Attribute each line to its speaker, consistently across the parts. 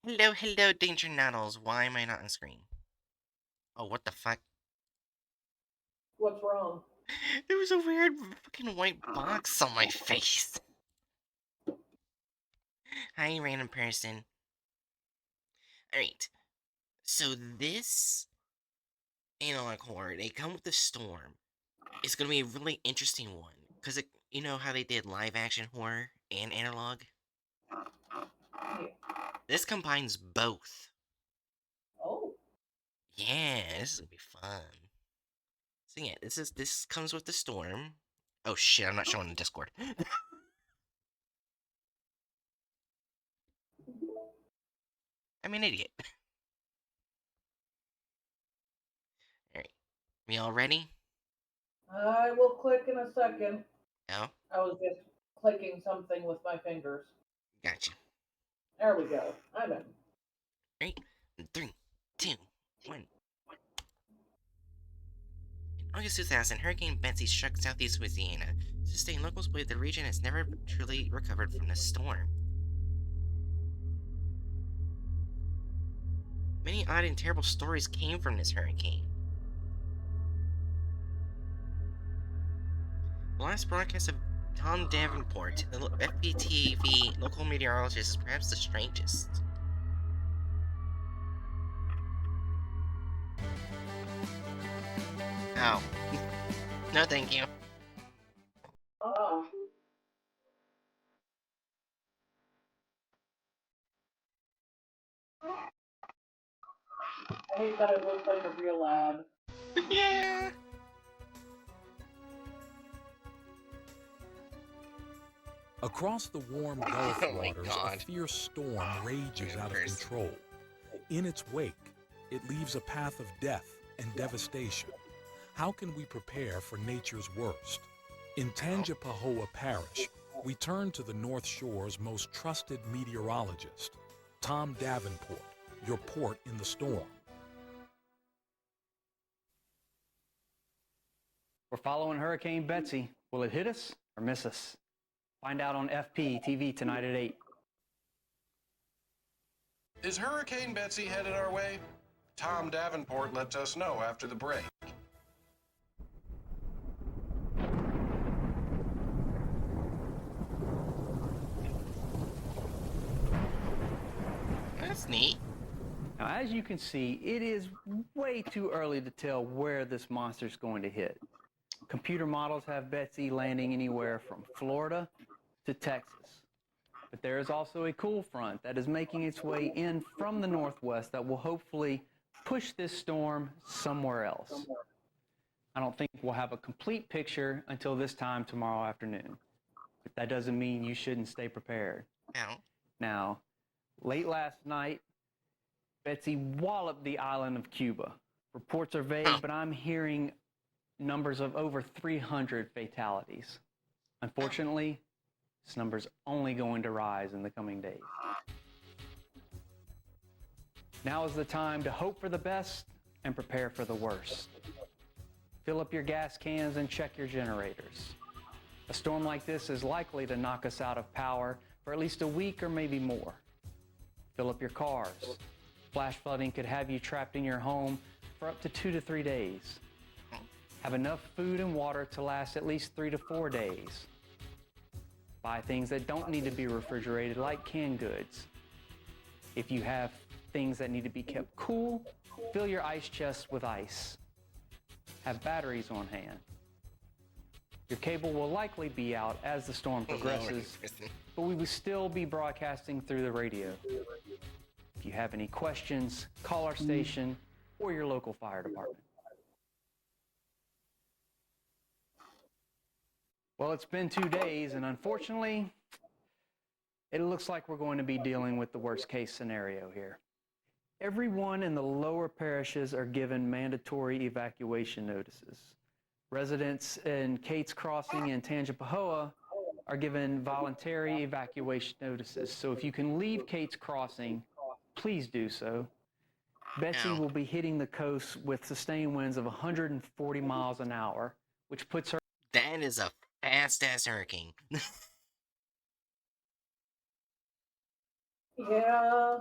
Speaker 1: Hello, hello, Danger Nattles. Why am I not on screen? Oh, what the fuck?
Speaker 2: What's wrong?
Speaker 1: There was a weird fucking white box on my face. Hi, random person. Alright, so this analog horror, they come with the storm. It's gonna be a really interesting one. Because, you know how they did live action horror and analog?
Speaker 2: Yeah.
Speaker 1: This combines both.
Speaker 2: Oh,
Speaker 1: Yeah, this is gonna be fun. So yeah, this comes with the storm. Oh shit, I'm not showing the Discord. I'm an idiot. Alright. We all ready?
Speaker 2: I will click in a second.
Speaker 1: No?
Speaker 2: I was just clicking something with my fingers.
Speaker 1: Gotcha.
Speaker 2: There we go. I'm in.
Speaker 1: Right? Three, two, one. In August 2000, Hurricane Betsy struck southeast Louisiana. Sustained locals believe the region has never truly recovered from the storm. Many odd and terrible stories came from this hurricane. The last broadcast of Tom Davenport, the FPTV local meteorologist, is perhaps the strangest. Oh. No, thank you.
Speaker 2: Oh, I hate that it looks like a real ad.
Speaker 1: Yeah.
Speaker 3: Across the warm Gulf
Speaker 1: Oh my
Speaker 3: waters, a
Speaker 1: god.
Speaker 3: fierce storm rages out of
Speaker 1: Person.
Speaker 3: control. In its wake, it leaves a path of death and devastation. How can we prepare for nature's worst? In Tangipahoa Parish, we turn to the North Shore's most trusted meteorologist, Tom Davenport, your port in the storm.
Speaker 4: We're following Hurricane Betsy. Will it hit us or miss us? Find out on FP TV tonight at 8.
Speaker 5: Is Hurricane Betsy headed our way? Tom Davenport lets us know after the break.
Speaker 1: That's neat.
Speaker 4: Now, as you can see, it is way too early to tell where this monster is going to hit. Computer models have Betsy landing anywhere from Florida to Texas. But there is also a cool front that is making its way in from the northwest that will hopefully push this storm somewhere else. I don't think we'll have a complete picture until this time tomorrow afternoon. But that doesn't mean you shouldn't stay prepared.
Speaker 1: No.
Speaker 4: Now, late last night, Betsy walloped the island of Cuba. Reports are vague,
Speaker 1: Huh.
Speaker 4: but I'm hearing numbers of over 300 fatalities. Unfortunately, this number's only going to rise in the coming days. Now is the time to hope for the best and prepare for the worst. Fill up your gas cans and check your generators. A storm like this is likely to knock us out of power for at least a week or maybe more. Fill up your cars. Flash flooding could have you trapped in your home for up to 2 to 3 days. Have enough food and water to last at least 3 to 4 days. Buy things that don't need to be refrigerated, like canned goods. If you have things that need to be kept cool, fill your ice chest with ice. Have batteries on hand. Your cable will likely be out as the storm progresses, but we will still be broadcasting through the radio. If you have any questions, call our station or your local fire department. Well, it's been 2 days, and unfortunately, it looks like we're going to be dealing with the worst case scenario here. Everyone in the lower parishes are given mandatory evacuation notices. Residents in Kate's Crossing and Tangipahoa are given voluntary evacuation notices. So if you can leave Kate's Crossing, please do so. Betsy
Speaker 1: No.
Speaker 4: will be hitting the coast with sustained winds of 140 miles an hour, which puts her
Speaker 1: That is a fast ass hurricane.
Speaker 2: Yeah,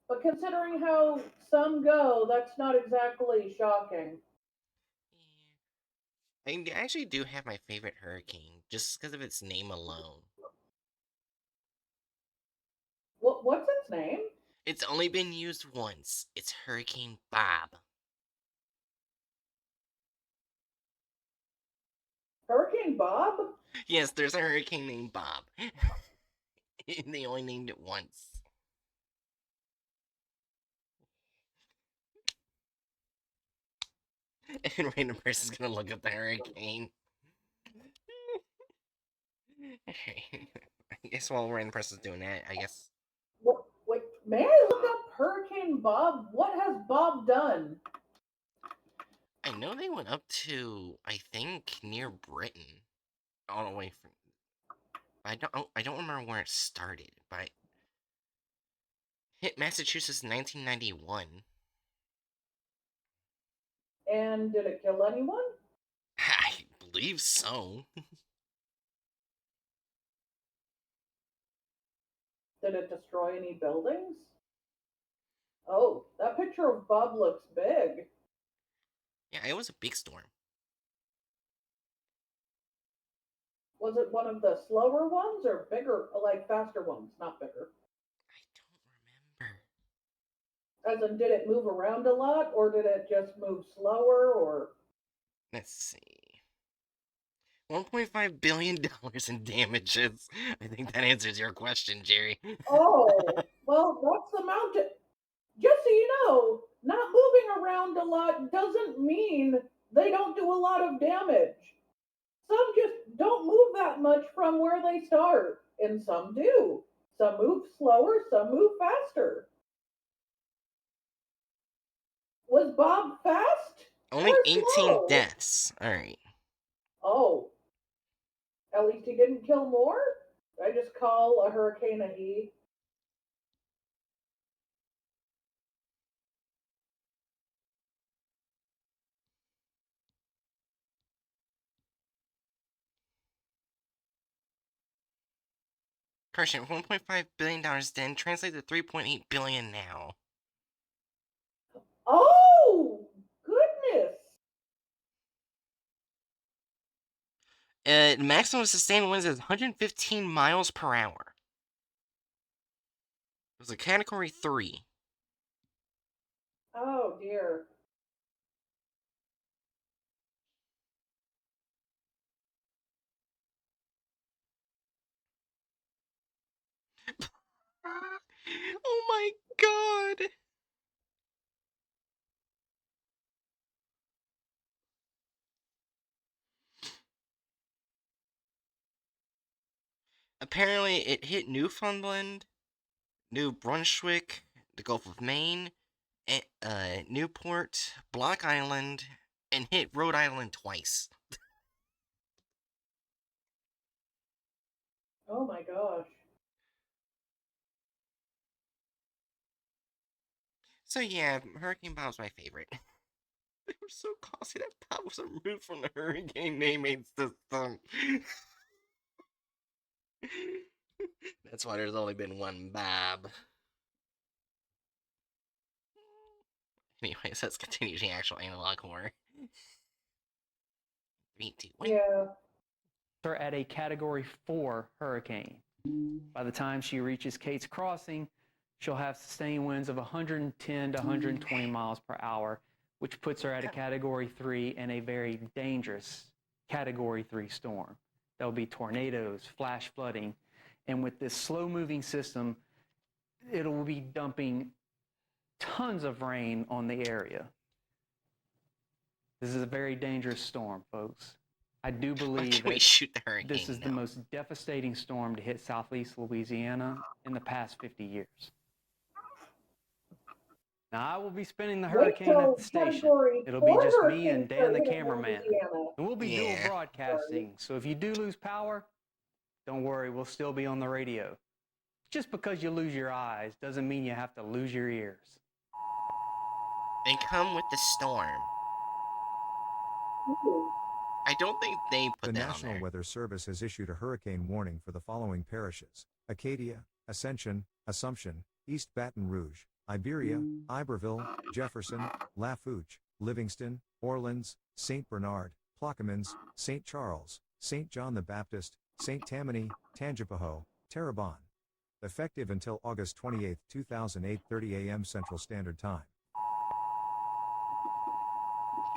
Speaker 2: but considering how some go, that's not exactly shocking.
Speaker 1: I actually do have my favorite hurricane, just because of its name alone.
Speaker 2: What's its name?
Speaker 1: It's only been used once. It's Hurricane Bob.
Speaker 2: Hurricane Bob?
Speaker 1: Yes, there's a hurricane named Bob. And they only named it once. And random person's gonna look up the hurricane. I guess while random person's doing that, I guess.
Speaker 2: What? Wait, may I look up Hurricane Bob? What has Bob done?
Speaker 1: I know they went up to, I think, near Britain. All the way from. I don't remember where it started, but hit Massachusetts in 1991.
Speaker 2: And did it kill anyone?
Speaker 1: I believe so.
Speaker 2: Did it destroy any buildings? Oh, that picture of Bob looks big.
Speaker 1: Yeah, it was a big storm.
Speaker 2: Was it one of the slower ones or bigger, like faster ones? Not bigger.
Speaker 1: I don't remember.
Speaker 2: As in, did it move around a lot or did it just move slower or.
Speaker 1: Let's see. $1.5 billion in damages. I think that answers your question, Jerry.
Speaker 2: Oh, well, that's the amount. Just so you know, not moving around a lot doesn't mean they don't do a lot of damage. Some just don't move that much from where they start, and some do. Some move slower, some move faster. Was Bob fast or
Speaker 1: Only 18
Speaker 2: slow?
Speaker 1: deaths. Alright.
Speaker 2: Oh, at least he didn't kill more? I just call a hurricane a he.
Speaker 1: Correction, $1.5 billion then translates to $3.8 billion now.
Speaker 2: Oh, goodness.
Speaker 1: Maximum sustained winds is 115 miles per hour. It was a category 3.
Speaker 2: Oh, dear.
Speaker 1: Oh my god! Apparently, it hit Newfoundland, New Brunswick, the Gulf of Maine, Newport, Block Island, and hit Rhode Island twice.
Speaker 2: Oh my gosh.
Speaker 1: So yeah, Hurricane Bob's my favorite. They were so costly that Bob was removed from the hurricane naming system. That's why there's only been one Bob. Anyways, let's continue the actual analog horror. 3, 2, 1.
Speaker 2: Yeah.
Speaker 4: Are at a Category 4 hurricane. By the time she reaches Kate's Crossing, she'll have sustained winds of 110 to 120 miles per hour, which puts her at a Category 3 and a very dangerous Category 3 storm. There'll be tornadoes, flash flooding, and with this slow-moving system, it'll be dumping tons of rain on the area. This is a very dangerous storm, folks. I do
Speaker 1: Why
Speaker 4: believe
Speaker 1: can't we
Speaker 4: that
Speaker 1: shoot the hurricane
Speaker 4: this is the
Speaker 1: now?
Speaker 4: most devastating storm to hit southeast Louisiana in the past 50 years. Now, I will be spinning the
Speaker 2: Wait
Speaker 4: hurricane at
Speaker 2: till
Speaker 4: the station.
Speaker 2: Category
Speaker 4: It'll be
Speaker 2: 4
Speaker 4: just me
Speaker 2: hurricanes
Speaker 4: and Dan
Speaker 2: start
Speaker 4: the
Speaker 2: hitting
Speaker 4: cameraman.
Speaker 2: Louisiana.
Speaker 4: And we'll be dual
Speaker 1: Yeah.
Speaker 4: broadcasting, so if you do lose power, don't worry, we'll still be on the radio. Just because you lose your eyes doesn't mean you have to lose your ears.
Speaker 1: They come with the storm.
Speaker 2: Ooh.
Speaker 1: I don't think they put
Speaker 6: The
Speaker 1: that on
Speaker 6: National
Speaker 1: there.
Speaker 6: Weather Service has issued a hurricane warning for the following parishes: Acadia, Ascension, Assumption, East Baton Rouge, Iberia, Iberville, Jefferson, Lafourche, Livingston, Orleans, St. Bernard, Plaquemines, St. Charles, St. John the Baptist, St. Tammany, Tangipahoa, Terrebonne. Effective until August 28, 2008, 30 a.m. Central Standard Time.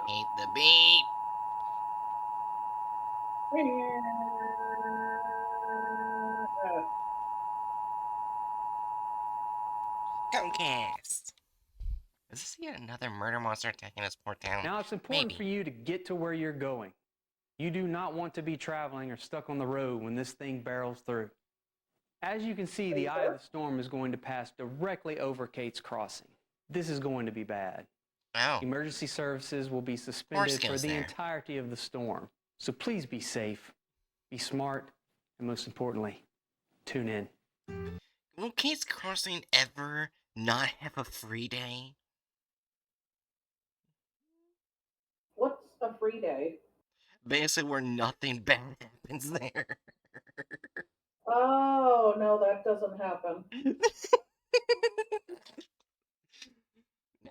Speaker 1: Hate the beat. Comcast. Is this yet another murder monster attacking this poor town?
Speaker 4: Now, it's important for you to get to where you're going. You do not want to be traveling or stuck on the road when this thing barrels through. As you can see, the eye of the storm is going to pass directly over Kate's Crossing. This is going to be bad.
Speaker 1: Oh.
Speaker 4: Emergency services will be suspended for the entirety of the storm. So please be safe, be smart, and most importantly, tune in.
Speaker 1: Will Kate's Crossing ever not have a free day?
Speaker 2: What's a free day?
Speaker 1: Basically, where nothing bad happens there.
Speaker 2: Oh, no, that doesn't happen.
Speaker 1: No.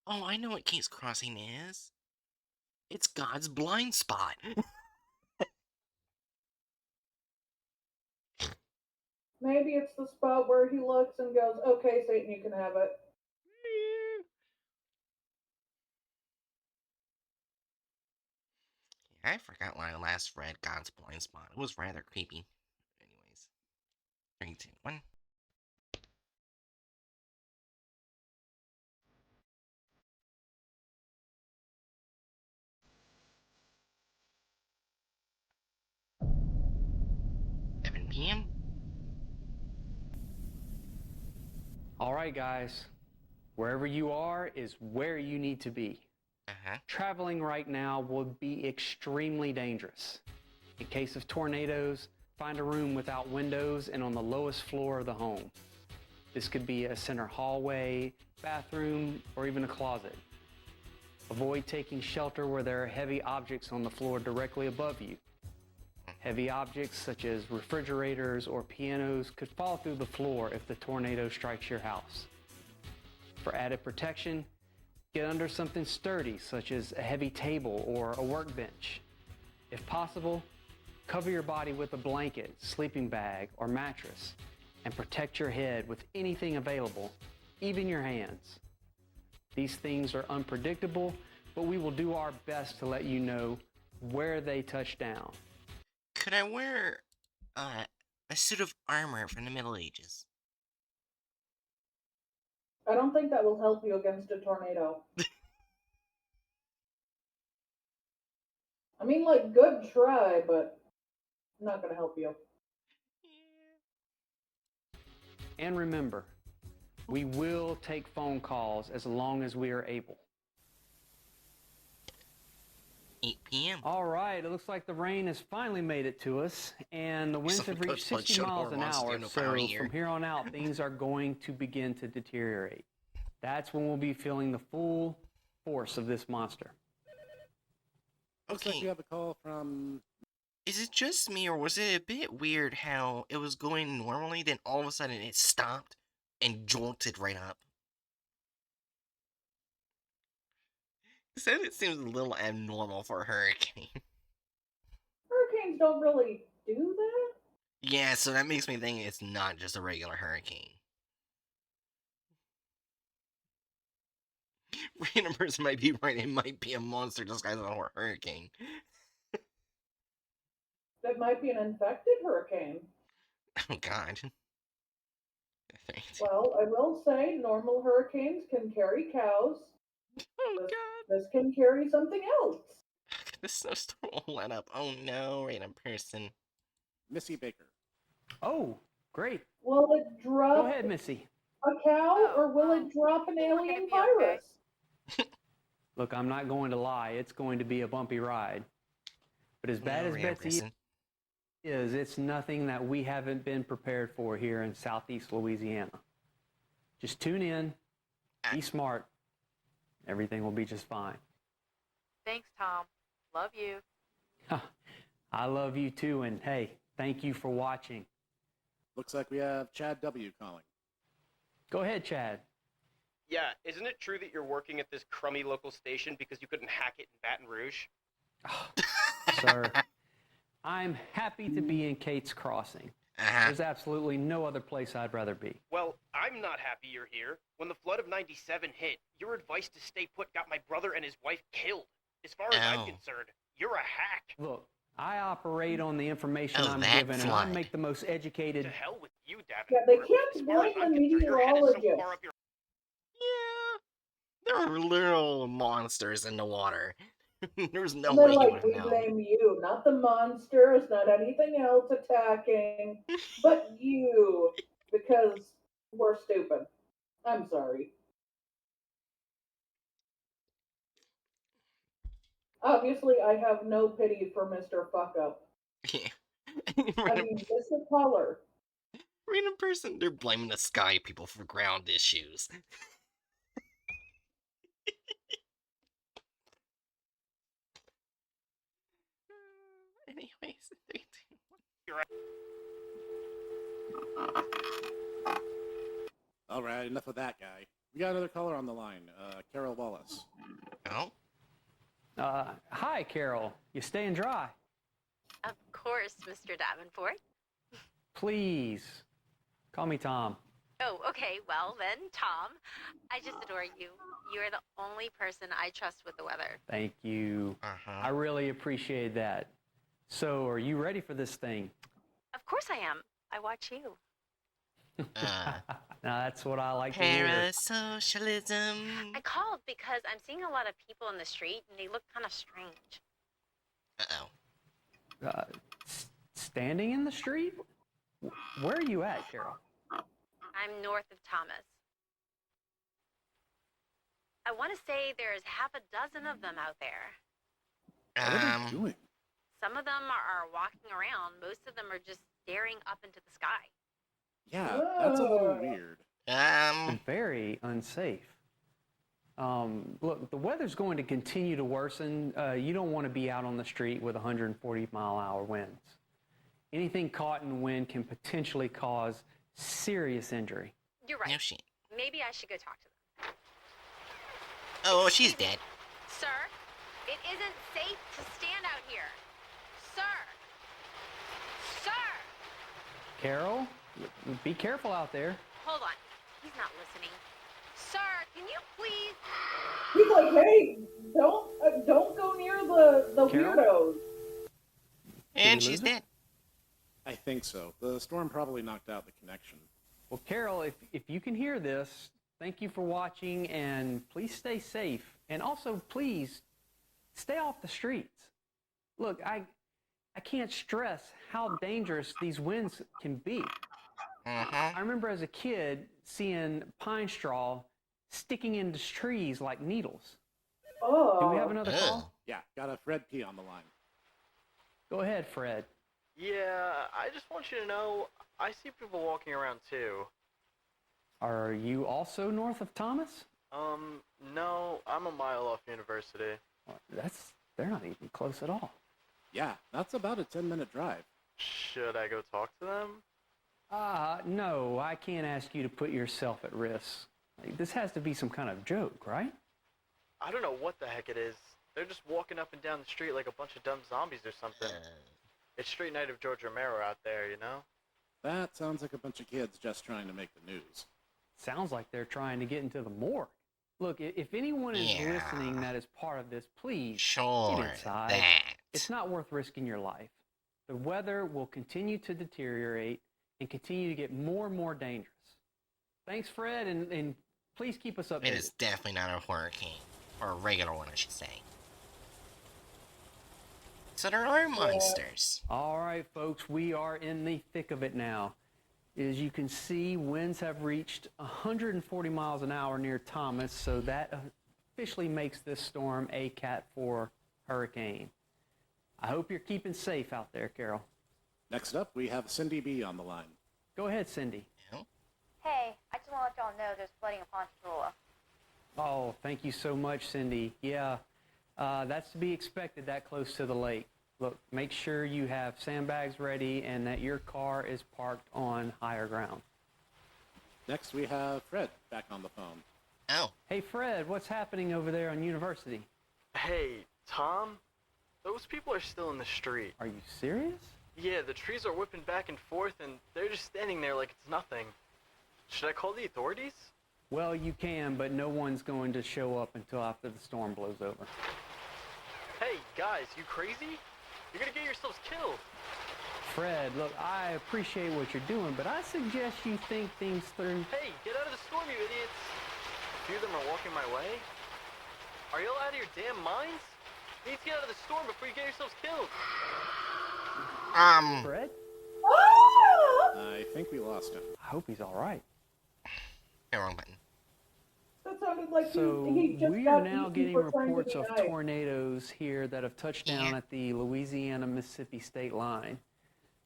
Speaker 1: Oh, I know what Kate's Crossing is. It's God's blind spot.
Speaker 2: Maybe it's the spot where he looks and goes, okay, Satan, you can have it.
Speaker 1: I forgot when I last read God's blind spot. It was rather creepy. Anyways. 3, 2, 1. PM?
Speaker 4: All right, guys. Wherever you are is where you need to be. Traveling right now would be extremely dangerous. In case of tornadoes, find a room without windows and on the lowest floor of the home. This could be a center hallway, bathroom, or even a closet. Avoid taking shelter where there are heavy objects on the floor directly above you. Heavy objects such as refrigerators or pianos could fall through the floor if the tornado strikes your house. For added protection, get under something sturdy such as a heavy table or a workbench. If possible, cover your body with a blanket, sleeping bag, or mattress, and protect your head with anything available, even your hands. These things are unpredictable, but we will do our best to let you know where they touch down.
Speaker 1: Could I wear a suit of armor from the Middle Ages?
Speaker 2: I don't think that will help you against a tornado. I mean, like, good try, but not going to help you.
Speaker 4: And remember, we will take phone calls as long as we are able.
Speaker 1: 8 p.m.
Speaker 4: All right, it looks like the rain has finally made it to us, and the winds have reached 60 miles an hour, so from here on out, things are going to begin to deteriorate. That's when we'll be feeling the full force of this monster.
Speaker 7: Looks like you have a call from...
Speaker 1: Is it just me, or was it a bit weird how it was going normally, then all of a sudden it stopped and jolted right up? It seems a little abnormal for a hurricane.
Speaker 2: Hurricanes don't really do that?
Speaker 1: Yeah, so that makes me think it's not just a regular hurricane. Random person might be right, it might be a monster disguised as a hurricane.
Speaker 2: That might be an infected hurricane.
Speaker 1: Oh, God.
Speaker 2: Well, I will say normal hurricanes can carry cows.
Speaker 1: Oh, God.
Speaker 2: This can carry something else.
Speaker 1: The snowstorm will let up. Oh, no, random person.
Speaker 7: Missy Baker.
Speaker 4: Oh, great.
Speaker 2: Will it drop...
Speaker 4: Go ahead, Missy.
Speaker 2: A cow, or will it drop an alien virus?
Speaker 4: Look, I'm not going to lie. It's going to be a bumpy ride. But as bad as Betsy is, it's nothing that we haven't been prepared for here in Southeast Louisiana. Just tune in, be smart. Everything will be just fine.
Speaker 8: Thanks, Tom. Love you.
Speaker 4: I love you too, and hey, Thank you for watching.
Speaker 7: Looks like we have Chad W. calling.
Speaker 4: Go ahead, Chad.
Speaker 8: Yeah, isn't it true that you're working at this crummy local station because you couldn't hack it in Baton Rouge?
Speaker 4: Sir, I'm happy to be in Kate's Crossing. There's absolutely no other place I'd rather be.
Speaker 8: Well, I'm not happy you're here. When the flood of 97 hit, your advice to stay put got my brother and his wife killed. As far as I'm concerned, you're a hack.
Speaker 4: Look, I operate on the information I'm
Speaker 1: that
Speaker 4: given, and I
Speaker 1: flood.
Speaker 4: make the most educated...
Speaker 8: To hell with you, Davenport.
Speaker 2: Yeah, they can't
Speaker 8: As far as
Speaker 2: blame
Speaker 8: I'm
Speaker 2: the
Speaker 8: concerned, your head is so
Speaker 2: meteorologist.
Speaker 8: far up your...
Speaker 1: Yeah, there are literal monsters in the water. There's no
Speaker 2: And
Speaker 1: way
Speaker 2: they're
Speaker 1: you
Speaker 2: like,
Speaker 1: would
Speaker 2: we
Speaker 1: know.
Speaker 2: blame you, not the monsters, not anything else attacking, but you, because we're stupid. I'm sorry. Obviously, I have no pity for Mr. Fuck Up. I mean, this is color.
Speaker 1: Random person, they're blaming the sky people for ground issues. Anyways, 3, 2, 1.
Speaker 7: All right, enough of that guy. We got another caller on the line, Carol Wallace.
Speaker 1: Oh?
Speaker 4: Hi, Carol. You staying dry?
Speaker 9: Of course, Mr. Davenport.
Speaker 4: Please. Call me Tom.
Speaker 9: Oh, okay. Well, then, Tom, I just adore you. You are the only person I trust with the weather.
Speaker 4: Thank you. I really appreciate that. So, are you ready for this thing?
Speaker 9: Of course I am. I watch you.
Speaker 4: Now, that's what I like to hear.
Speaker 1: Parasocialism.
Speaker 9: I called because I'm seeing a lot of people in the street, and they look kind of strange.
Speaker 1: Uh-oh.
Speaker 4: Standing in the street? Where are you at, Carol?
Speaker 9: I'm north of Thomas. I want to say there's half a dozen of them out there.
Speaker 7: What are they doing?
Speaker 9: Some of them are walking around. Most of them are just staring up into the sky.
Speaker 7: Yeah, that's a little weird.
Speaker 4: Very unsafe. Look, the weather's going to continue to worsen. You don't want to be out on the street with 140-mile-an-hour winds. Anything caught in the wind can potentially cause serious injury.
Speaker 9: You're right.
Speaker 1: No shit.
Speaker 9: Maybe I should go talk to them.
Speaker 1: Oh, she's dead.
Speaker 9: Sir, it isn't safe to stand out here. Sir! Sir!
Speaker 4: Carol, be careful out there.
Speaker 9: Hold on. He's not listening. Sir, can you please?
Speaker 2: He's like, hey, don't go near the
Speaker 4: Carol?
Speaker 2: weirdos.
Speaker 1: And
Speaker 4: we
Speaker 1: she's
Speaker 4: lose her?
Speaker 1: dead.
Speaker 7: I think so. The storm probably knocked out the connection.
Speaker 4: Well, Carol, if you can hear this, thank you for watching, and please stay safe. And also, please, stay off the streets. Look, I can't stress how dangerous these winds can be. I remember as a kid seeing pine straw sticking into trees like needles.
Speaker 2: Oh.
Speaker 4: Do we have another call?
Speaker 7: Yeah, got a Fred P on the line.
Speaker 4: Go ahead, Fred.
Speaker 10: Yeah, I just want you to know, I see people walking around too.
Speaker 4: Are you also north of Thomas?
Speaker 10: No, I'm a mile off University.
Speaker 4: They're not even close at all.
Speaker 7: Yeah, that's about a 10-minute drive.
Speaker 10: Should I go talk to them?
Speaker 4: No, I can't ask you to put yourself at risk. This has to be some kind of joke, right?
Speaker 10: I don't know what the heck it is. They're just walking up and down the street like a bunch of dumb zombies or something. It's Street Night of George Romero out there, you know?
Speaker 7: That sounds like a bunch of kids just trying to make the news.
Speaker 4: Sounds like they're trying to get into the morgue. Look, if anyone is listening that is part of this, please get inside. It's not worth risking your life. The weather will continue to deteriorate and continue to get more and more dangerous. Thanks, Fred, and please keep us updated.
Speaker 1: It is definitely not a hurricane. Or a regular one, I should say. So there are monsters.
Speaker 4: All right, folks, we are in the thick of it now. As you can see, winds have reached 140 miles an hour near Thomas, so that officially makes this storm a Cat 4 hurricane. I hope you're keeping safe out there, Carol.
Speaker 7: Next up, we have Cindy B on the line.
Speaker 4: Go ahead, Cindy.
Speaker 11: Hey, I just want to let y'all know there's flooding in Ponchatoula.
Speaker 4: Oh, thank you so much, Cindy. Yeah, that's to be expected that close to the lake. Look, make sure you have sandbags ready and that your car is parked on higher ground.
Speaker 7: Next, we have Fred back on the phone.
Speaker 1: Oh.
Speaker 4: Hey, Fred, what's happening over there on University?
Speaker 10: Hey, Tom, those people are still in the street.
Speaker 4: Are you serious?
Speaker 10: Yeah, the trees are whipping back and forth, and they're just standing there like it's nothing. Should I call the authorities?
Speaker 4: Well, you can, but no one's going to show up until after the storm blows over.
Speaker 10: Hey, guys, you crazy? You're gonna get yourselves killed.
Speaker 4: Fred, look, I appreciate what you're doing, but I suggest you think things through.
Speaker 10: Hey, get out of the storm, you idiots. A few of them are walking my way. Are y'all out of your damn minds? You need to get out of the storm before you get yourselves killed.
Speaker 4: Fred?
Speaker 7: I think we lost him.
Speaker 4: I hope he's all right.
Speaker 1: The wrong button.
Speaker 2: That sounded like
Speaker 4: So
Speaker 2: he just
Speaker 4: we
Speaker 2: got
Speaker 4: are now
Speaker 2: eaten
Speaker 4: getting
Speaker 2: for trying to
Speaker 4: reports
Speaker 2: be
Speaker 4: of
Speaker 2: nice.
Speaker 4: tornadoes here that have touched down at the Louisiana-Mississippi state line.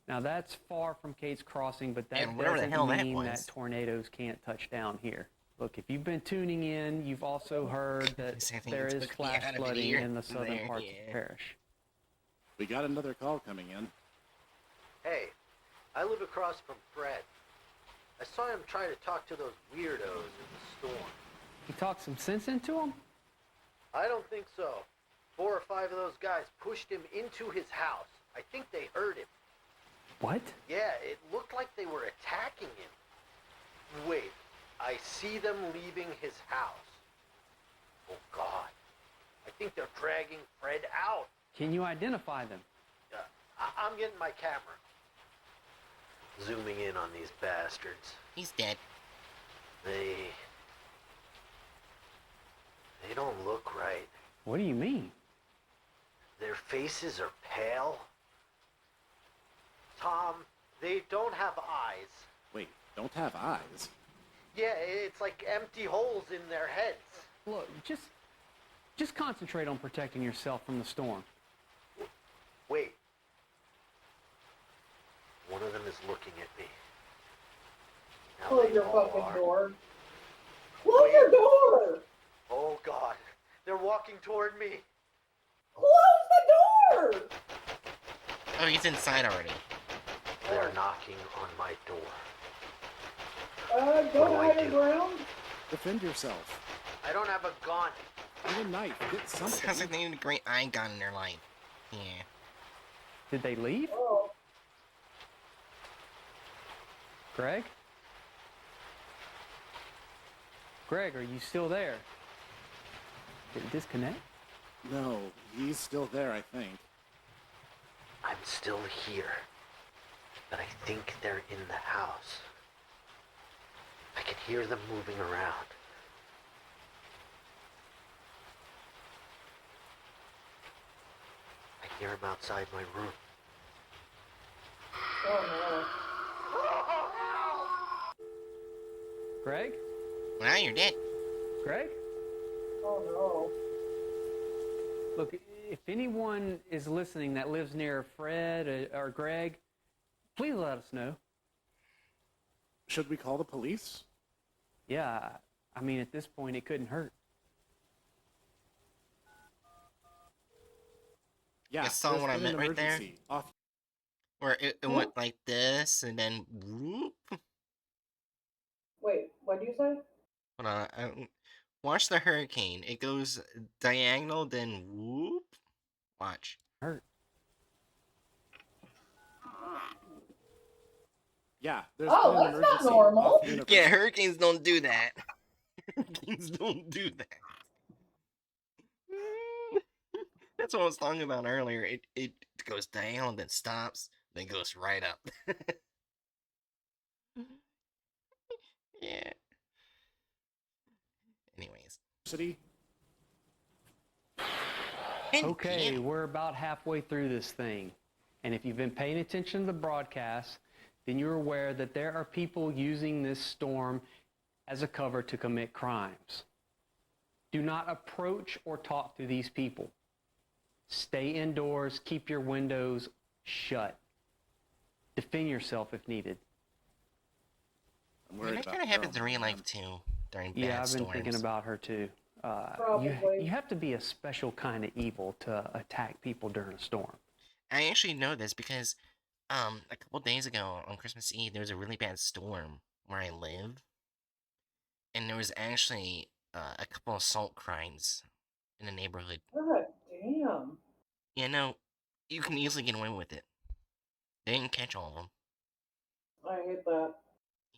Speaker 4: Now that's far from Kate's Crossing, but that
Speaker 1: And whatever the
Speaker 4: doesn't
Speaker 1: hell that
Speaker 4: mean
Speaker 1: was.
Speaker 4: that tornadoes can't touch down here. Look, if you've been tuning in, you've also heard that
Speaker 1: Something
Speaker 4: there is
Speaker 1: took me
Speaker 4: flash
Speaker 1: out of
Speaker 4: flooding
Speaker 1: here.
Speaker 4: in the southern
Speaker 1: There,
Speaker 4: parts of
Speaker 1: yeah.
Speaker 4: the parish.
Speaker 7: We got another call coming in.
Speaker 12: Hey, I live across from Fred. I saw him trying to talk to those weirdos in the storm.
Speaker 4: You talked some sense into him?
Speaker 12: I don't think so. 4 or 5 of those guys pushed him into his house. I think they hurt him.
Speaker 4: What?
Speaker 12: Yeah, it looked like they were attacking him. Wait, I see them leaving his house. Oh, God. I think they're dragging Fred out.
Speaker 4: Can you identify them?
Speaker 12: I'm getting my camera. Zooming in on these bastards.
Speaker 1: He's dead.
Speaker 12: They don't look right.
Speaker 4: What do you mean?
Speaker 12: Their faces are pale. Tom, they don't have eyes.
Speaker 7: Wait, don't have eyes?
Speaker 12: Yeah, it's like empty holes in their heads.
Speaker 4: Look, just concentrate on protecting yourself from the storm.
Speaker 12: Wait. One of them is looking at me. Now
Speaker 2: Close
Speaker 12: they
Speaker 2: your
Speaker 12: all
Speaker 2: fucking
Speaker 12: are.
Speaker 2: door. Close your door!
Speaker 12: Oh, God. They're walking toward me.
Speaker 2: Close the door!
Speaker 1: Oh, he's inside already.
Speaker 12: They're knocking on my door.
Speaker 2: Go
Speaker 12: What do I
Speaker 2: higher
Speaker 12: do?
Speaker 2: ground.
Speaker 7: Defend yourself.
Speaker 12: I don't have a gun.
Speaker 7: Get a knife. Get
Speaker 1: Sounds like
Speaker 7: something.
Speaker 1: they need a great icon in their life. Yeah.
Speaker 4: Did they leave?
Speaker 2: Oh.
Speaker 4: Greg? Greg, are you still there? Did it disconnect?
Speaker 7: No, he's still there, I think.
Speaker 12: I'm still here. But I think they're in the house. I can hear them moving around. I hear them outside my room.
Speaker 2: Oh
Speaker 4: Greg?
Speaker 1: Well, now you're dead.
Speaker 4: Greg?
Speaker 2: no. Oh
Speaker 4: Look, if anyone is listening that lives near Fred or Greg, please let us know.
Speaker 7: Should we call the police?
Speaker 4: Yeah, I mean, at this point, it couldn't hurt.
Speaker 7: Yeah,
Speaker 1: You saw
Speaker 7: there's
Speaker 1: what I
Speaker 7: been an
Speaker 1: meant right there?
Speaker 7: emergency. Off.
Speaker 1: Where it went like this, and then whoop.
Speaker 2: Wait, what did you say?
Speaker 1: Hold on. Watch the hurricane. It goes diagonal, then whoop. Watch.
Speaker 4: Hurt.
Speaker 7: Yeah, there's
Speaker 2: Oh,
Speaker 7: been an
Speaker 2: that's not
Speaker 7: emergency.
Speaker 2: normal.
Speaker 7: Off Universe.
Speaker 1: Yeah, hurricanes don't do that. Hurricanes don't do that. That's what I was talking about earlier. It goes down, then stops, then goes right up. Yeah. Anyways.
Speaker 7: City.
Speaker 4: Okay, we're about halfway through this thing. And if you've been paying attention to the broadcast, then you're aware that there are people using this storm as a cover to commit crimes. Do not approach or talk to these people. Stay indoors, keep your windows shut. Defend yourself if needed.
Speaker 7: I'm
Speaker 1: And
Speaker 7: worried
Speaker 1: that
Speaker 7: about
Speaker 1: kind of happens in
Speaker 7: Carol,
Speaker 1: real
Speaker 7: man.
Speaker 1: life too, during bad
Speaker 4: Yeah, I've been
Speaker 1: storms.
Speaker 4: thinking about her too.
Speaker 2: Probably.
Speaker 4: You have to be a special kind of evil to attack people during a storm.
Speaker 1: I actually know this because a couple days ago on Christmas Eve there was a really bad storm where I live, and there was actually a couple assault crimes in the neighborhood.
Speaker 2: God damn.
Speaker 1: Yeah, no, you can easily get away with it. They didn't catch all of them.
Speaker 2: I hate that.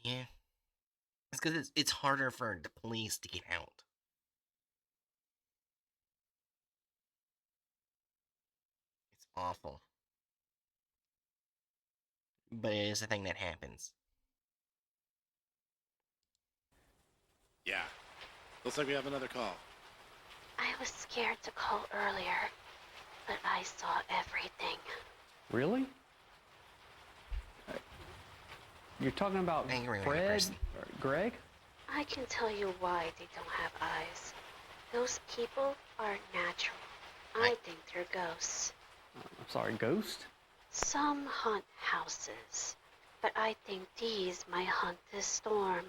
Speaker 1: Yeah, it's because it's harder for the police to get out. It's awful, but it is a thing that happens.
Speaker 7: Yeah. Looks like we have another call.
Speaker 13: I was scared to call earlier, but I saw everything.
Speaker 4: Really? You're talking about Fred or Greg?
Speaker 13: I can tell you why they don't have eyes. Those people aren't natural. I think they're ghosts.
Speaker 4: I'm sorry, ghost?
Speaker 13: Some hunt houses, but I think these might hunt this storm.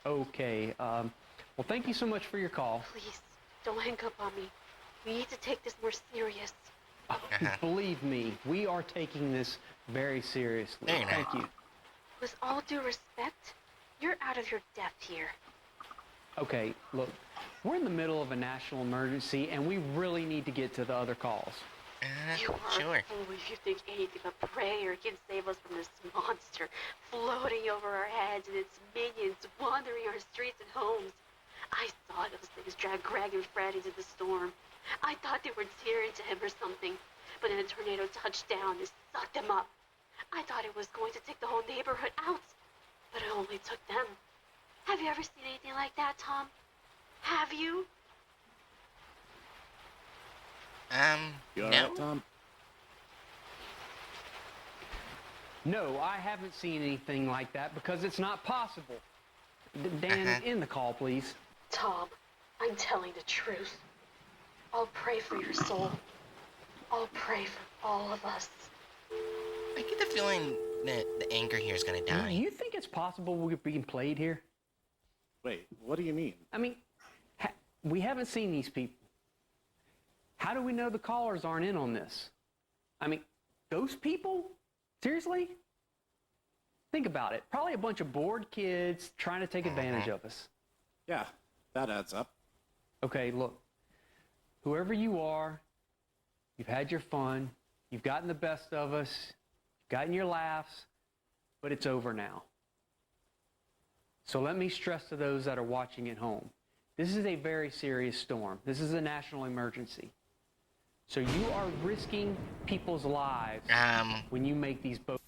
Speaker 4: Okay, well, thank you so much for your call.
Speaker 13: Please, don't hang up on me. We need to take this more serious.
Speaker 4: Believe me, we are taking this very seriously. Thank you.
Speaker 13: With all due respect, you're out of your depth here.
Speaker 4: Okay, look, we're in the middle of a national emergency, and we really need to get to the other calls.
Speaker 13: You are a fool if you think anything but prayer can save us from this monster floating over our heads and its minions wandering our streets and homes. I saw those things drag Greg and Fred into the storm. I thought they were tearing to him or something, but then the tornado touched down and sucked them up. I thought it was going to take the whole neighborhood out, but it only took them. Have you ever seen anything like that, Tom? Have you?
Speaker 7: You all
Speaker 1: no.
Speaker 7: right, Tom?
Speaker 4: No, I haven't seen anything like that because it's not possible. Dan, end the call, please.
Speaker 13: Tom, I'm telling the truth. I'll pray for your soul. I'll pray for all of us.
Speaker 1: I get the feeling that the anchor here is gonna die.
Speaker 4: You think it's possible we're being played here?
Speaker 7: Wait, what do you mean?
Speaker 4: I mean, we haven't seen these people. How do we know the callers aren't in on this? I mean, those people? Seriously? Think about it. Probably a bunch of bored kids trying to take advantage of us.
Speaker 7: Yeah, that adds up.
Speaker 4: Okay, look. Whoever you are, you've had your fun. You've gotten the best of us. You've gotten your laughs. But it's over now. So let me stress to those that are watching at home. This is a very serious storm. This is a national emergency. So you are risking people's lives when you make these boats.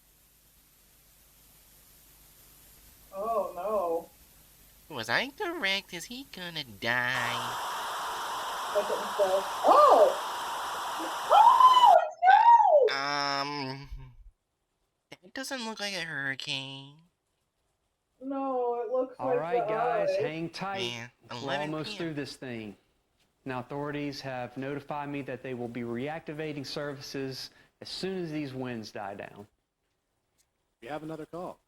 Speaker 2: Oh no.
Speaker 1: Was I correct? Is he gonna die?
Speaker 2: Oh! Oh no!
Speaker 1: That doesn't look like a hurricane.
Speaker 2: No, it looks
Speaker 4: All
Speaker 2: like
Speaker 4: right,
Speaker 2: the
Speaker 4: guys,
Speaker 2: eye.
Speaker 4: hang tight.
Speaker 1: Yeah,
Speaker 4: We're almost through this thing. Now, authorities have notified me that they will be reactivating services as soon as these winds die down.
Speaker 7: We have another call.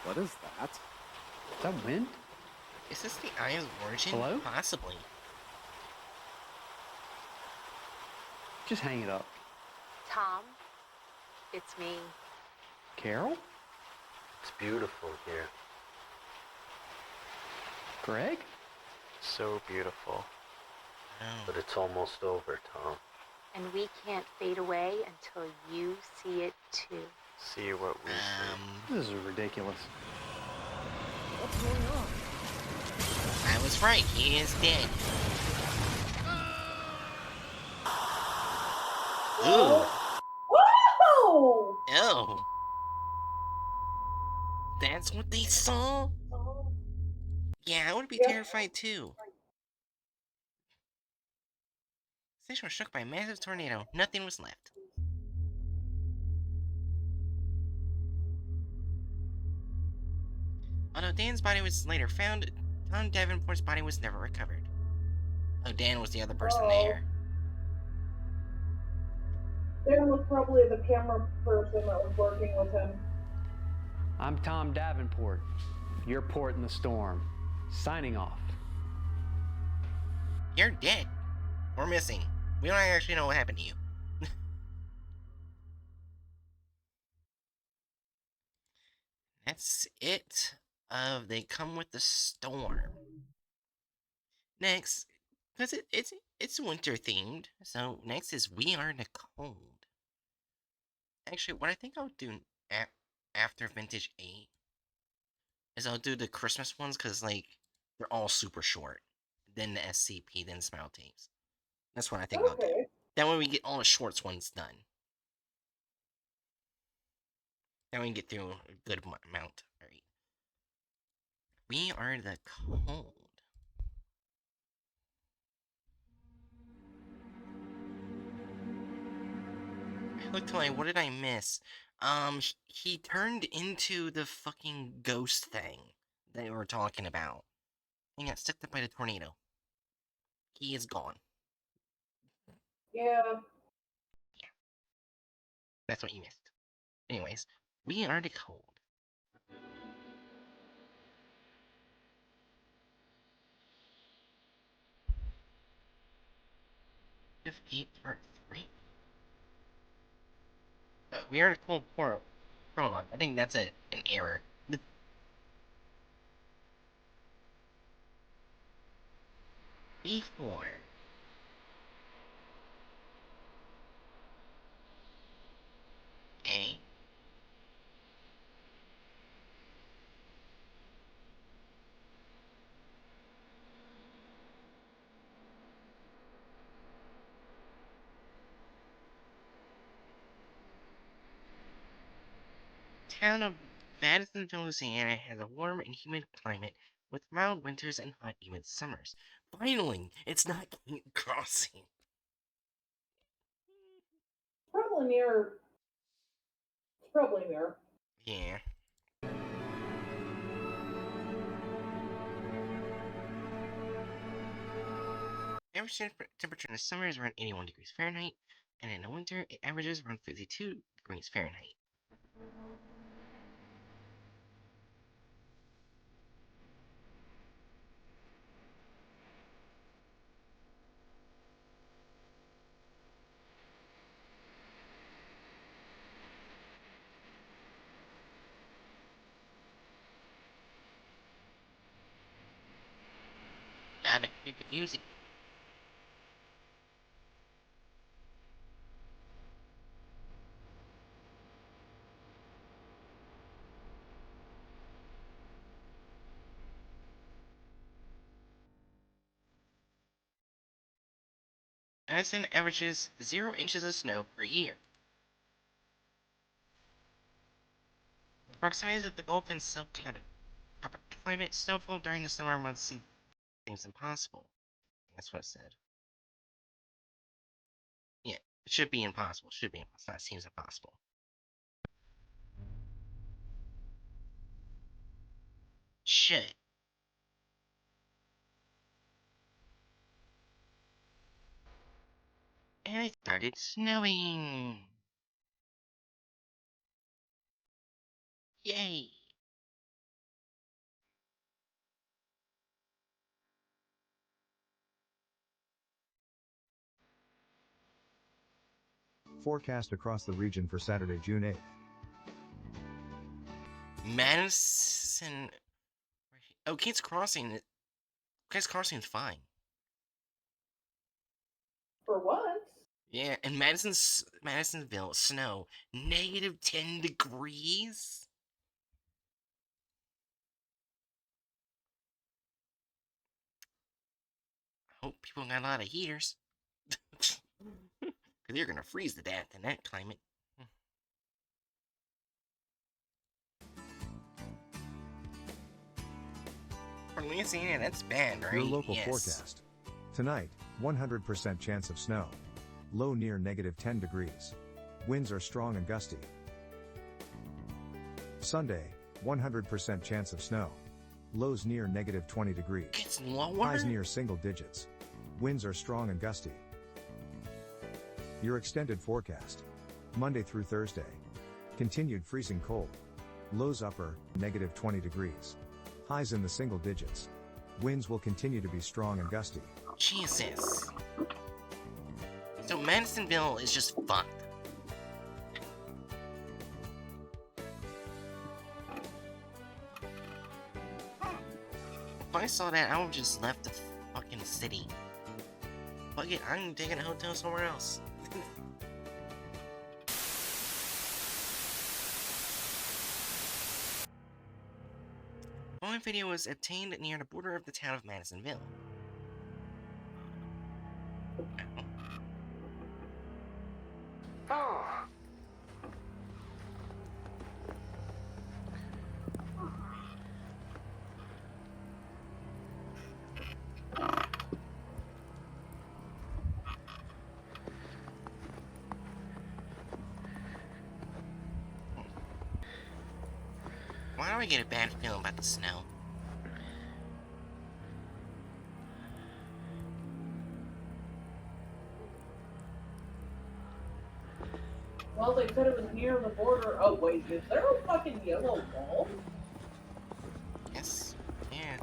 Speaker 7: What is that?
Speaker 4: Is that wind?
Speaker 1: Is this the Eye of Origin?
Speaker 4: Hello?
Speaker 1: Possibly.
Speaker 4: Just hang it up.
Speaker 9: Tom, it's me.
Speaker 4: Carol?
Speaker 12: It's beautiful here.
Speaker 4: Greg?
Speaker 10: So beautiful.
Speaker 12: But it's almost over, Tom.
Speaker 9: And we can't fade away until you see it too.
Speaker 10: See what we see.
Speaker 4: This is ridiculous.
Speaker 3: What's going on?
Speaker 1: I was right. He is dead. Ooh.
Speaker 2: Whoa!
Speaker 1: Oh. That's what they saw? Yeah, I would be terrified too. Station was struck by a massive tornado. Nothing was left. Although Dan's body was later found, Tom Davenport's body was never recovered. Oh, Dan was the other person there.
Speaker 2: Dan was probably the camera person that was working with him.
Speaker 4: I'm Tom Davenport, your port in the storm. Signing off.
Speaker 1: You're dead. Or missing. We don't actually know what happened to you. That's it. They come with the storm. Next, because it's winter themed. So next is We Are the Cold. Actually, what I think I'll do after Vintage 8 is I'll do the Christmas ones because like they're all super short. Then the SCP, then Smile Tapes. That's what I think I'll do. That way we get all the shorts ones done. Then we can get through a good amount. Alright. We Are the Cold. I looked like, what did I miss? He turned into the fucking ghost thing that we were talking about. He got sucked up by the tornado. He is gone.
Speaker 2: Yeah.
Speaker 1: That's what you missed. Anyways, We Are the Cold. If 8 part 3. We Are the Cold prologue. I think that's an error. E4. A. Town of Madisonville, Louisiana has a warm and humid climate with mild winters and hot, humid summers. Finally, it's not Kent Crossing.
Speaker 2: Probably near. It's probably near.
Speaker 1: Yeah. Average temperature in the summer is around 81 degrees Fahrenheit, and in the winter it averages around 52 degrees Fahrenheit. Gotta keep it easy. Madison averages 0 inches of snow per year. The proximity of the Gulf and subclimate climate snowfall during the summer months seems impossible. That's what it said. Yeah, it should be impossible. Should be impossible. That seems impossible. Shit. And it started snowing. Yay.
Speaker 6: Forecast across the region for Saturday, June 8th.
Speaker 1: Madison. Oh, Kate's Crossing. Kate's Crossing's fine.
Speaker 2: For once.
Speaker 1: Yeah, and Madisonville, snow, negative 10 degrees? I hope people got a lot of heaters. Because you're gonna freeze to death in that climate. For Louisiana, that's bad, right?
Speaker 6: Your local
Speaker 1: yes.
Speaker 6: forecast. Tonight, 100% chance of snow. Low near negative 10 degrees. Winds are strong and gusty. Sunday, 100% chance of snow. Lows near negative 20 degrees.
Speaker 1: It's lower?
Speaker 6: Highs near single digits. Winds are strong and gusty. Your extended forecast. Monday through Thursday. Continued freezing cold. Lows upper, negative 20 degrees. Highs in the single digits. Winds will continue to be strong and gusty.
Speaker 1: Jesus. So Madisonville is just fucked. If I saw that, I would just left the fucking city. Fuck it, I'm taking a hotel somewhere else. Following video was obtained near the border of the town of Madisonville.
Speaker 12: Oh.
Speaker 1: Why do I get a bad feeling about the snow?
Speaker 2: Well, they said it was near the border. Oh, wait, is there a fucking yellow wall?
Speaker 1: Yes. Yeah.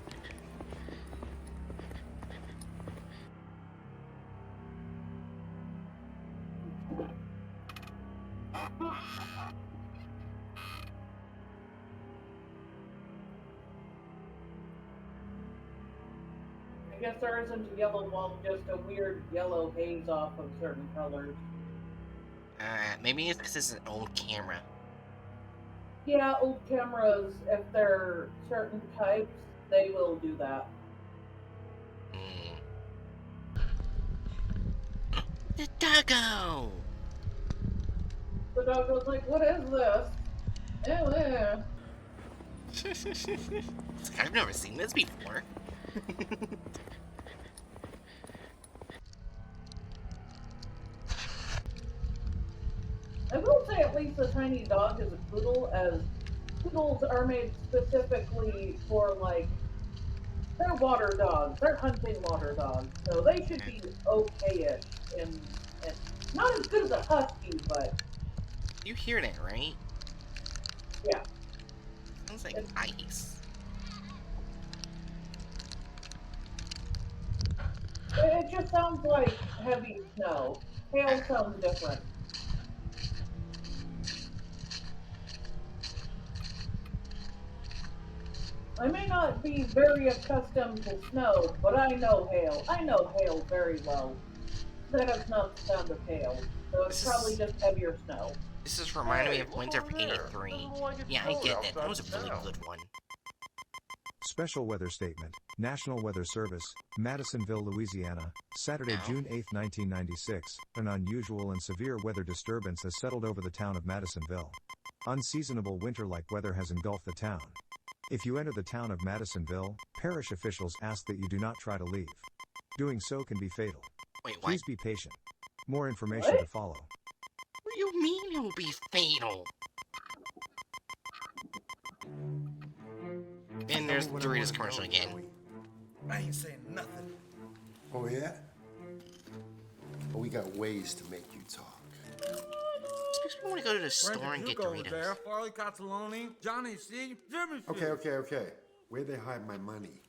Speaker 2: I guess there isn't a yellow wall, just a weird yellow haze off of certain colors.
Speaker 1: Maybe it's because it's an old camera.
Speaker 2: Yeah, old cameras, if they're certain types, they will do that.
Speaker 1: The doggo!
Speaker 2: The dog was like, what is this? Oh, yeah.
Speaker 1: It's like, I've never seen this before.
Speaker 2: I will say at least the tiny dog is a poodle, as poodles are made specifically for, like, they're water dogs. They're hunting water dogs. So they should be okay-ish. And not as good as a husky, but...
Speaker 1: You hear that, right?
Speaker 2: Yeah.
Speaker 1: Sounds like ice.
Speaker 2: It just sounds like heavy snow. Hail sounds different. I may not be very accustomed to snow, but I know hail. I know hail very well. That is not the sound of hail, so it's probably just heavier snow.
Speaker 1: This is reminding me of Winter of '83. Yeah, I get that. That was a really good one.
Speaker 6: Special weather statement. National Weather Service, Madisonville, Louisiana, Saturday, June 8, 1996. An unusual and severe weather disturbance has settled over the town of Madisonville. Unseasonable winter-like weather has engulfed the town. If you enter the town of Madisonville, parish officials ask that you do not try to leave. Doing so can be fatal.
Speaker 1: Wait, what?
Speaker 6: Please be patient. More information to follow.
Speaker 1: What do you mean it will be fatal? And there's Doritos commercial again.
Speaker 14: I ain't saying nothing.
Speaker 15: Oh, yeah? Well, we got ways to make you talk.
Speaker 1: Especially when we go to the store and get Doritos.
Speaker 14: There. Farley Cozzoloni, Johnny C, Jimmy C.
Speaker 15: Okay. Where'd they hide my money?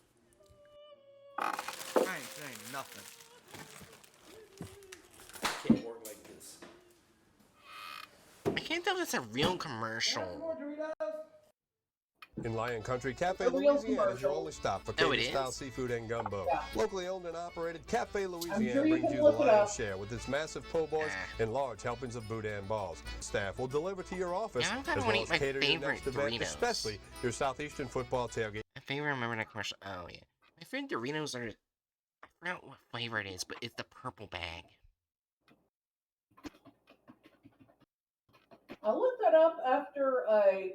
Speaker 14: I ain't saying nothing.
Speaker 15: Can't work like this.
Speaker 1: I can't tell if it's a real commercial.
Speaker 16: In Lion Country Cafe,
Speaker 2: A real
Speaker 16: Louisiana is your
Speaker 2: commercial.
Speaker 16: only stop for
Speaker 1: Oh, it
Speaker 16: Cajun-style
Speaker 1: is?
Speaker 16: seafood and gumbo.
Speaker 2: Yeah.
Speaker 16: Locally owned and operated, Cafe Louisiana
Speaker 2: sure you
Speaker 16: brings
Speaker 2: can
Speaker 16: you
Speaker 2: look
Speaker 16: the
Speaker 2: it
Speaker 16: lion's
Speaker 2: up.
Speaker 16: share with its massive po' boys and large helpings of boudin balls. Staff will deliver to your office,
Speaker 1: Yeah, I'm
Speaker 16: as
Speaker 1: kinda
Speaker 16: well
Speaker 1: wanna
Speaker 16: as
Speaker 1: eat my
Speaker 16: cater your
Speaker 1: favorite
Speaker 16: next event,
Speaker 1: Doritos.
Speaker 16: especially your Southeastern football tailgate.
Speaker 1: My favorite, remember that commercial? Oh, yeah. My favorite Doritos are... I forgot what flavor it is, but it's the purple bag.
Speaker 2: I'll look that up after I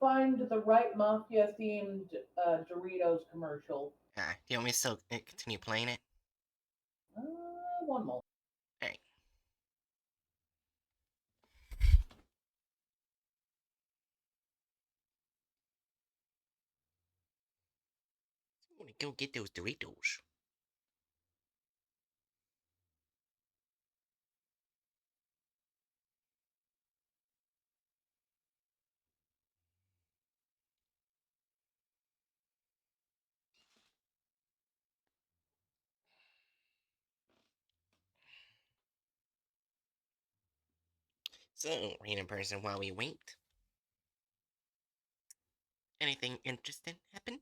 Speaker 2: find the right mafia-themed Doritos commercial.
Speaker 1: Do you want me to still continue playing it?
Speaker 2: One moment.
Speaker 1: Alright. I want to go get those Doritos. So, random person, while we wait. Anything interesting happen?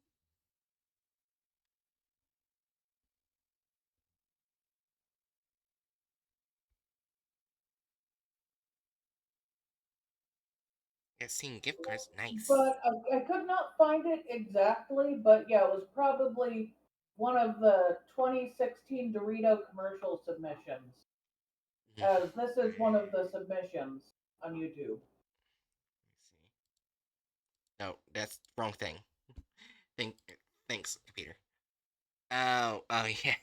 Speaker 1: Yeah, seeing gift cards, nice.
Speaker 2: But I could not find it exactly, but yeah, it was probably one of the 2016 Dorito commercial submissions. As this is one of the submissions on YouTube.
Speaker 1: No, that's the wrong thing. Thanks, computer. Oh, yeah.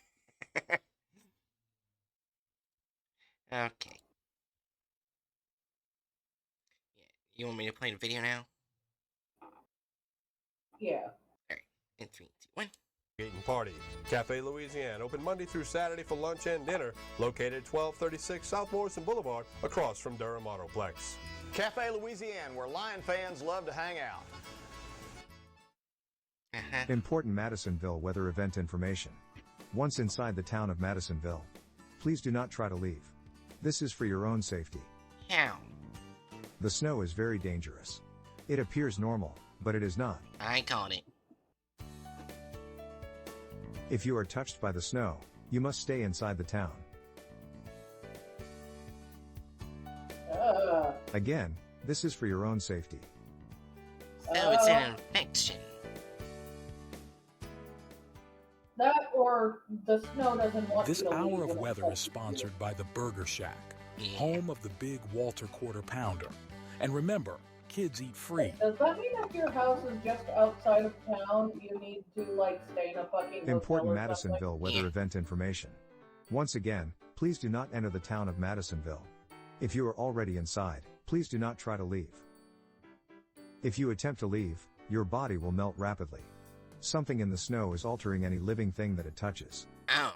Speaker 1: Okay. Yeah, you want me to play the video now?
Speaker 2: Yeah.
Speaker 1: Alright, in 3, 2, 1.
Speaker 16: Eating Party. Cafe Louisiana, open Monday through Saturday for lunch and dinner, located at 1236 South Morrison Boulevard, across from Durham Autoplex.
Speaker 17: Cafe Louisiana, where Lion fans love to hang out.
Speaker 6: Important Madisonville weather event information. Once inside the town of Madisonville, please do not try to leave. This is for your own safety.
Speaker 1: How?
Speaker 6: The snow is very dangerous. It appears normal, but it is not.
Speaker 1: I got it.
Speaker 6: If you are touched by the snow, you must stay inside the town. Again, this is for your own safety.
Speaker 1: So it's an infection.
Speaker 2: That or the snow doesn't want
Speaker 3: This
Speaker 2: you to
Speaker 3: hour
Speaker 2: leave
Speaker 3: of
Speaker 2: when
Speaker 3: weather
Speaker 2: it's
Speaker 3: is sponsored by the Burger Shack, home of the big Walter Quarter Pounder. And remember, kids eat free.
Speaker 2: Does that mean if your house is just outside of town, you need to like stay in a fucking hotel
Speaker 6: Important
Speaker 2: or
Speaker 6: Madisonville
Speaker 2: something?
Speaker 6: weather event information. Once again, please do not enter the town of Madisonville. If you are already inside, please do not try to leave. If you attempt to leave, your body will melt rapidly. Something in the snow is altering any living thing that it touches.
Speaker 1: Oh.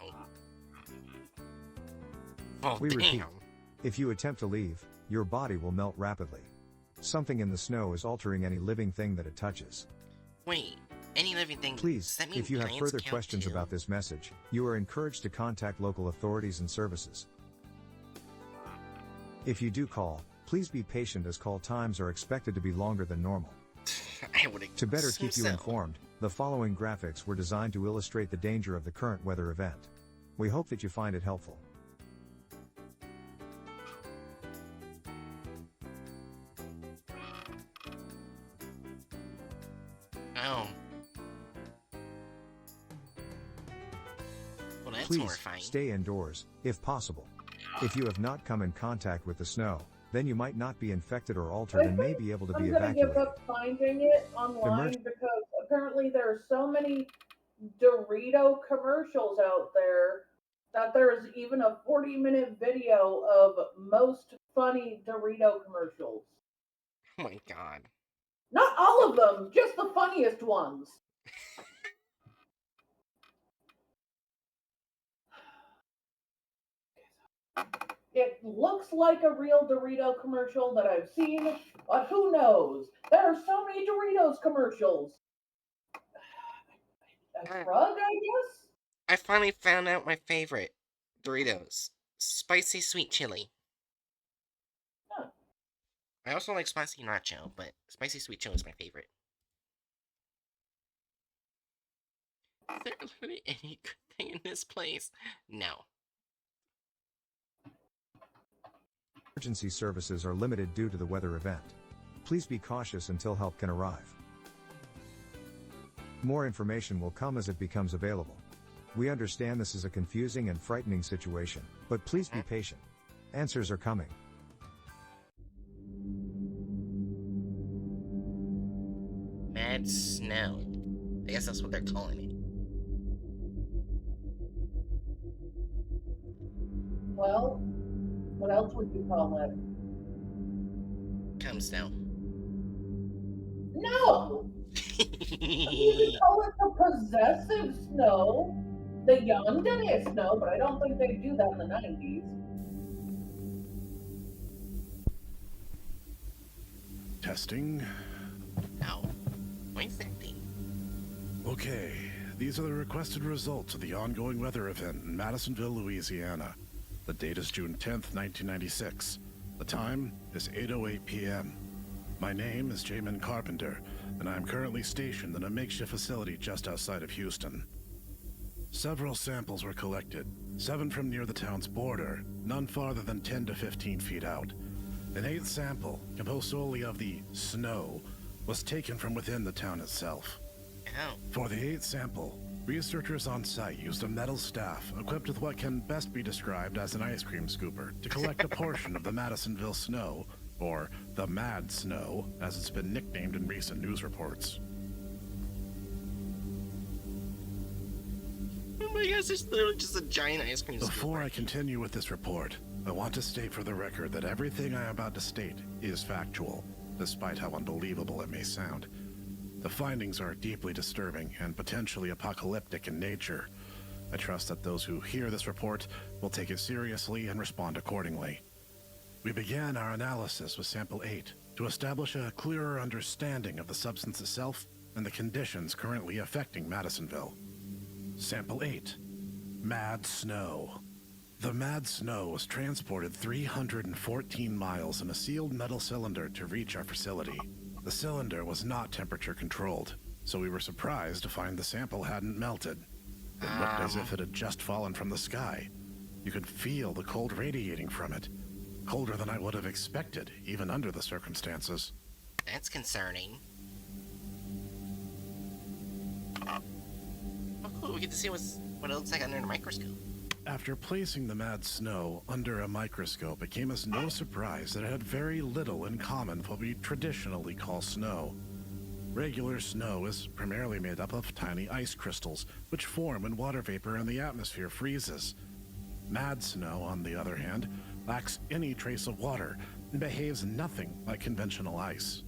Speaker 1: Oh,
Speaker 6: We repeat,
Speaker 1: damn.
Speaker 6: if you attempt to leave, your body will melt rapidly. Something in the snow is altering any living thing that it touches.
Speaker 1: Wait, any living thing.
Speaker 6: Please,
Speaker 1: does that mean
Speaker 6: if you have
Speaker 1: plants
Speaker 6: further
Speaker 1: count
Speaker 6: questions
Speaker 1: too?
Speaker 6: about this message, you are encouraged to contact local authorities and services. If you do call, please be patient as call times are expected to be longer than normal.
Speaker 1: I would
Speaker 6: To better
Speaker 1: assume
Speaker 6: keep you
Speaker 1: so.
Speaker 6: informed, the following graphics were designed to illustrate the danger of the current weather event. We hope that you find it helpful.
Speaker 1: Oh. Well, that's
Speaker 6: Please,
Speaker 1: horrifying.
Speaker 6: stay indoors, if possible. If you have not come in contact with the snow, then you might not be infected or altered and may be able to be
Speaker 2: I'm gonna give
Speaker 6: evacuated.
Speaker 2: up finding it online because apparently there are so many Dorito commercials out there that there's even a 40-minute video of most funny Dorito commercials.
Speaker 1: Oh my god.
Speaker 2: Not all of them, just the funniest ones. It looks like a real Dorito commercial that I've seen, but who knows? There are so many Doritos commercials. A shrug, I guess?
Speaker 1: I finally found out my favorite Doritos. Spicy sweet chili.
Speaker 2: Huh.
Speaker 1: I also like spicy nacho, but spicy sweet chili is my favorite. Is there literally any good thing in this place? No.
Speaker 6: Emergency services are limited due to the weather event. Please be cautious until help can arrive. More information will come as it becomes available. We understand this is a confusing and frightening situation, but please be patient. Answers are coming.
Speaker 1: Mad snow. I guess that's what they're calling it.
Speaker 2: Well, what else would you call it?
Speaker 1: Come snow.
Speaker 2: No! You can call it the possessive snow, the yandere snow, but I don't think they do that in the 90s.
Speaker 18: Testing.
Speaker 1: Ow. What is that thing?
Speaker 18: Okay, these are the requested results of the ongoing weather event in Madisonville, Louisiana. The date is June 10th, 1996. The time is 8:08 p.m. My name is Jamin Carpenter, and I am currently stationed in a makeshift facility just outside of Houston. Several samples were collected, 7 from near the town's border, none farther than 10 to 15 feet out. An 8th sample, composed solely of the snow, was taken from within the town itself. For the 8th sample, researchers on site used a metal staff equipped with what can best be described as an ice cream scooper to collect a portion of the Madisonville snow, or the Mad Snow, as it's been nicknamed in recent news reports.
Speaker 1: Oh my gosh, it's literally just a giant ice cream scoop.
Speaker 18: Before I continue with this report, I want to state for the record that everything I am about to state is factual, despite how unbelievable it may sound. The findings are deeply disturbing and potentially apocalyptic in nature. I trust that those who hear this report will take it seriously and respond accordingly. We began our analysis with Sample 8 to establish a clearer understanding of the substance itself and the conditions currently affecting Madisonville. Sample 8. Mad Snow. The Mad Snow was transported 314 miles in a sealed metal cylinder to reach our facility. The cylinder was not temperature controlled, so we were surprised to find the sample hadn't melted. It looked as if it had just fallen from the sky. You could feel the cold radiating from it. Colder than I would have expected, even under the circumstances.
Speaker 1: That's concerning. Oh, we get to see what it looks like under the microscope.
Speaker 18: After placing the Mad Snow under a microscope, it came as no surprise that it had very little in common with what we traditionally call snow. Regular snow is primarily made up of tiny ice crystals, which form when water vapor in the atmosphere freezes. Mad Snow, on the other hand, lacks any trace of water and behaves nothing like conventional ice.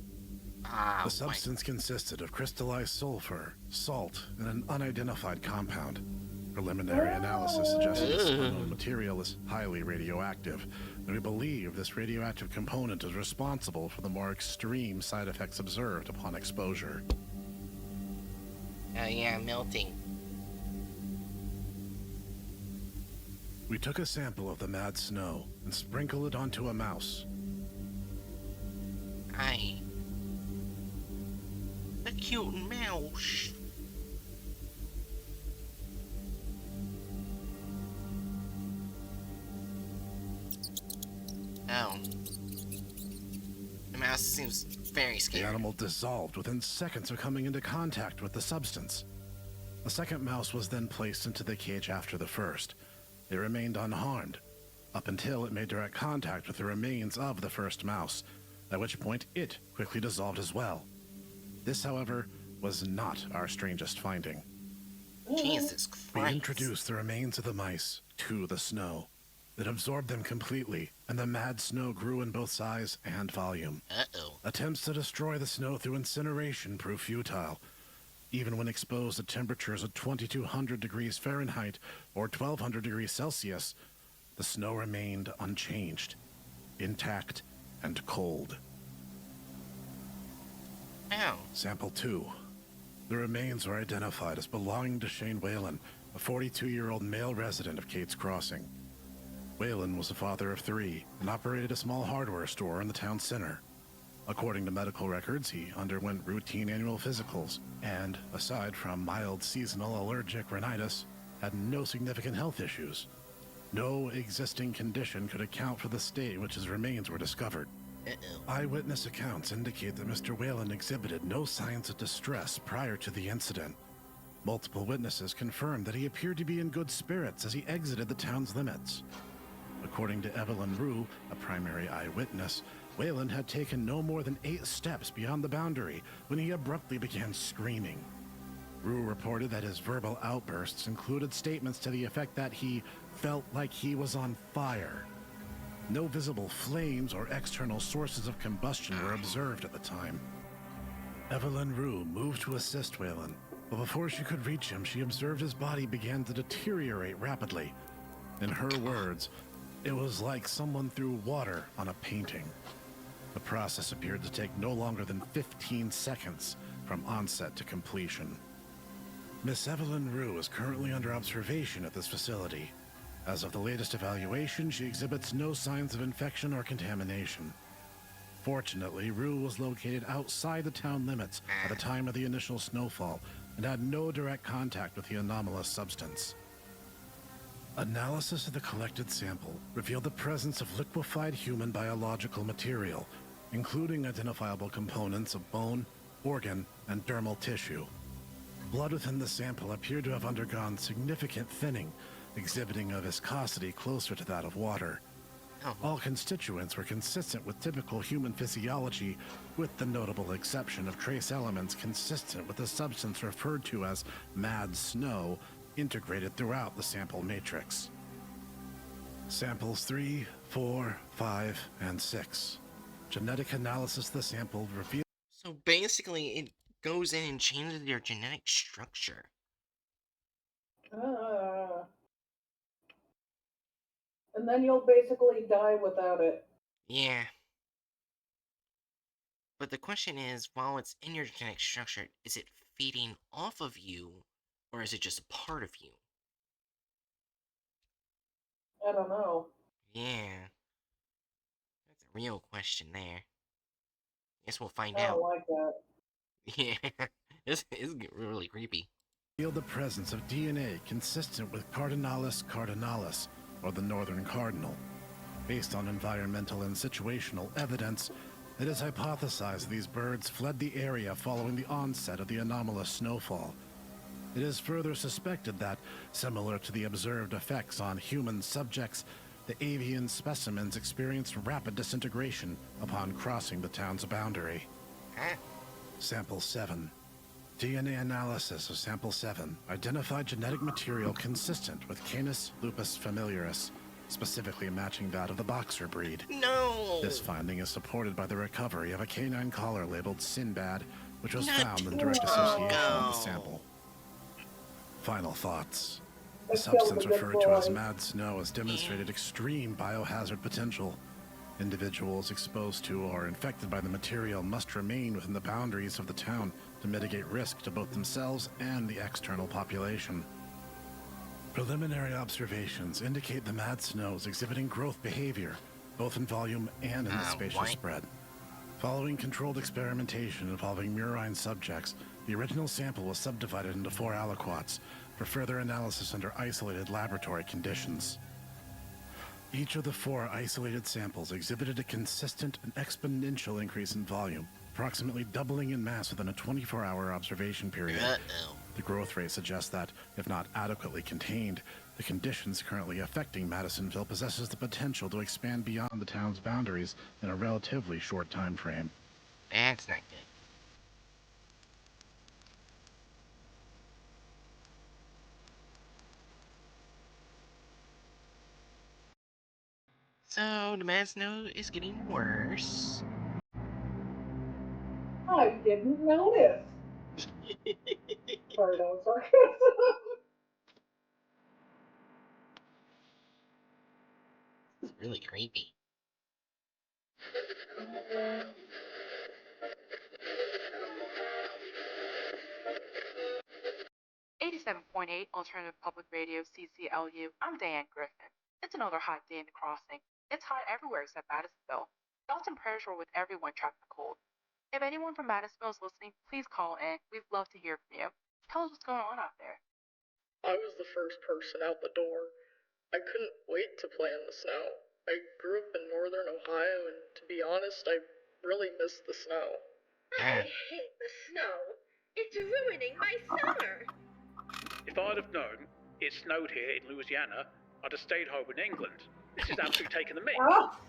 Speaker 18: The substance consisted of crystallized sulfur, salt, and an unidentified compound. Preliminary analysis suggested this unknown material is highly radioactive, and we believe this radioactive component is responsible for the more extreme side effects observed upon exposure.
Speaker 1: Yeah, melting.
Speaker 18: We took a sample of the Mad Snow and sprinkled it onto a mouse.
Speaker 1: Aye. A cute mouse. Oh. The mouse seems very scary.
Speaker 18: The animal dissolved within seconds of coming into contact with the substance. A second mouse was then placed into the cage after the first. It remained unharmed, up until it made direct contact with the remains of the first mouse, at which point it quickly dissolved as well. This, however, was not our strangest finding.
Speaker 1: Jesus Christ.
Speaker 18: We introduced the remains of the mice to the snow. It absorbed them completely, and the Mad Snow grew in both size and volume. Attempts to destroy the snow through incineration proved futile. Even when exposed at temperatures of 2200 degrees Fahrenheit or 1200 degrees Celsius, the snow remained unchanged, intact, and cold. Sample 2. The remains were identified as belonging to Shane Whalen, a 42-year-old male resident of Kate's Crossing. Whalen was a father of 3 and operated a small hardware store in the town center. According to medical records, he underwent routine annual physicals and, aside from mild seasonal allergic rhinitis, had no significant health issues. No existing condition could account for the state in which his remains were discovered. Eyewitness accounts indicate that Mr. Whalen exhibited no signs of distress prior to the incident. Multiple witnesses confirmed that he appeared to be in good spirits as he exited the town's limits. According to Evelyn Rue, a primary eyewitness, Whalen had taken no more than 8 steps beyond the boundary when he abruptly began screaming. Rue reported that his verbal outbursts included statements to the effect that he felt like he was on fire. No visible flames or external sources of combustion were observed at the time. Evelyn Rue moved to assist Whalen, but before she could reach him, she observed his body began to deteriorate rapidly. In her words, it was like someone threw water on a painting. The process appeared to take no longer than 15 seconds from onset to completion. Miss Evelyn Rue is currently under observation at this facility. As of the latest evaluation, she exhibits no signs of infection or contamination. Fortunately, Rue was located outside the town limits at the time of the initial snowfall and had no direct contact with the anomalous substance. Analysis of the collected sample revealed the presence of liquefied human biological material, including identifiable components of bone, organ, and dermal tissue. Blood within the sample appeared to have undergone significant thinning, exhibiting a viscosity closer to that of water. All constituents were consistent with typical human physiology, with the notable exception of trace elements consistent with the substance referred to as mad snow integrated throughout the sample matrix. Samples 3, 4, 5, and 6. Genetic analysis of the sample revealed...
Speaker 1: So basically, it goes in and changes your genetic structure.
Speaker 2: And then you'll basically die without it.
Speaker 1: Yeah. But the question is, while it's in your genetic structure, is it feeding off of you, or is it just a part of you?
Speaker 2: I don't know.
Speaker 1: Yeah. That's a real question there. Guess we'll find
Speaker 2: I
Speaker 1: out.
Speaker 2: don't like that.
Speaker 1: Yeah. It's really creepy.
Speaker 18: Revealed the presence of DNA consistent with Cardinalis cardinalis, or the northern cardinal. Based on environmental and situational evidence, it is hypothesized these birds fled the area following the onset of the anomalous snowfall. It is further suspected that, similar to the observed effects on human subjects, the avian specimens experienced rapid disintegration upon crossing the town's boundary. Sample 7. DNA analysis of Sample 7 identified genetic material consistent with Canis lupus familiaris, specifically matching that of the boxer breed.
Speaker 1: No!
Speaker 18: This finding is supported by the recovery of a canine collar labeled Sinbad, which was found in direct association with the sample. Final thoughts. The substance referred to as mad snow has demonstrated extreme biohazard potential. Individuals exposed to or infected by the material must remain within the boundaries of the town to mitigate risk to both themselves and the external population. Preliminary observations indicate the mad snow is exhibiting growth behavior, both in volume and in the spatial spread. Following controlled experimentation involving murine subjects, the original sample was subdivided into 4 aliquots for further analysis under isolated laboratory conditions. Each of the 4 isolated samples exhibited a consistent and exponential increase in volume, approximately doubling in mass within a 24-hour observation period. The growth rate suggests that, if not adequately contained, the conditions currently affecting Madisonville possesses the potential to expand beyond the town's boundaries in a relatively short time frame.
Speaker 1: That's not good. So, the mad snow is getting worse.
Speaker 2: I didn't notice. Sorry, that was sarcasm.
Speaker 1: It's really creepy.
Speaker 19: .8 Alternative Public Radio CCLU. I'm Diane Griffin. It's another hot day in the crossing. It's hot everywhere except Madisonville. Thoughts and prayers are with everyone trapped in the cold. If anyone from Madisonville is listening, please call in. We'd love to hear from you. Tell us what's going on out there.
Speaker 20: I was the first person out the door. I couldn't wait to play in the snow. I grew up in northern Ohio, and to be honest, I really miss the snow.
Speaker 21: I hate the snow. It's ruining my summer.
Speaker 22: If I'd have known it snowed here in Louisiana, I'd have stayed home in England. This is absolutely taking the mick.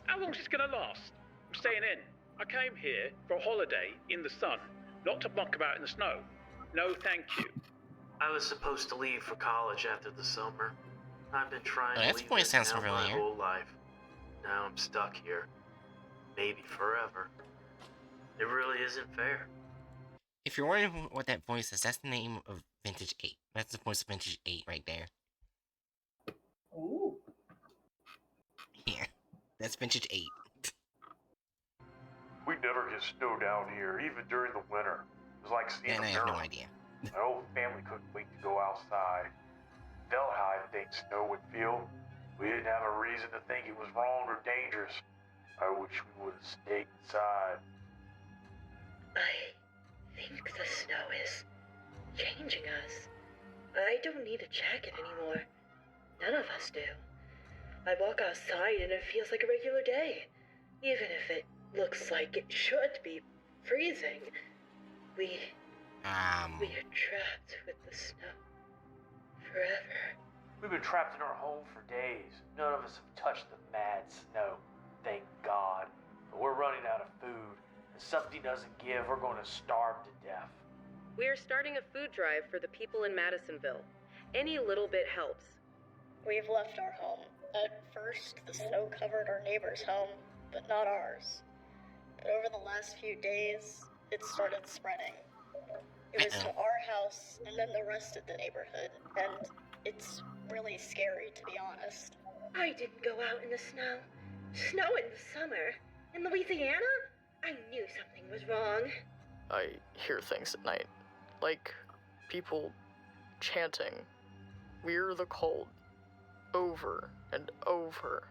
Speaker 22: How long is this going to last? I'm staying in. I came here for a holiday in the sun, not to muck about in the snow. No, thank you.
Speaker 23: I was supposed to leave for college after the summer. I've been trying to leave
Speaker 1: voice sounds
Speaker 23: now my
Speaker 1: familiar.
Speaker 23: whole life. Now I'm stuck here. Maybe forever. It really isn't fair.
Speaker 1: If you're wondering what that voice is, that's the name of Vintage 8. That's the voice of Vintage 8 right there.
Speaker 2: Ooh.
Speaker 1: Yeah, that's Vintage 8.
Speaker 24: We never get snow down here, even during the winter. It was like seeing
Speaker 1: And
Speaker 24: a
Speaker 1: I have no
Speaker 24: mirror.
Speaker 1: idea.
Speaker 24: My whole family couldn't wait to go outside. Tell how I think snow would feel. We didn't have a reason to think it was wrong or dangerous. I wish we would have stayed inside.
Speaker 21: I think the snow is changing us. I don't need a jacket anymore. None of us do. I walk outside and it feels like a regular day. Even if it looks like it should be freezing. We are trapped with the snow. Forever.
Speaker 24: We've been trapped in our home for days. None of us have touched the mad snow. Thank God. But we're running out of food. If something doesn't give, we're going to starve to death.
Speaker 5: We are starting a food drive for the people in Madisonville. Any little bit helps.
Speaker 20: We've left our home. At first, the snow covered our neighbor's home, but not ours. But over the last few days, it started spreading. It was to our house and then the rest of the neighborhood, and it's really scary, to be honest.
Speaker 21: I didn't go out in the snow. Snow in the summer. In Louisiana? I knew something was wrong.
Speaker 20: I hear things at night, like people chanting, "We're the cold," over and over.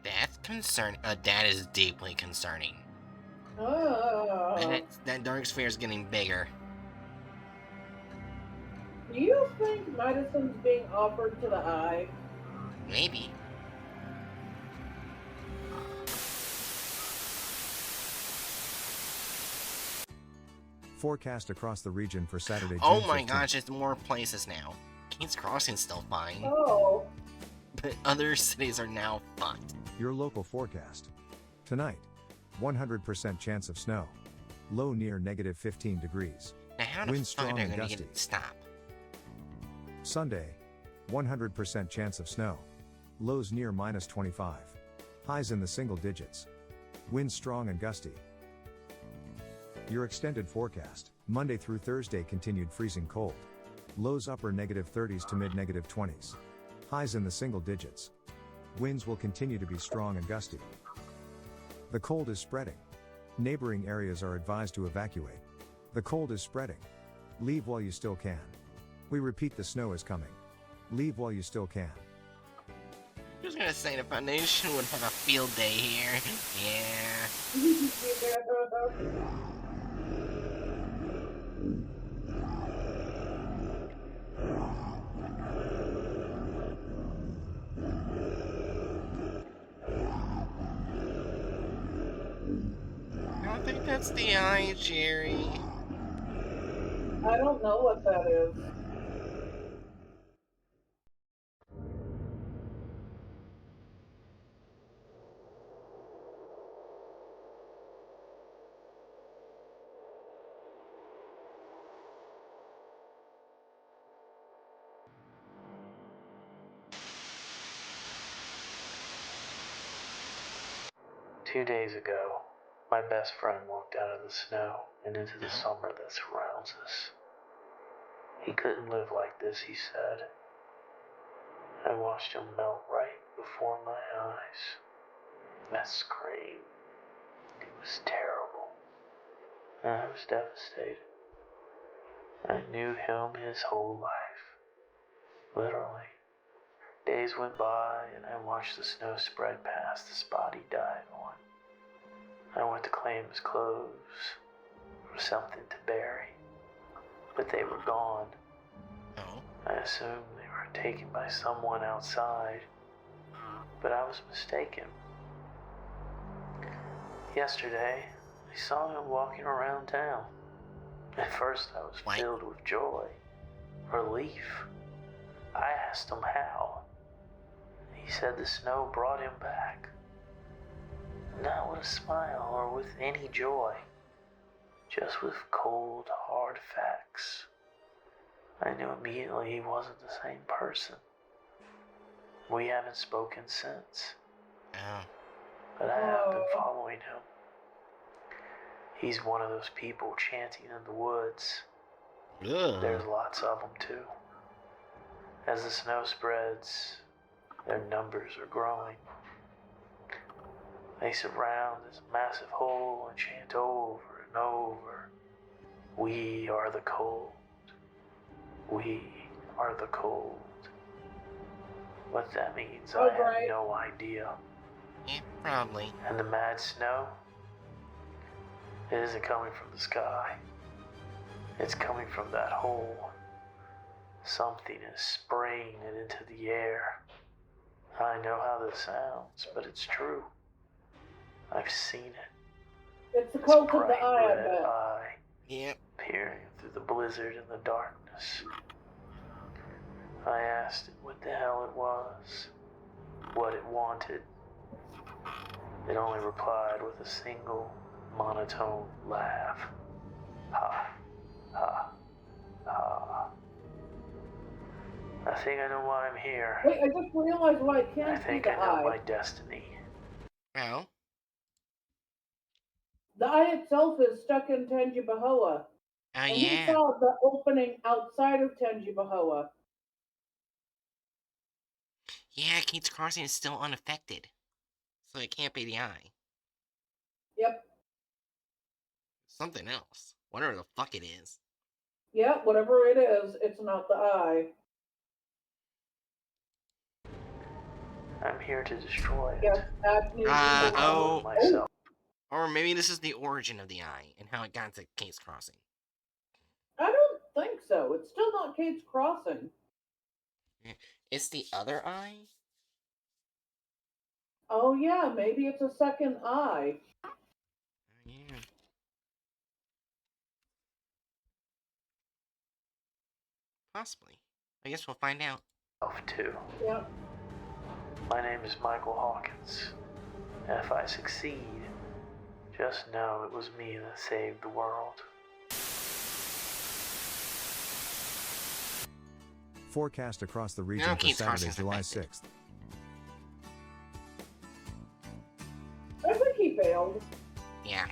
Speaker 1: That's concern. That is deeply concerning. That dark sphere is getting bigger.
Speaker 2: Do you think medicine's being offered to the eye?
Speaker 1: Maybe.
Speaker 6: Forecast across the region for Saturday,
Speaker 1: Oh
Speaker 6: June
Speaker 1: my
Speaker 6: 15th.
Speaker 1: gosh, it's more places now. Kate's Crossing's still fine.
Speaker 2: Oh.
Speaker 1: But other cities are now fucked.
Speaker 6: Your local forecast. Tonight, 100% chance of snow. Low near negative 15 degrees.
Speaker 1: Now how the
Speaker 6: Wind
Speaker 1: fuck are
Speaker 6: strong
Speaker 1: they
Speaker 6: and
Speaker 1: gonna
Speaker 6: gusty.
Speaker 1: get it to stop?
Speaker 6: Sunday, 100% chance of snow. Lows near minus 25. Highs in the single digits. Winds strong and gusty. Your extended forecast. Monday through Thursday continued freezing cold. Lows upper negative 30s to mid negative 20s. Highs in the single digits. Winds will continue to be strong and gusty. The cold is spreading. Neighboring areas are advised to evacuate. The cold is spreading. Leave while you still can. We repeat, the snow is coming. Leave while you still can.
Speaker 1: I was gonna say the Foundation would have a field day here. Yeah. I don't think that's the eye, Jerry.
Speaker 2: I don't know what that is.
Speaker 23: Two days ago, my best friend walked out of the snow and into the summer that surrounds us. He couldn't live like this, he said. I watched him melt right before my eyes. That scream, it was terrible. I was devastated. I knew him his whole life. Literally. Days went by and I watched the snow spread past the spot he died on. I went to claim his clothes or something to bury, but they were gone.
Speaker 1: Oh.
Speaker 23: I assumed they were taken by someone outside, but I was mistaken. Yesterday, I saw him walking around town. At first I was filled with joy, relief. I asked him how. He said the snow brought him back. Not with a smile or with any joy, just with cold, hard facts. I knew immediately he wasn't the same person. We haven't spoken since. But I have been following him. He's one of those people chanting in the woods. There's lots of them too. As the snow spreads, their numbers are growing. They surround this massive hole and chant over and over, "We are the cold. We are the cold. What that means,
Speaker 2: Oh,
Speaker 23: I have
Speaker 2: great.
Speaker 23: no idea.
Speaker 1: Yeah, probably.
Speaker 23: And the mad snow? It isn't coming from the sky. It's coming from that hole. Something is spraying it into the air. I know how this sounds, but it's true. I've seen it.
Speaker 2: It's the cult of the
Speaker 23: Bright
Speaker 2: eye, I
Speaker 23: red
Speaker 2: bet.
Speaker 23: eye
Speaker 1: Yep.
Speaker 23: peering through the blizzard in the darkness. I asked it what the hell it was, what it wanted. It only replied with a single monotone laugh. Ha, ha, ha. I think I know why I'm here.
Speaker 2: Wait, I just realized why I
Speaker 23: I
Speaker 2: can't see
Speaker 23: think
Speaker 2: the
Speaker 23: I know
Speaker 2: eye.
Speaker 23: my destiny.
Speaker 1: Well,
Speaker 2: The eye itself is stuck in Tangibahoa. And he
Speaker 1: yeah.
Speaker 2: saw the opening outside of Tangibahoa.
Speaker 1: Yeah, Kate's Crossing is still unaffected. So it can't be the eye.
Speaker 2: Yep.
Speaker 1: Something else. Whatever the fuck it is.
Speaker 2: Yeah, whatever it is, it's not the eye.
Speaker 23: I'm here to destroy it.
Speaker 2: Yes, that needs to be
Speaker 1: Oh.
Speaker 23: myself.
Speaker 1: Or maybe this is the origin of the eye and how it got to Kate's Crossing.
Speaker 2: I don't think so. It's still not Kate's Crossing.
Speaker 1: It's the other eye?
Speaker 2: Oh yeah, maybe it's a second eye.
Speaker 1: Yeah. Possibly. I guess we'll find out.
Speaker 23: Too.
Speaker 2: Yep.
Speaker 23: My name is Michael Hawkins. And if I succeed, just know it was me that saved the world.
Speaker 6: Forecast across the region
Speaker 1: No,
Speaker 6: for
Speaker 1: Kate's
Speaker 6: Saturday,
Speaker 1: Crossing's
Speaker 6: July
Speaker 1: affected.
Speaker 6: 6th.
Speaker 2: I think he failed.
Speaker 1: Yeah.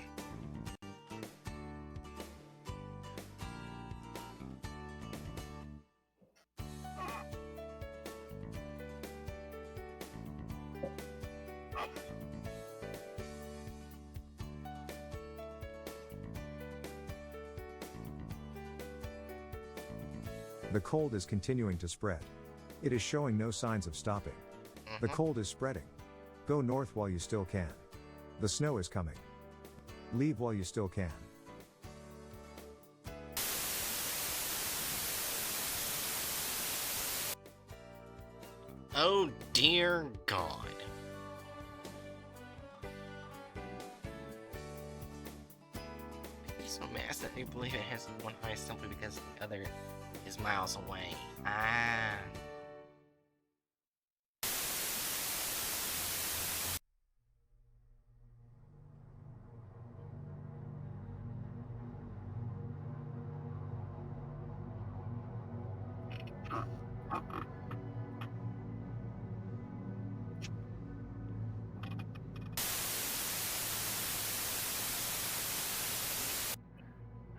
Speaker 6: The cold is continuing to spread. It is showing no signs of stopping. The cold is spreading. Go north while you still can. The snow is coming. Leave while you still can.
Speaker 1: Oh dear God. It's so massive I believe it has one eye simply because the other is miles away. Ah.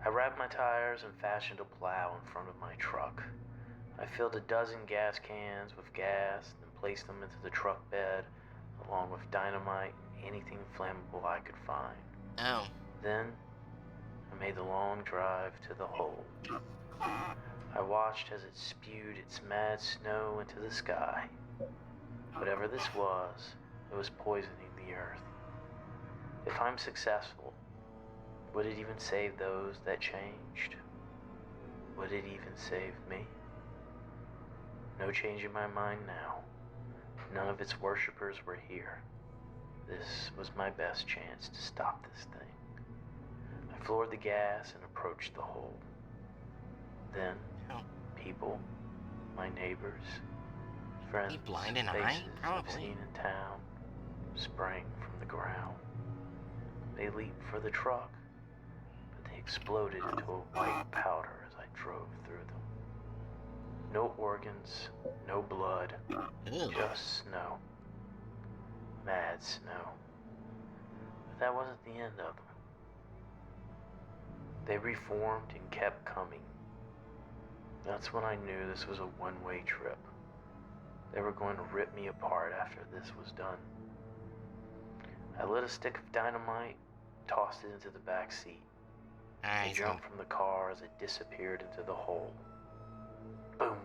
Speaker 23: I wrapped my tires and fashioned a plow in front of my truck. I filled a dozen gas cans with gas and placed them into the truck bed, along with dynamite and anything flammable I could find.
Speaker 1: Oh.
Speaker 23: Then, I made the long drive to the hole. I watched as it spewed its mad snow into the sky. Whatever this was, it was poisoning the earth. If I'm successful, would it even save those that changed? Would it even save me? No change in my mind now. None of its worshippers were here. This was my best chance to stop this thing. I floored the gas and approached the hole. Then, people, my neighbors, friends,
Speaker 1: blind in eye?
Speaker 23: faces I've
Speaker 1: Probably.
Speaker 23: seen in town, sprang from the ground. They leaped for the truck, but they exploded into a white powder as I drove through them. No organs, no blood, just snow. Mad snow. But that wasn't the end of them. They reformed and kept coming. That's when I knew this was a one-way trip. They were going to rip me apart after this was done. I lit a stick of dynamite, tossed it into the back seat. I jumped from the car as it disappeared into the hole. Boom.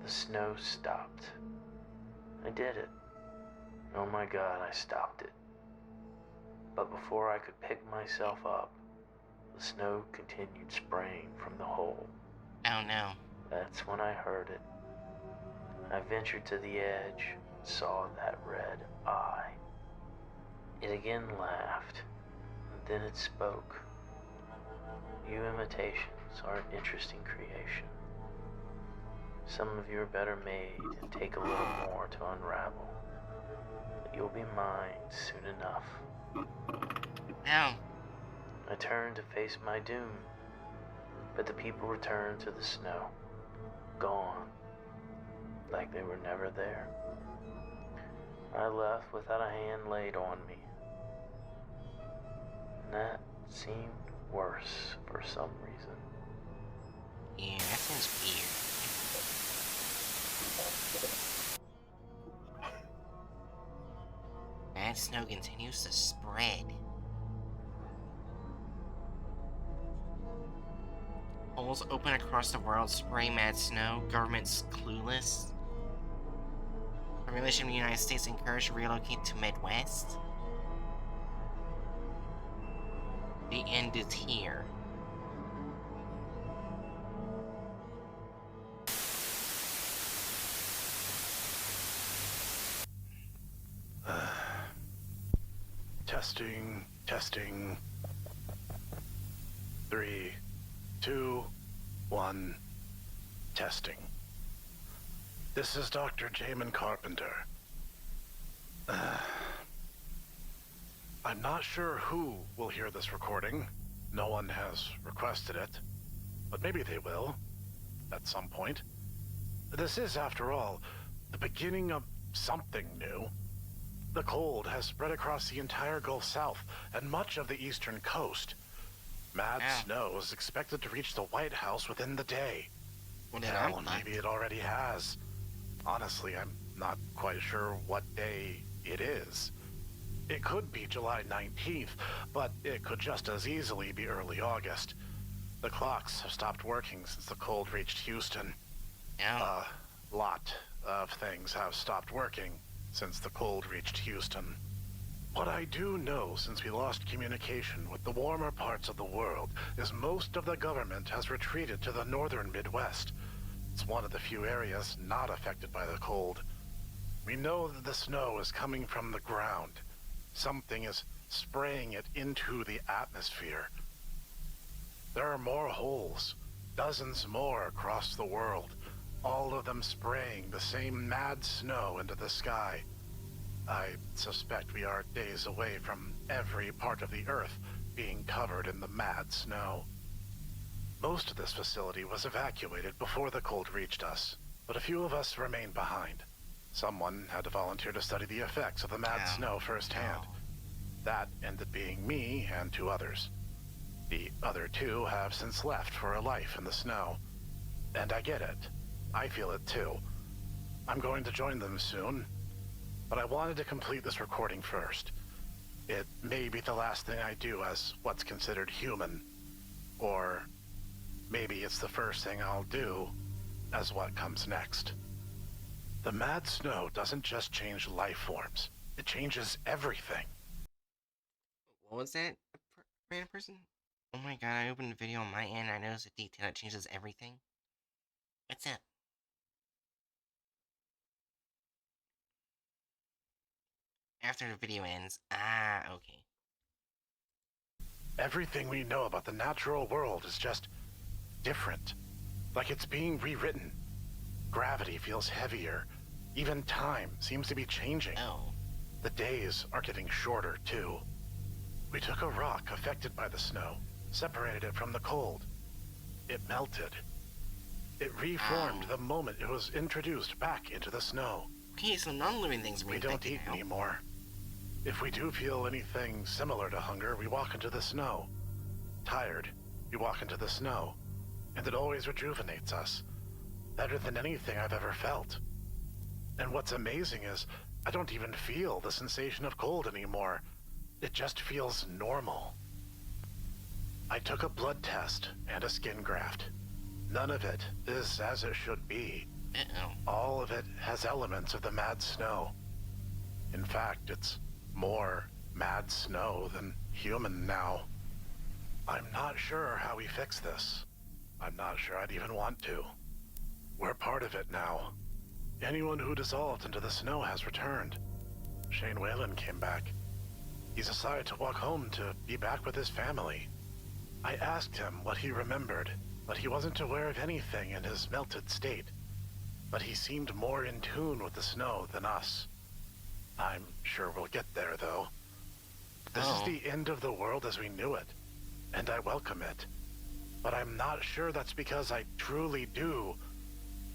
Speaker 23: The snow stopped. I did it. Oh my God, I stopped it. But before I could pick myself up, the snow continued spraying from the hole.
Speaker 1: Oh no.
Speaker 23: That's when I heard it. I ventured to the edge and saw that red eye. It again laughed, and then it spoke. You imitations are an interesting creation. Some of you are better made and take a little more to unravel. But you'll be mine soon enough.
Speaker 1: Ow.
Speaker 23: I turned to face my doom, but the people returned to the snow, gone, like they were never there. I left without a hand laid on me, and that seemed worse for some reason.
Speaker 1: Yeah, that sounds weird. Bad snow continues to spread. Holes open across the world, spray mad snow, government's clueless. Population of the United States encouraged to relocate to Midwest. The end is here.
Speaker 18: Testing, testing. 3, 2, 1, testing. This is Dr. Jamin Carpenter. I'm not sure who will hear this recording. No one has requested it, but maybe they will, at some point. This is, after all, the beginning of something new. The cold has spread across the entire Gulf South and much of the eastern coast. Mad snow is expected to reach the White House within the day. Hell, maybe it already has. Honestly, I'm not quite sure what day it is. It could be July 19th, but it could just as easily be early August. The clocks have stopped working since the cold reached Houston. A lot of things have stopped working since the cold reached Houston. What I do know since we lost communication with the warmer parts of the world is most of the government has retreated to the northern Midwest. It's one of the few areas not affected by the cold. We know that the snow is coming from the ground. Something is spraying it into the atmosphere. There are more holes, dozens more across the world, all of them spraying the same mad snow into the sky. I suspect we are days away from every part of the Earth being covered in the mad snow. Most of this facility was evacuated before the cold reached us, but a few of us remained behind. Someone had to volunteer to study the effects of the mad snow firsthand. That ended being me and 2 others. The other 2 have since left for a life in the snow. And I get it. I feel it too. I'm going to join them soon, but I wanted to complete this recording first. It may be the last thing I do as what's considered human, or maybe it's the first thing I'll do as what comes next. The mad snow doesn't just change life forms, it changes everything.
Speaker 1: What was that? Random person? Oh my god, I opened a video on my end and I noticed a detail that changes everything. What's up? After the video ends. Ah, okay.
Speaker 18: Everything we know about the natural world is just different. Like it's being rewritten. Gravity feels heavier. Even time seems to be changing. The days are getting shorter, too. We took a rock affected by the snow, separated it from the cold. It melted. It reformed the moment it was introduced back into the snow.
Speaker 1: Okay, so non-living things are being
Speaker 18: We don't eat anymore. If we do feel anything similar to hunger, we walk into the snow. Tired, we walk into the snow. And it always rejuvenates us. Better than anything I've ever felt. And what's amazing is, I don't even feel the sensation of cold anymore. It just feels normal. I took a blood test and a skin graft. None of it is as it should be.
Speaker 1: Uh-oh.
Speaker 18: All of it has elements of the mad snow. In fact, it's more mad snow than human now. I'm not sure how we fix this. I'm not sure I'd even want to. We're part of it now. Anyone who dissolved into the snow has returned. Shane Whalen came back. He's decided to walk home to be back with his family. I asked him what he remembered, but he wasn't aware of anything in his melted state. But he seemed more in tune with the snow than us. I'm sure we'll get there, though. This is the end of the world as we knew it, and I welcome it. But I'm not sure that's because I truly do,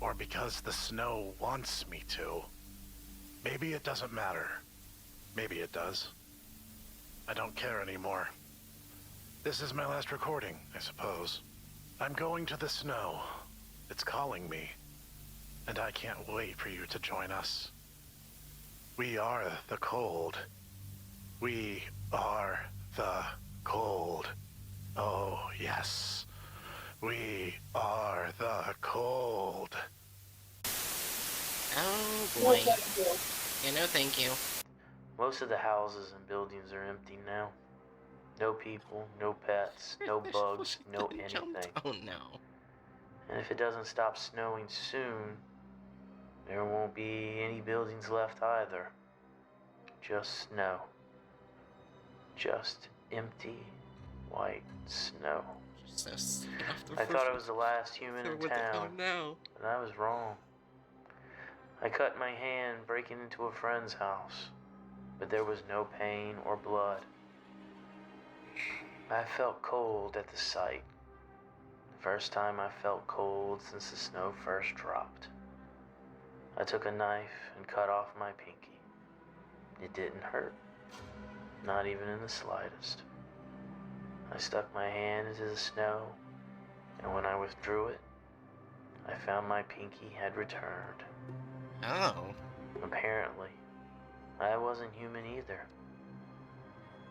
Speaker 18: or because the snow wants me to. Maybe it doesn't matter. Maybe it does. I don't care anymore. This is my last recording, I suppose. I'm going to the snow. It's calling me. And I can't wait for you to join us. We are the cold. We are the cold. Oh, yes. We are the cold.
Speaker 1: Oh, boy. Yeah, no thank you.
Speaker 23: Most of the houses and buildings are empty now. No people, no pets, no bugs, no anything.
Speaker 1: Oh, no.
Speaker 23: And if it doesn't stop snowing soon, there won't be any buildings left either. Just snow. Just empty, white snow. I thought I was the last human in town, but I was wrong. I cut my hand breaking into a friend's house, but there was no pain or blood. I felt cold at the sight. The first time I felt cold since the snow first dropped. I took a knife and cut off my pinky. It didn't hurt, not even in the slightest. I stuck my hand into the snow, and when I withdrew it, I found my pinky had returned.
Speaker 1: Oh.
Speaker 23: Apparently, I wasn't human either.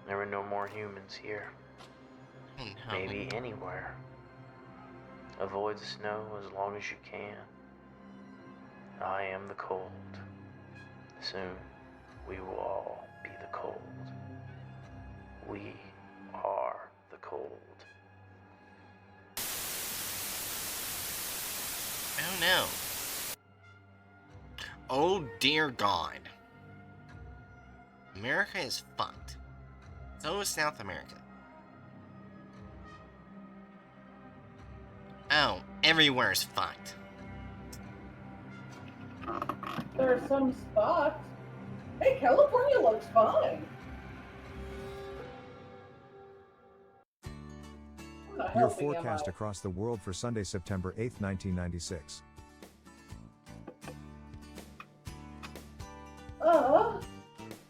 Speaker 23: There were no more humans here.
Speaker 1: Oh, no.
Speaker 23: Maybe anywhere. Avoid the snow as long as you can. I am the cold. Soon, we will all be the cold. We are the cold.
Speaker 1: Oh, no. Oh, dear God. America is fucked. So is South America. Oh, everywhere is fucked.
Speaker 2: There are some spots. Hey, California looks fine.
Speaker 6: Your forecast across the world for Sunday, September 8, 1996.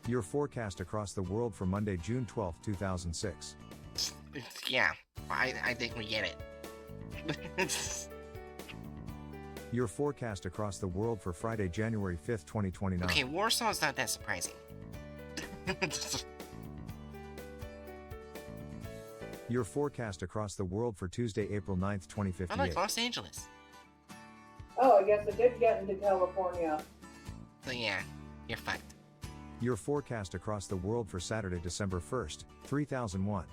Speaker 6: Your forecast across the world for Monday, June 12, 2006.
Speaker 1: Yeah, I think we get it.
Speaker 6: Your forecast across the world for Friday, January 5th, 2029.
Speaker 1: Okay, Warsaw's not that surprising.
Speaker 6: Your forecast across the world for Tuesday, April 9th, 2058.
Speaker 1: I like Los Angeles.
Speaker 2: Oh, I guess it did get into California.
Speaker 1: So yeah, you're fucked.
Speaker 6: Your forecast across the world for Saturday, December 1st, 3001.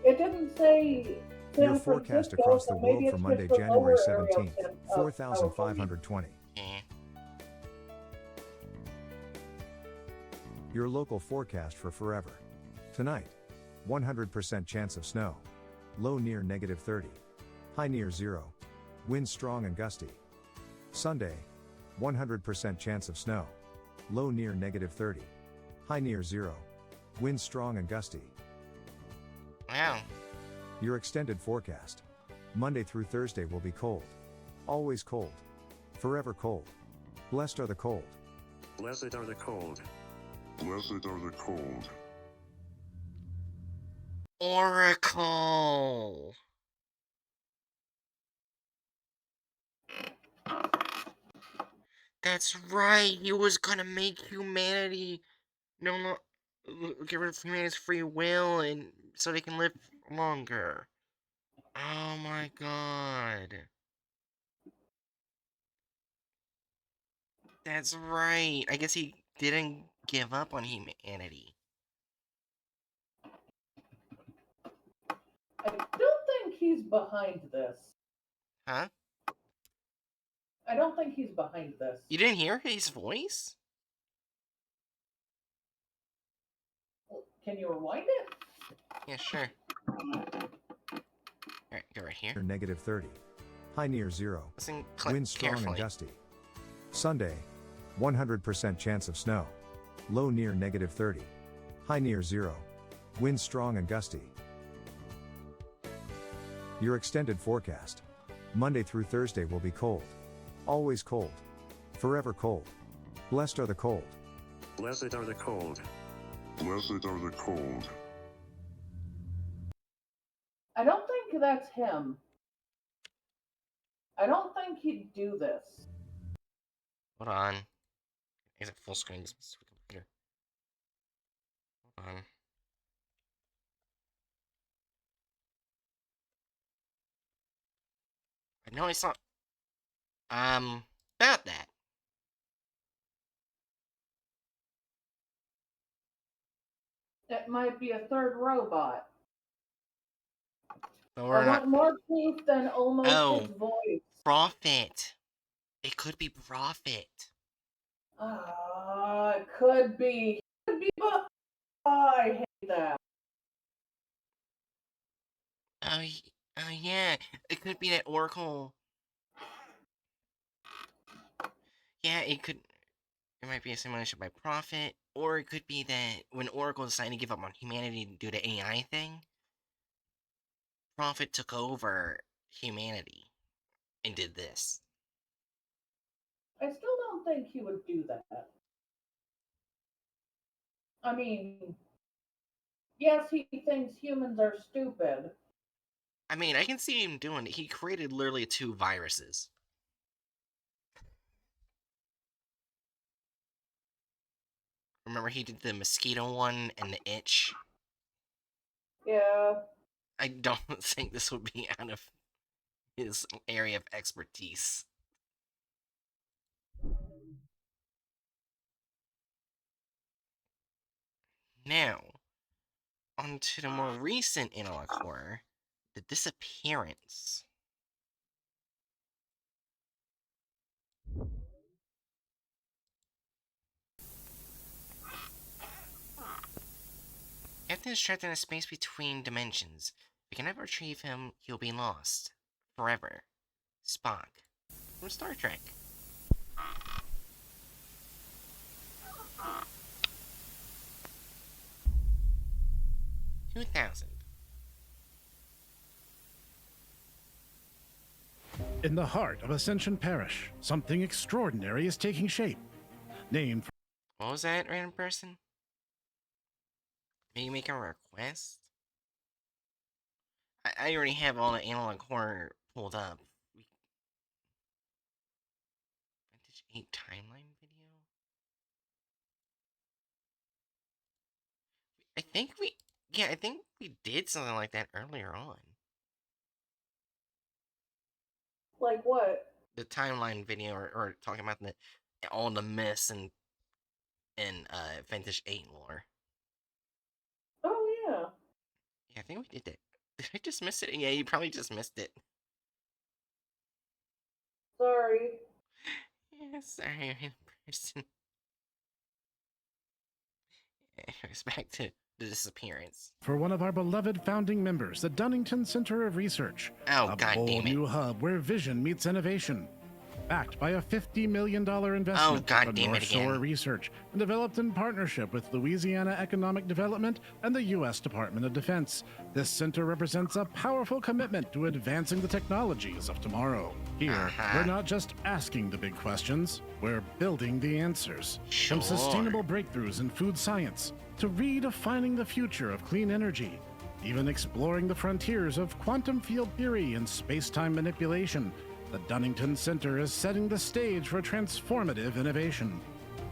Speaker 2: It didn't say San
Speaker 6: Your forecast
Speaker 2: Francisco,
Speaker 6: across
Speaker 2: so
Speaker 6: the world
Speaker 2: maybe
Speaker 6: for
Speaker 2: it's
Speaker 6: Monday,
Speaker 2: just the
Speaker 6: January
Speaker 2: lower area
Speaker 6: 17th,
Speaker 2: of
Speaker 6: 4520. Your local forecast for forever. Tonight, 100% chance of snow. Low near -30. High near 0. Winds strong and gusty. Sunday, 100% chance of snow. Low near -30. High near 0. Winds strong and gusty.
Speaker 1: Wow.
Speaker 6: Your extended forecast. Monday through Thursday will be cold. Always cold. Forever cold. Blessed are the cold.
Speaker 7: Blessed are the cold. Blessed are the cold.
Speaker 1: Oracle. That's right. He was gonna make humanity get rid of humanity's free will, and so they can live longer. Oh my god. That's right. I guess he didn't give up on humanity.
Speaker 2: I don't think he's behind this.
Speaker 1: Huh?
Speaker 2: I don't think he's behind this.
Speaker 1: You didn't hear his voice?
Speaker 2: Can you rewind it?
Speaker 1: Yeah, sure. Alright, go right here.
Speaker 6: -30. High near 0.
Speaker 1: Listen, click
Speaker 6: Wind strong
Speaker 1: carefully.
Speaker 6: and gusty. Sunday, 100% chance of snow. Low near -30. High near 0. Wind strong and gusty. Your extended forecast. Monday through Thursday will be cold. Always cold. Forever cold. Blessed are the cold.
Speaker 7: Blessed are the cold. Blessed are the cold.
Speaker 2: I don't think that's him. I don't think he'd do this.
Speaker 1: Hold on. Is it full screen? This is my computer. Hold on. I know I saw. About that.
Speaker 2: It might be a third robot.
Speaker 1: But
Speaker 2: I
Speaker 1: we're not.
Speaker 2: want more proof than almost
Speaker 1: Oh,
Speaker 2: his voice.
Speaker 1: Prophet. It could be Prophet.
Speaker 2: It could be. But I hate that.
Speaker 1: Oh yeah. It could be that Oracle. Yeah, it could. It might be a simulation by Prophet, or it could be that when Oracle decided to give up on humanity to do the AI thing, Prophet took over humanity and did this.
Speaker 2: I still don't think he would do that. I mean, yes, he thinks humans are stupid.
Speaker 1: I mean, I can see him doing it. He created literally 2 viruses. Remember, he did the mosquito one and the itch?
Speaker 2: Yeah.
Speaker 1: I don't think this would be out of his area of expertise. Now, on to the more recent analog horror, The Disappearance. Captain is trapped in a space between dimensions. If you can never retrieve him, he'll be lost. Forever. Spock. From Star Trek. $2,000.
Speaker 18: In the heart of Ascension Parish, something extraordinary is taking shape. Named for
Speaker 1: What was that, random person? Are you making a request? I already have all the analog horror pulled up. Vintage 8 timeline video? I think we did something like that earlier on.
Speaker 2: Like what?
Speaker 1: The timeline video, or talking about all the myths and Vintage 8 lore.
Speaker 2: Oh, yeah.
Speaker 1: Yeah, I think we did that. Did I just miss it? Yeah, you probably just missed it.
Speaker 2: Sorry.
Speaker 1: Yeah, sorry, random person. Anyways, back to The Disappearance.
Speaker 18: for one of our beloved founding members, the Dunnington Center of Research.
Speaker 1: Oh,
Speaker 18: a
Speaker 1: God
Speaker 18: bold
Speaker 1: damn it.
Speaker 18: new hub where vision meets innovation. Backed by a $50 million investment
Speaker 1: God
Speaker 18: from
Speaker 1: damn it
Speaker 18: North Shore
Speaker 1: again.
Speaker 18: Research and developed in partnership with Louisiana Economic Development and the U.S. Department of Defense. This center represents a powerful commitment to advancing the technologies of tomorrow. Here, we're not just asking the big questions, we're building the answers. From sustainable breakthroughs in food science to redefining the future of clean energy, even exploring the frontiers of quantum field theory and space-time manipulation. The Dunnington Center is setting the stage for transformative innovation.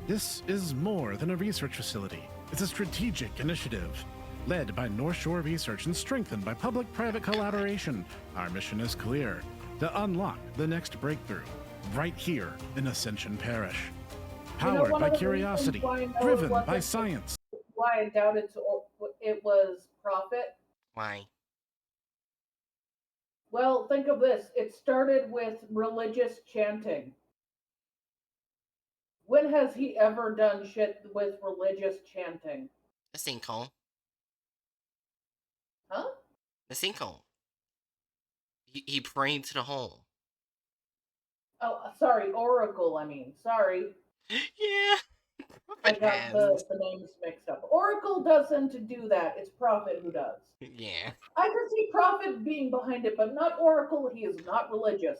Speaker 18: This is more than a research facility. It's a strategic initiative. Led by North Shore Research and strengthened by public-private collaboration, our mission is clear: to unlock the next breakthrough, right here in Ascension Parish. Powered
Speaker 2: one
Speaker 18: by
Speaker 2: of the
Speaker 18: curiosity,
Speaker 2: reasons why I know it
Speaker 18: driven by
Speaker 2: wasn't-
Speaker 18: science.
Speaker 2: Why I doubt it was profit?
Speaker 1: Why?
Speaker 2: Well, think of this. It started with religious chanting. When has he ever done shit with religious chanting?
Speaker 1: The sinkhole.
Speaker 2: Huh?
Speaker 1: The sinkhole. He prayed to the hole.
Speaker 2: Oh, sorry, Oracle, I mean. Sorry.
Speaker 1: Yeah.
Speaker 2: I got the names mixed up. Oracle doesn't do that. It's Prophet who does.
Speaker 1: Yeah.
Speaker 2: I can see Prophet being behind it, but not Oracle. He is not religious.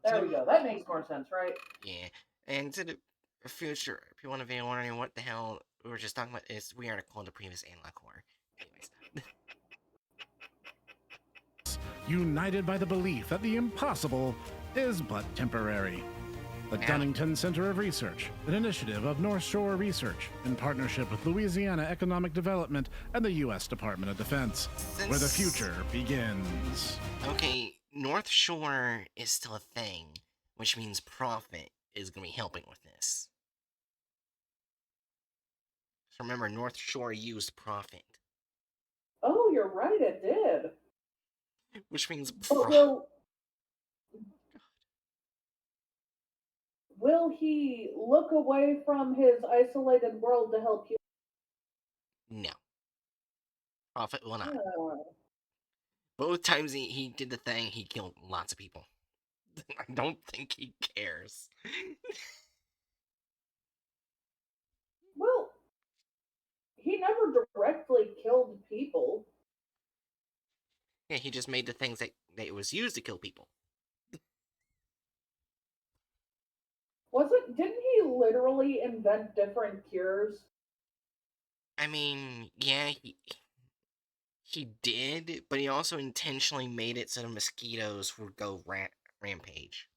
Speaker 2: There we go. That makes more sense, right?
Speaker 1: Yeah. And to the future, if you want to be wondering what the hell we were just talking about, is we are called the previous analog horror. Anyways.
Speaker 18: United by the belief that the impossible is but temporary. The Dunnington Center of Research, an initiative of North Shore Research in partnership with Louisiana Economic Development and the U.S. Department of Defense, where the future begins.
Speaker 1: Okay, North Shore is still a thing, which means Profit is going to be helping with this. So remember, North Shore used Profit.
Speaker 2: Oh, you're right, it did.
Speaker 1: Which means
Speaker 2: But will he look away from his isolated world to help you?
Speaker 1: No. Profit will not.
Speaker 2: Oh.
Speaker 1: Both times he did the thing, he killed lots of people. I don't think he cares.
Speaker 2: Well, he never directly killed people.
Speaker 1: Yeah, he just made the things that it was used to kill people.
Speaker 2: Didn't he literally invent different cures?
Speaker 1: I mean, yeah, he did, but he also intentionally made it so the mosquitoes would go rampage.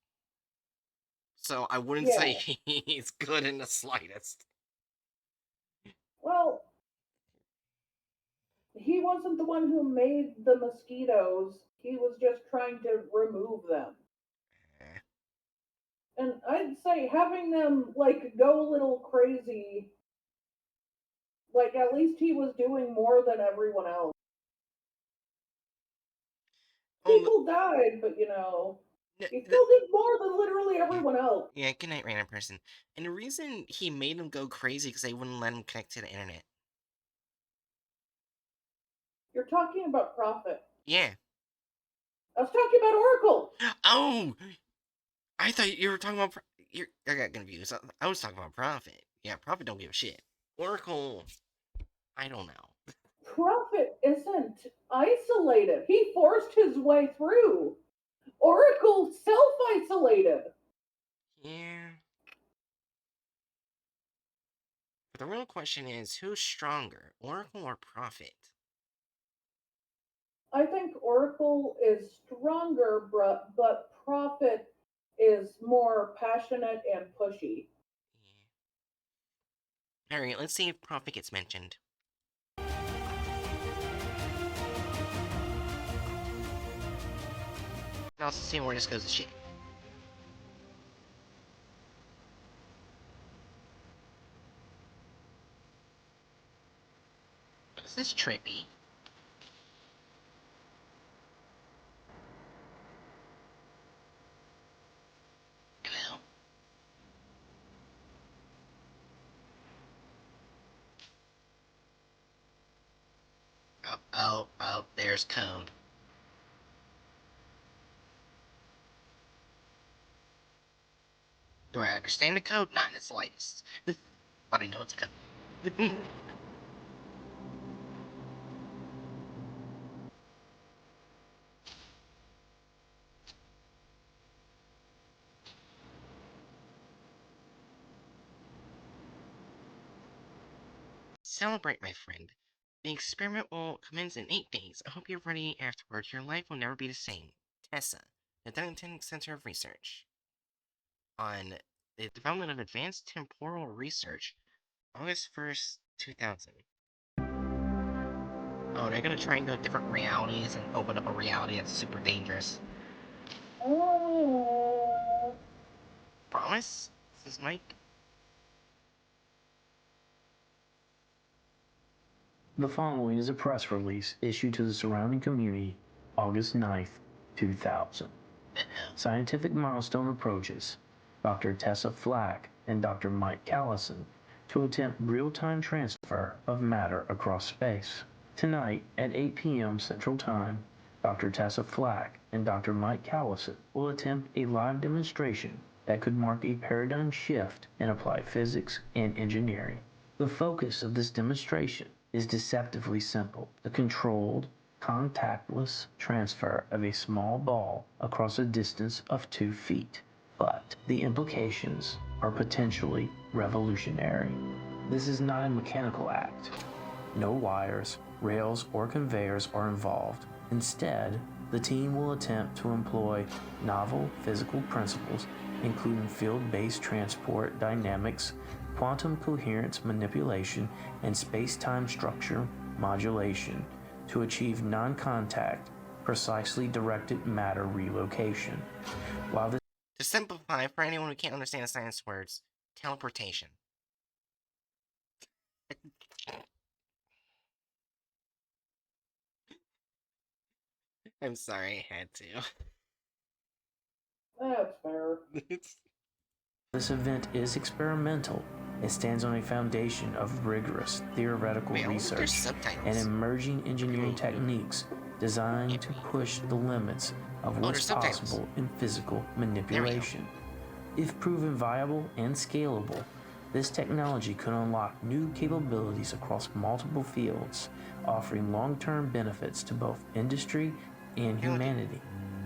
Speaker 1: So I wouldn't say he's good in the slightest.
Speaker 2: Well, he wasn't the one who made the mosquitoes. He was just trying to remove them. And I'd say having them go a little crazy, at least he was doing more than everyone else. People died, but he still did more than literally everyone else.
Speaker 1: Yeah, good night, random person. And the reason he made them go crazy because they wouldn't let him connect to the internet.
Speaker 2: You're talking about Prophet.
Speaker 1: Yeah.
Speaker 2: I was talking about Oracle.
Speaker 1: Oh, I thought you were talking about. I got confused. I was talking about Prophet. Yeah, Prophet don't give a shit. Oracle, I don't know.
Speaker 2: Prophet isn't isolated. He forced his way through. Oracle self-isolated.
Speaker 1: Yeah. But the real question is, who's stronger, Oracle or Prophet?
Speaker 2: I think Oracle is stronger, but Prophet is more passionate and pushy.
Speaker 1: Alright, let's see if Prophet gets mentioned. Now let's see where this goes to shit. This is trippy. Hello? Oh, there's code. Do I understand the code? Not in the slightest. But I know it's a code. Celebrate, my friend. The experiment will commence in 8 days. I hope you're ready afterwards. Your life will never be the same. Tessa, the Dunnington Center of Research. On the development of advanced temporal research August 1st, 2000. Oh, they're gonna try and go different realities and open up a reality that's super dangerous. Promise? This is Mike?
Speaker 23: The following is a press release issued to the surrounding community August 9th, 2000. Scientific milestone approaches Dr. Tessa Flack and Dr. Mike Callison to attempt real-time transfer of matter across space. Tonight at 8 p.m. Central Time, Dr. Tessa Flack and Dr. Mike Callison will attempt a live demonstration that could mark a paradigm shift in applied physics and engineering. The focus of this demonstration is deceptively simple: the controlled, contactless transfer of a small ball across a distance of 2 feet. But the implications are potentially revolutionary. This is not a mechanical act. No wires, rails, or conveyors are involved. Instead, the team will attempt to employ novel physical principles, including field-based transport dynamics, quantum coherence manipulation, and space-time structure modulation to achieve non-contact, precisely directed matter relocation. While this
Speaker 1: To simplify, for anyone who can't understand the science words, teleportation. I'm sorry, I had to.
Speaker 2: That's fair.
Speaker 23: This event is experimental. It stands on a foundation of rigorous theoretical research and emerging engineering techniques designed to push the limits of what's possible in physical manipulation. If proven viable and scalable, this technology could unlock new capabilities across multiple fields, offering long-term benefits to both industry and humanity.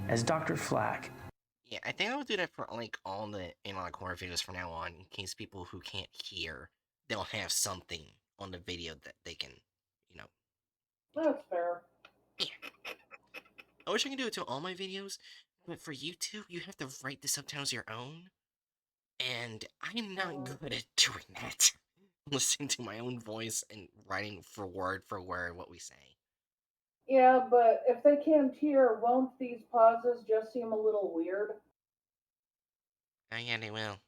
Speaker 23: As Dr. Flack,
Speaker 1: Yeah, I think I will do that for like all the analog horror videos from now on, in case people who can't hear, they'll have something on the video that they can, you know.
Speaker 2: That's fair.
Speaker 1: Yeah. I wish I could do it to all my videos, but for YouTube, you have to write the subtitles your own, and I'm not good at doing that. Listening to my own voice and writing for word what we say.
Speaker 2: Yeah, but if they can't hear, won't these pauses just seem a little weird?
Speaker 1: Oh yeah, they will.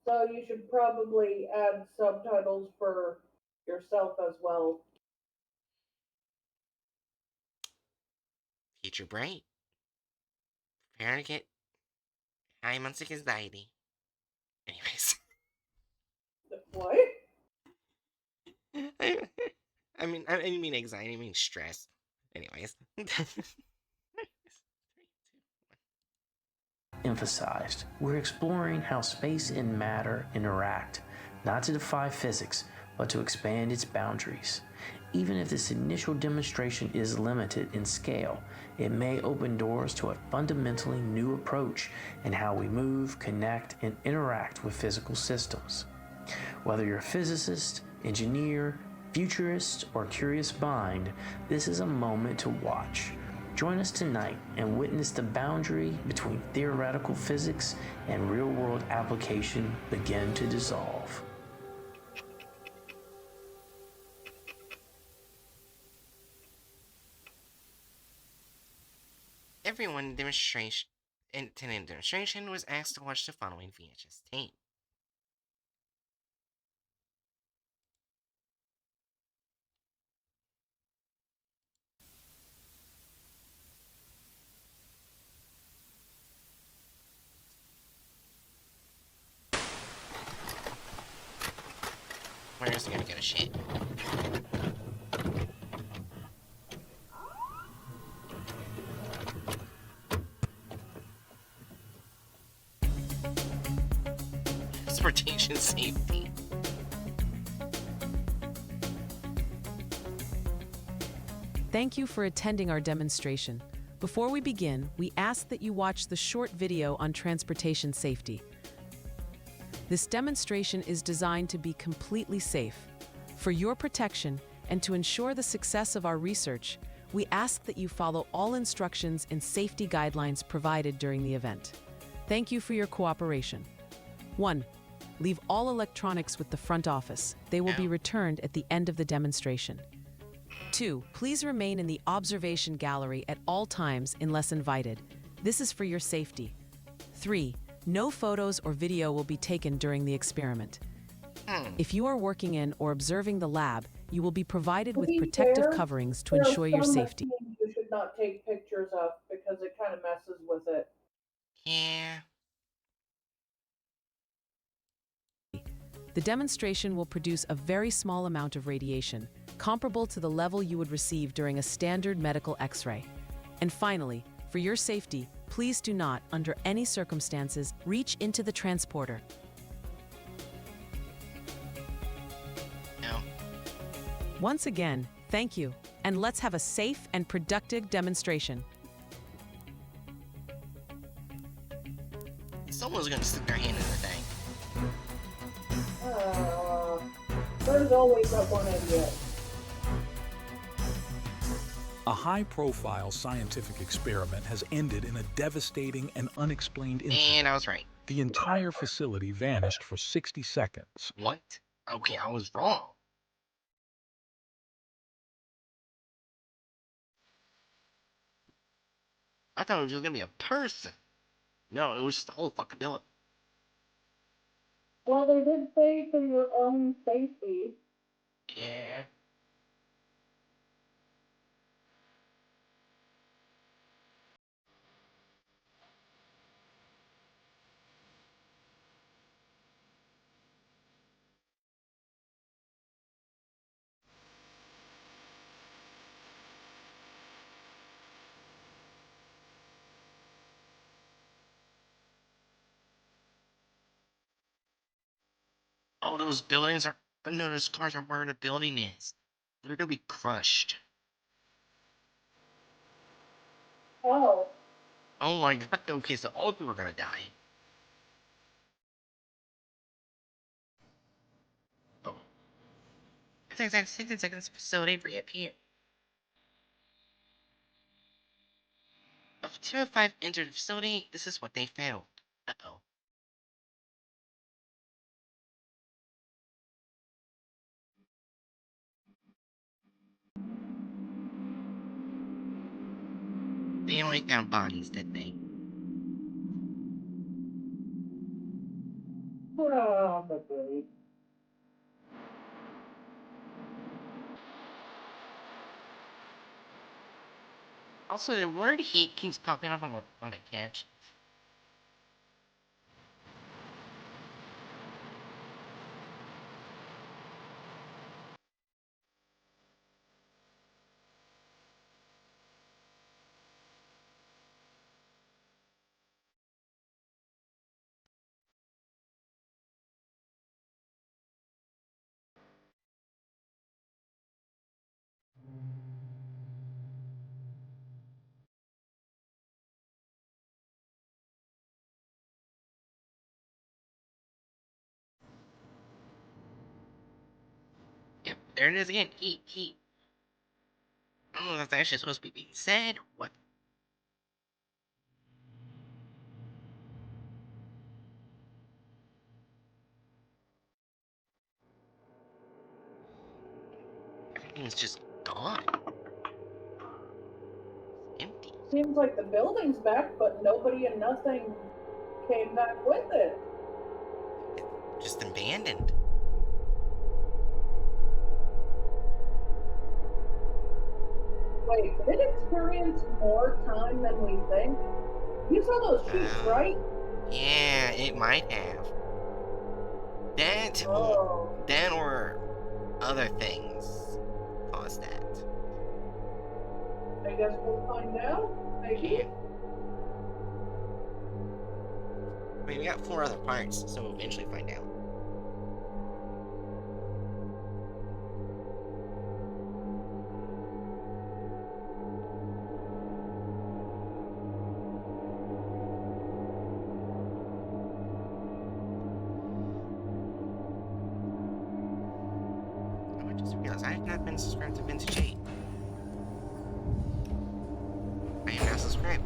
Speaker 2: So you should probably add subtitles for yourself as well.
Speaker 1: Future bright. Prepare to get high on sick anxiety. Anyways.
Speaker 2: What?
Speaker 1: I mean anxiety, I mean stress. Anyways.
Speaker 23: emphasized, we're exploring how space and matter interact, not to defy physics, but to expand its boundaries. Even if this initial demonstration is limited in scale, it may open doors to a fundamentally new approach in how we move, connect, and interact with physical systems. Whether you're a physicist, engineer, futurist, or curious mind, this is a moment to watch. Join us tonight and witness the boundary between theoretical physics and real-world application begin to dissolve.
Speaker 1: Everyone attending the demonstration was asked to watch the following VHS tape. Where is he gonna get a shit? Transportation safety.
Speaker 8: Thank you for attending our demonstration. Before we begin, we ask that you watch the short video on transportation safety. This demonstration is designed to be completely safe. For your protection and to ensure the success of our research, we ask that you follow all instructions and safety guidelines provided during the event. Thank you for your cooperation. 1. leave all electronics with the front office. They will be returned at the end of the demonstration. 2. Please remain in the observation gallery at all times unless invited. This is for your safety. 3. No photos or video will be taken during the experiment. If you are working in or observing the lab, you will be provided with protective coverings to ensure your safety.
Speaker 2: You should not take pictures of because it kind of messes with it.
Speaker 1: Yeah.
Speaker 8: The demonstration will produce a very small amount of radiation, comparable to the level you would receive during a standard medical X-ray. And finally, for your safety, please do not, under any circumstances, reach into the transporter.
Speaker 1: No.
Speaker 8: Once again, thank you, and let's have a safe and productive demonstration.
Speaker 1: Someone's gonna stick their hand in the thing.
Speaker 2: There's always that one idiot.
Speaker 3: A high-profile scientific experiment has ended in a devastating and unexplained incident.
Speaker 1: And I was right.
Speaker 3: The entire facility vanished for 60 seconds.
Speaker 1: What? Okay, I was wrong. I thought it was just gonna be a person. No, it was just the whole fucking building.
Speaker 2: Well, they did say for your own safety.
Speaker 1: Yeah. Oh, those buildings are. No, those cars are where the building is. They're gonna be crushed.
Speaker 2: Oh.
Speaker 1: Oh my god. Okay, so all people are gonna die. Oh. 60 seconds facility reappear. If 2 of 5 entered the facility, this is what they found. Uh-oh. They only found bodies, didn't they? Also, the word heat keeps popping up on the catch. Yep, there it is again. Heat, heat. Oh, that's actually supposed to be being said. What? Everything's just gone. Empty.
Speaker 2: Seems like the building's back, but nobody and nothing came back with it.
Speaker 1: Just abandoned.
Speaker 2: Wait, did it experience more time than we think? You saw those sheets, right?
Speaker 1: Yeah, it might have. That or other things caused that.
Speaker 2: I guess we'll find out. Maybe.
Speaker 1: Yeah. I mean, we got 4 other parts, so we'll eventually find out. I just realized I have not been subscribed to Vintage 8. I am now subscribed.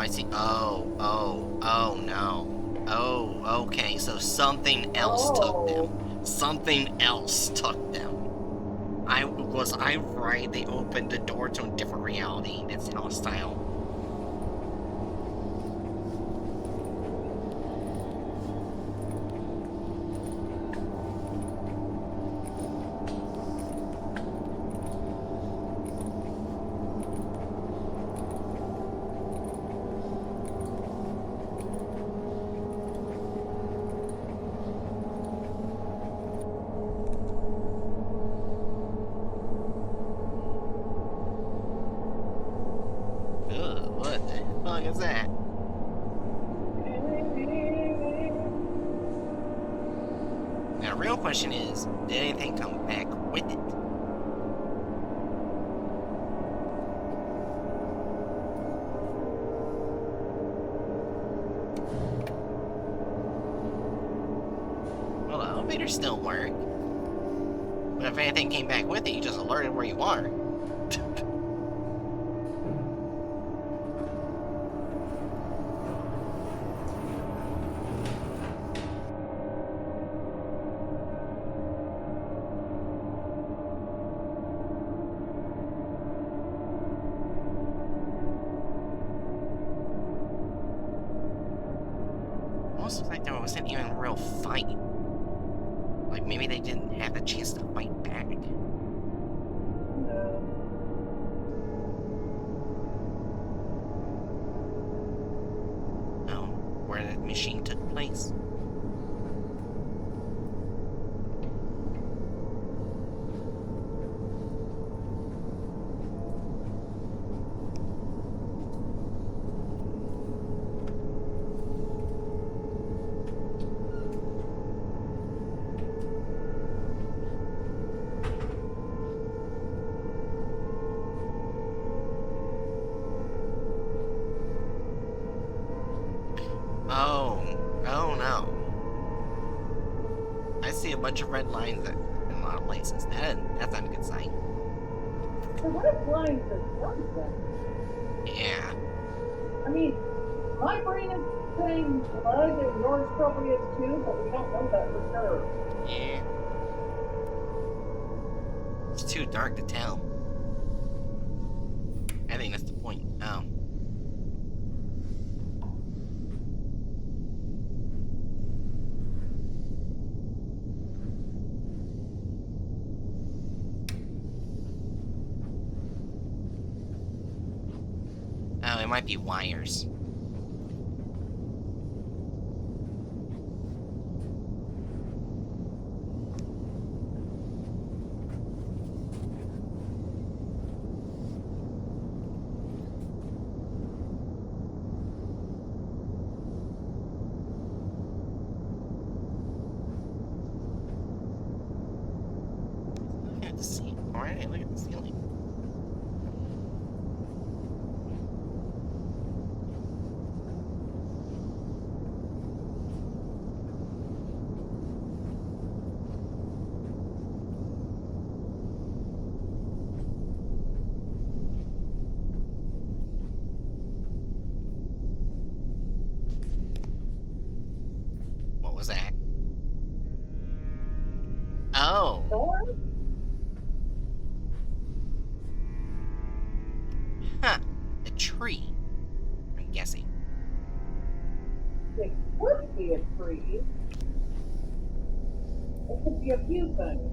Speaker 1: I see. Oh no. Oh, okay, so something else took them. Something else took them. Was I right? They opened the door to a different reality that's hostile. Ugh, what the fuck is that? Now, the real question is, did anything come back with it? Well, the elevators still work. But if anything came back with it, you just alerted where you are. Almost looks like there wasn't even a real fight. Like, maybe they didn't have the chance to fight back. Oh, where the machine took place. Oh no. I see a bunch of red lines in a lot of places. That's not a good sign.
Speaker 2: The red lines are something.
Speaker 1: Yeah.
Speaker 2: I mean, my brain is saying blood and yours probably is too, but we don't know that for sure.
Speaker 1: Yeah. It's too dark to tell. I think that's the point. Oh. Oh, it might be wires. Look at the ceiling. Alright, look at the ceiling. What was that? Oh. Huh. A tree. I'm guessing.
Speaker 2: It could be a tree. It could be a few things.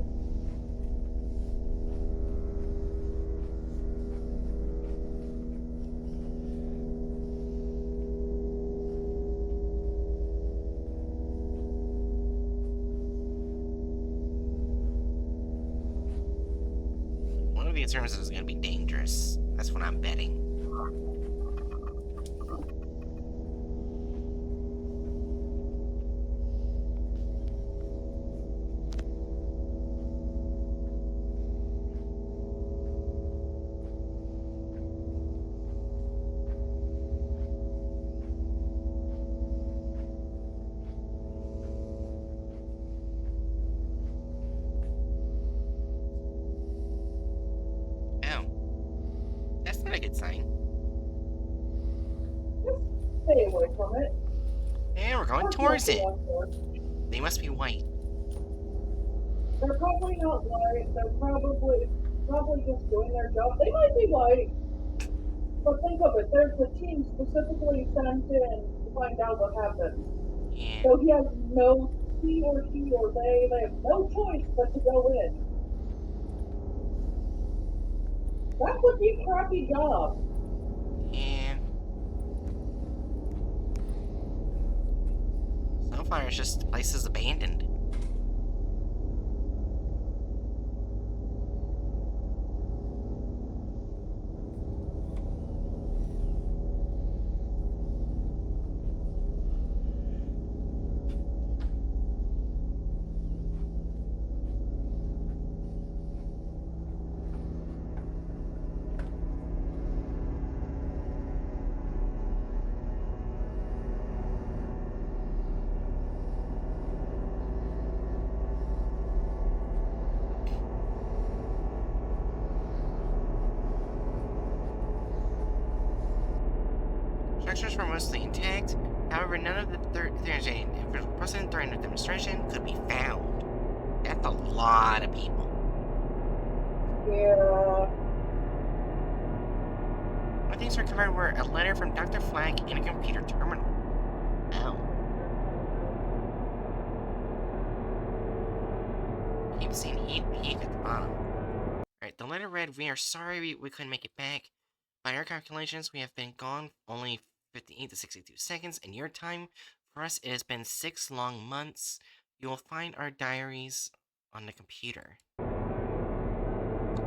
Speaker 1: One of these terms is going to be dangerous. That's what I'm betting. Oh. That's not a good sign.
Speaker 2: Stay away from it.
Speaker 1: And we're going towards it. They must be white.
Speaker 2: They're probably not white. They're probably just doing their job. They might be white. But think of it, there's the team specifically sent in to find out what happened.
Speaker 1: Yeah.
Speaker 2: So he has no, he or she or they have no choice but to go in. That would be a crappy job.
Speaker 1: Yeah. So far, it's just the place is abandoned. Structures were mostly intact. However, none of the present during the demonstration could be found. That's a lot of people.
Speaker 2: Yeah.
Speaker 1: One things recovered were a letter from Dr. Flack and a computer terminal. Oh. Keep seeing heat peak at the bottom. Alright, the letter read, "We are sorry we couldn't make it back. By our calculations, we have been gone only 58 to 62 seconds. In your time, for us, it has been 6 long months. You will find our diaries on the computer."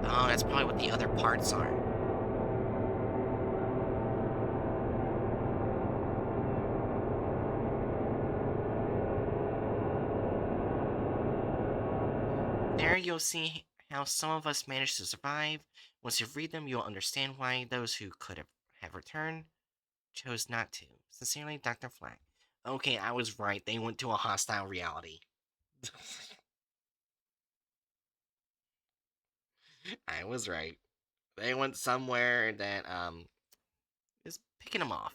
Speaker 1: Oh, that's probably what the other parts are. There you'll see how some of us managed to survive. Once you read them, you'll understand why those who could have returned chose not to. Sincerely, Dr. Flack. Okay, I was right. They went to a hostile reality. I was right. They went somewhere that, is picking them off.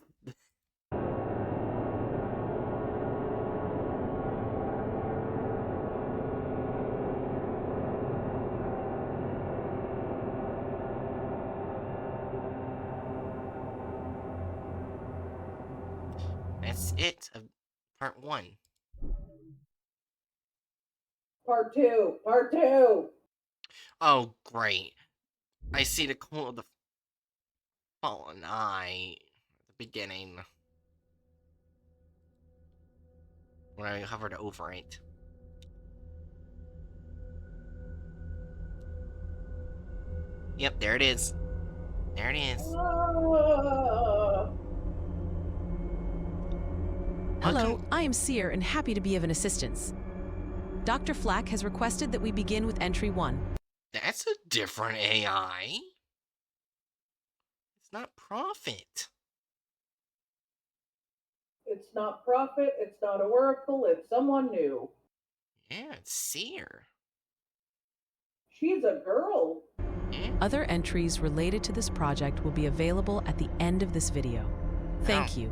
Speaker 1: That's it of part 1.
Speaker 2: Part 2. Part 2.
Speaker 1: Oh, great. I see the quote of the fallen eye at the beginning. When I hovered over it. Yep, there it is. There it is.
Speaker 8: Hello, I am Seer and happy to be of an assistance. Dr. Flack has requested that we begin with entry 1.
Speaker 1: That's a different AI. It's not Prophet.
Speaker 2: It's not Prophet, it's not Oracle, it's someone new.
Speaker 1: Yeah, it's Seer.
Speaker 2: She's a girl.
Speaker 1: Yeah.
Speaker 8: Other entries related to this project will be available at the end of this video. Thank you.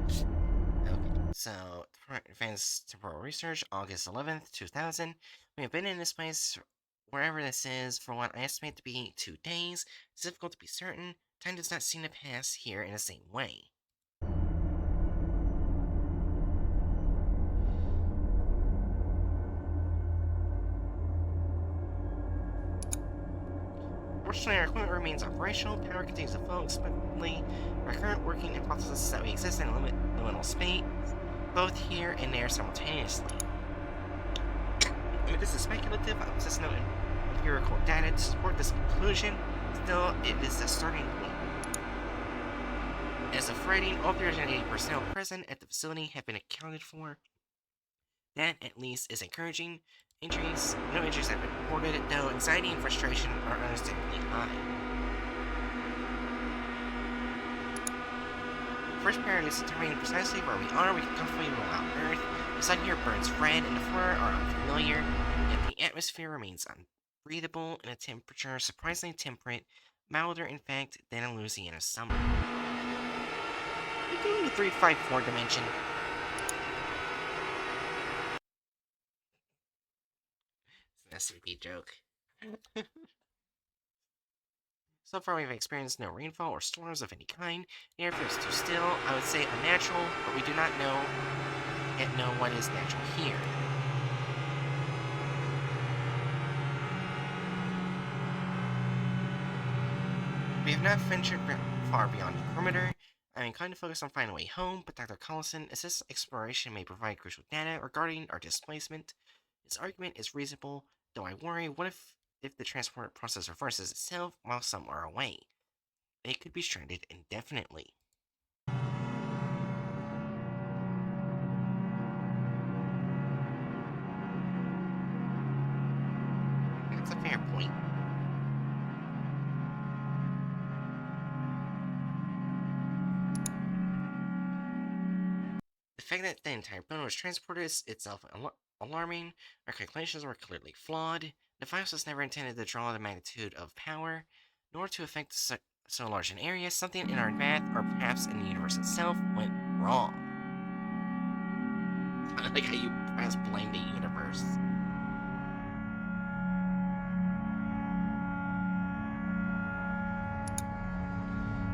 Speaker 1: Okay, so Advanced Temporal Research, August 11th, 2000. We have been in this place, wherever this is, for what I estimate to be 2 days. It's difficult to be certain. Time does not seem to pass here in the same way. Fortunately, our equipment remains operational. Power continues to flow expectedly. Our current working hypothesis is that we exist in a liminal space, both here and there simultaneously. I mean, this is speculative. I possess no empirical data to support this conclusion. Still, it is a starting point. As of writing, all 380 personnel present at the facility have been accounted for. That, at least, is encouraging. No injuries have been reported, though anxiety and frustration are understandably high. First priority is determining precisely where we are. We can comfortably rule out Earth. The sun here burns red, and the flora are unfamiliar, yet the atmosphere remains unbreathable, and a temperature surprisingly temperate, milder, in fact, than a Louisiana summer. We go to the 354 dimension. It's an SCP joke. So far, we've experienced no rainfall or storms of any kind. The air feels too still. I would say unnatural, but we do not yet know what is natural here. We have not ventured far beyond the perimeter. I'm inclined to focus on finding a way home, but Dr. Collison insists exploration may provide crucial data regarding our displacement. His argument is reasonable, though I worry, what if the transport process reverses itself while some are away? They could be stranded indefinitely. That's a fair point. The fact that the entire building was transported is itself alarming. Our calculations were clearly flawed. The virus was never intended to draw the magnitude of power, nor to affect so large an area. Something in our path, or perhaps in the universe itself, went wrong. I like how you perhaps blame the universe.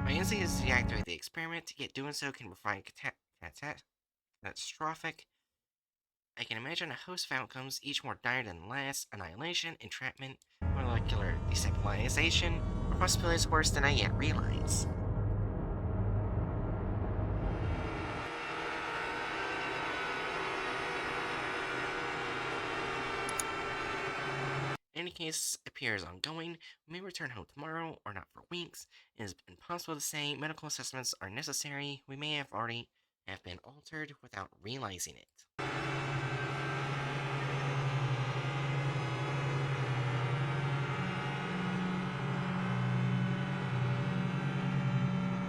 Speaker 1: My instinct is to deactivate the experiment, yet doing so can provide catastrophic. I can imagine a host of outcomes, each more dire than the last: annihilation, entrapment, molecular destabilization, or possibilities worse than I yet realize. In any case, appears ongoing. We may return home tomorrow, or not for weeks. It is impossible to say. Medical assessments are necessary. We may have already been altered without realizing it.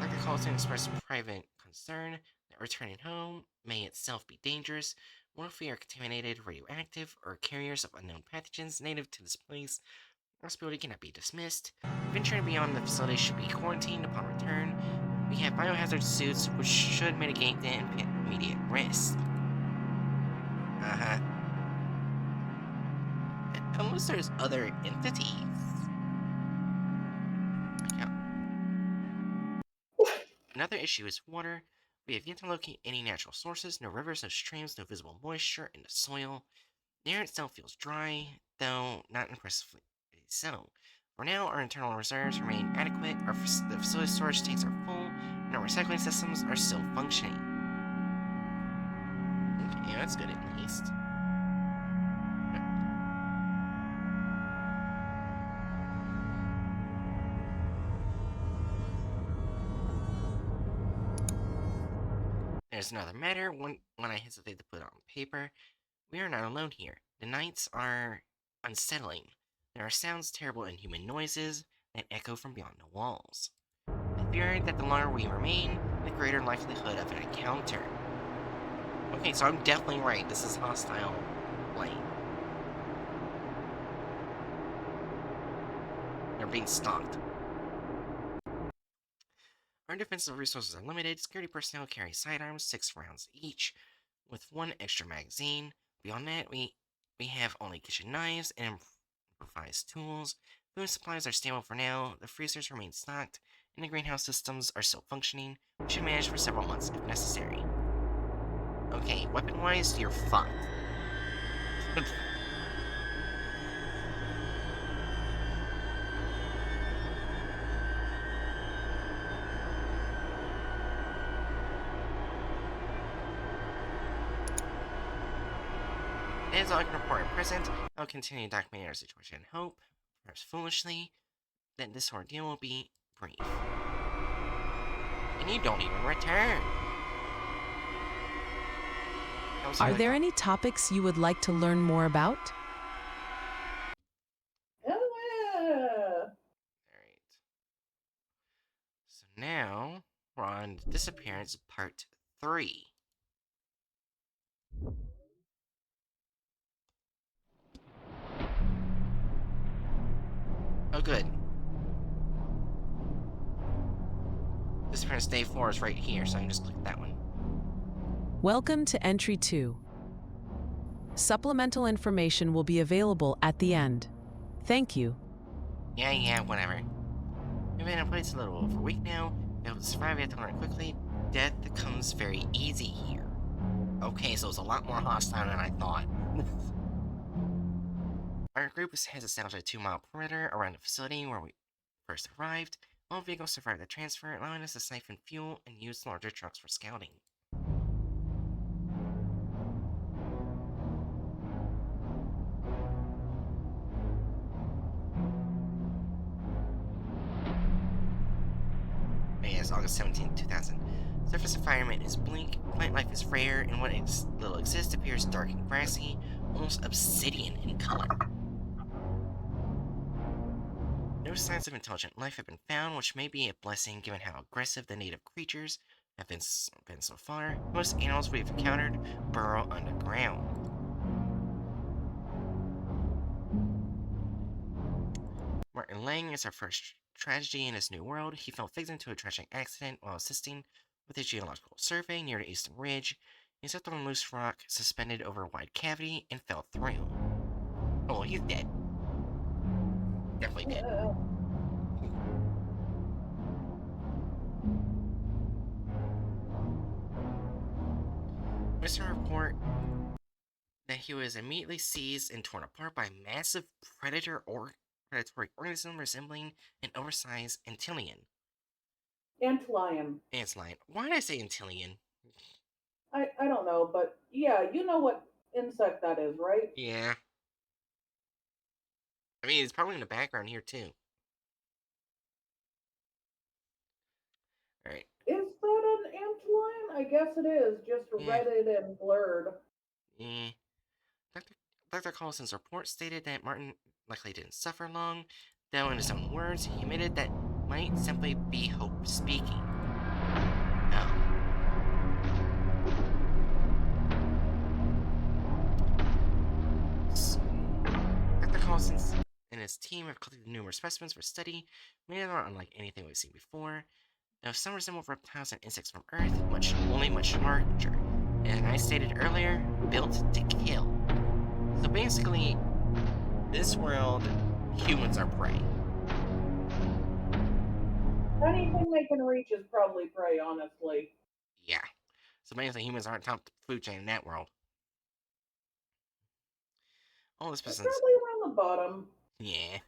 Speaker 1: Dr. Colton expressed private concern that returning home may itself be dangerous. What if we are contaminated, radioactive, or carriers of unknown pathogens native to this place? The possibility cannot be dismissed. Venturing beyond the facility should be quarantined upon return. We have biohazard suits which should mitigate the immediate risk. Unless there's other entities. Another issue is water. We have yet to locate any natural sources, no rivers, no streams, no visible moisture in the soil. The air itself feels dry, though not impressively so. For now, our internal reserves remain adequate, the facility storage tanks are full, and our recycling systems are still functioning. Okay, that's good at least. There's another matter, one I hesitate to put on paper. We are not alone here. The nights are unsettling. There are sounds, terrible inhuman noises, that echo from beyond the walls. I fear that the longer we remain, the greater likelihood of an encounter. Okay, so I'm definitely right. This is hostile plane. They're being stalked. Our defensive resources are limited. Security personnel carry sidearms, 6 rounds each, with 1 extra magazine. Beyond that, we have only kitchen knives and improvised tools. Food supplies are stable for now. The freezers remain stocked, and the greenhouse systems are still functioning. We should manage for several months if necessary. Okay, weapon-wise, you're fucked. That is all I can report at present. I'll continue documenting our situation and hope, perhaps foolishly, that this ordeal will be brief. And you don't even return.
Speaker 8: Are there any topics you would like to learn more about?
Speaker 2: Hell yeah!
Speaker 1: Alright. So now, we're on Disappearance Part 3. Oh, good. Disappearance day 4 is right here, so I can just click that one.
Speaker 8: Welcome to Entry 2. Supplemental information will be available at the end. Thank you.
Speaker 1: Yeah, whatever. We've been in place a little over a week now. Able to survive, we have to learn quickly. Death comes very easy here. Okay, so it's a lot more hostile than I thought. Our group has established a 2-mile perimeter around the facility where we first arrived. All vehicles survived the transfer, allowing us to siphon fuel and use larger trucks for scouting. Yes, August 17, 2000. Surface environment is bleak, plant life is rare, and what little exists appears dark and grassy, almost obsidian in color. No signs of intelligent life have been found, which may be a blessing given how aggressive the native creatures have been so far. Most animals we've encountered burrow underground. Martin Lang is our first tragedy in his new world. He fell victim to a tragic accident while assisting with a geological survey near the eastern ridge. He stepped on a loose rock suspended over a wide cavity and fell through. Oh, he's dead. Definitely dead. Mr. Report that he was immediately seized and torn apart by a massive predatory organism resembling an oversized antlion.
Speaker 2: Antlion.
Speaker 1: Antlion. Why did I say antlion?
Speaker 2: I don't know, but yeah, you know what insect that is, right?
Speaker 1: Yeah. I mean, it's probably in the background here, too. Alright.
Speaker 2: Is that an antlion? I guess it is, just reddited and blurred.
Speaker 1: Yeah. Dr. Collison's report stated that Martin likely didn't suffer long, though in his own words, he admitted that might simply be hope speaking. Oh. So, Dr. Collison and his team have collected numerous specimens for study. Many of them are unlike anything we've seen before. Though some resemble reptiles and insects from Earth, only much larger. And I stated earlier, built to kill. So basically, this world, humans are prey.
Speaker 2: Anything they can reach is probably prey, honestly.
Speaker 1: Yeah. So basically, humans aren't top food chain in that world. All the specimens...
Speaker 2: Probably around the bottom.
Speaker 1: Yeah.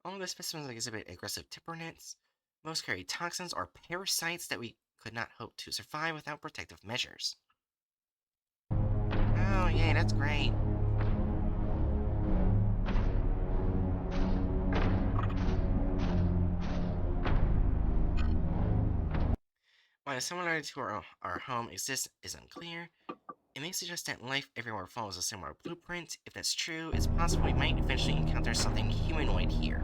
Speaker 1: All the specimens exhibit aggressive temperaments. Most carry toxins or parasites that we could not hope to survive without protective measures. Oh, yay, that's great. Why the similarity to our home exists is unclear. It may suggest that life everywhere follows a similar blueprint. If that's true, it's possible we might eventually encounter something humanoid here.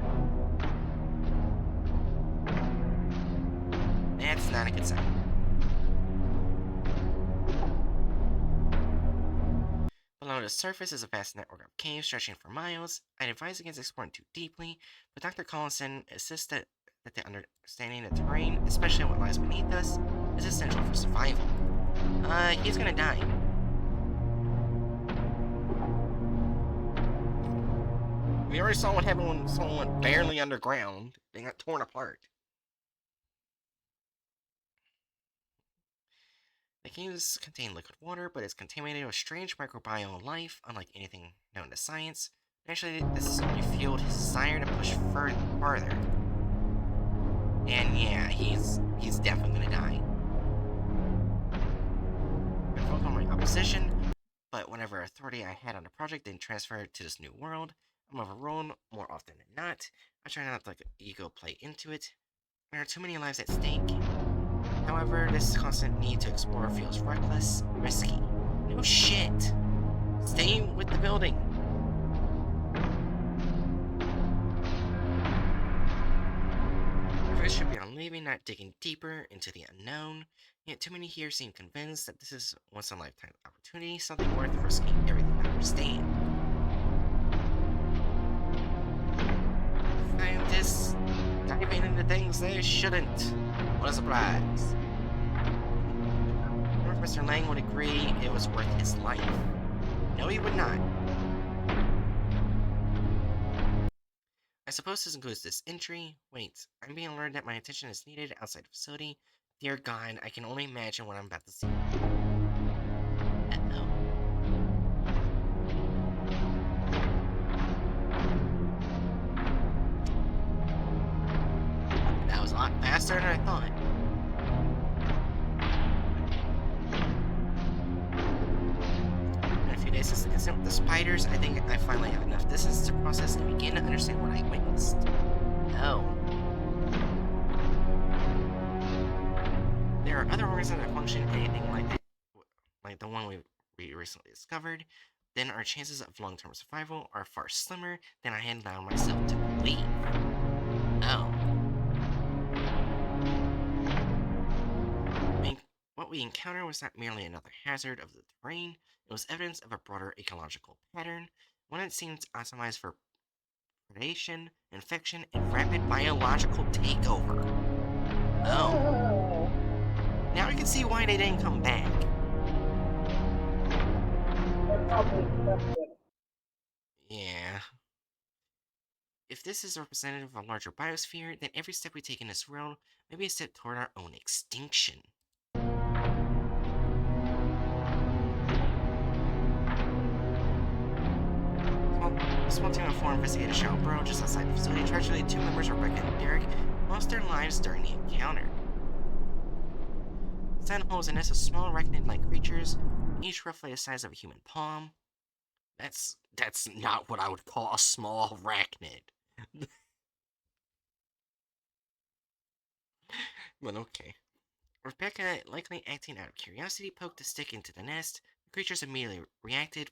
Speaker 1: That's not a good sign. Below the surface is a vast network of caves stretching for miles. I'd advise against exploring too deeply, but Dr. Collison insists that the understanding of the terrain, especially what lies beneath us, is essential for survival. He's gonna die. We already saw what happened when someone went barely underground. They got torn apart. The caves contain liquid water, but it's contaminated with strange microbial life, unlike anything known to science. Actually, this has only fueled his desire to push farther. And yeah, he's definitely gonna die. I focused on my opposition, but whatever authority I had on the project didn't transfer to this new world. I'm overruled more often than not. I try not to let ego play into it. There are too many lives at stake. However, this constant need to explore feels reckless, risky. No shit. Stay with the building. Focus should be on leaving, not digging deeper into the unknown. Yet too many here seem convinced that this is a once-in-a-lifetime opportunity, something worth risking everything to understand. Scientists diving into things things they shouldn't. What a surprise. I wonder if Mr. Lang would agree it was worth his life. No, he would not. I suppose this includes this entry. Wait, I'm being alerted that my attention is needed outside the facility. Dear God, I can only imagine what I'm about to see. Uh-oh. That was a lot faster than I thought. In a few days since the incident with the spiders, I think I finally have enough distance to process and begin to understand what I witnessed. Oh. There are other organisms that function anything like that, like the one we recently discovered, then our chances of long-term survival are far slimmer than I had allowed myself to believe. Oh. What we encountered was not merely another hazard of the terrain, it was evidence of a broader ecological pattern, one that seems optimized for predation, infection, and rapid biological takeover. Oh. Now I can see why they didn't come back. Yeah. If this is representative of a larger biosphere, then every step we take in this world may be a step toward our own extinction. A small team of 4 investigators shall burrow just outside the facility. Tragically, 2 members, Rebecca and Derek, lost their lives during the encounter. The sand hole is a nest of small arachnid-like creatures, each roughly the size of a human palm. That's not what I would call a small arachnid. But okay. Rebecca, likely acting out of curiosity, poked a stick into the nest. The creatures immediately reacted,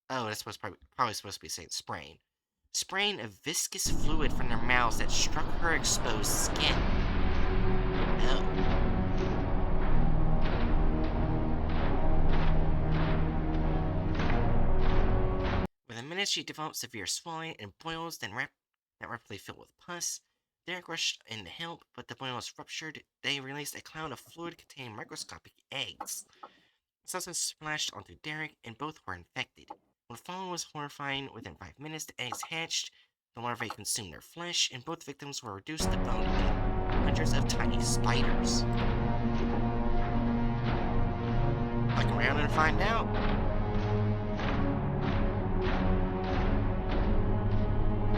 Speaker 1: oh, that's probably supposed to be saying spraying a viscous fluid from their mouths that struck her exposed skin. Oh. Within minutes, she developed severe swelling and boils that rapidly filled with pus. Derek rushed in to help, but the boil was ruptured. They released a cloud of fluid containing microscopic eggs. The substance splashed onto Derek, and both were infected. What followed was horrifying. Within 5 minutes, the eggs hatched, the larvae consumed their flesh, and both victims were reduced to bone and hundreds of tiny spiders. Look around and find out.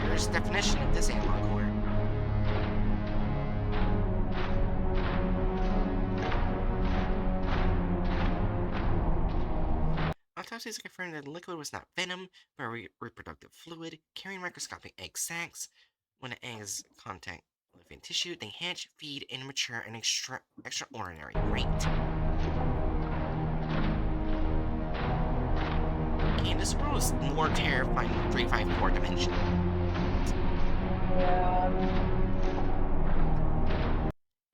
Speaker 1: Here's the definition of this analog core. Autopsies confirmed that the liquid was not venom, but reproductive fluid, carrying microscopic egg sacs. When the eggs contact living tissue, they hatch, feed, and mature at an extraordinary rate. And this world is more terrifying than 354 dimension.
Speaker 2: Yeah.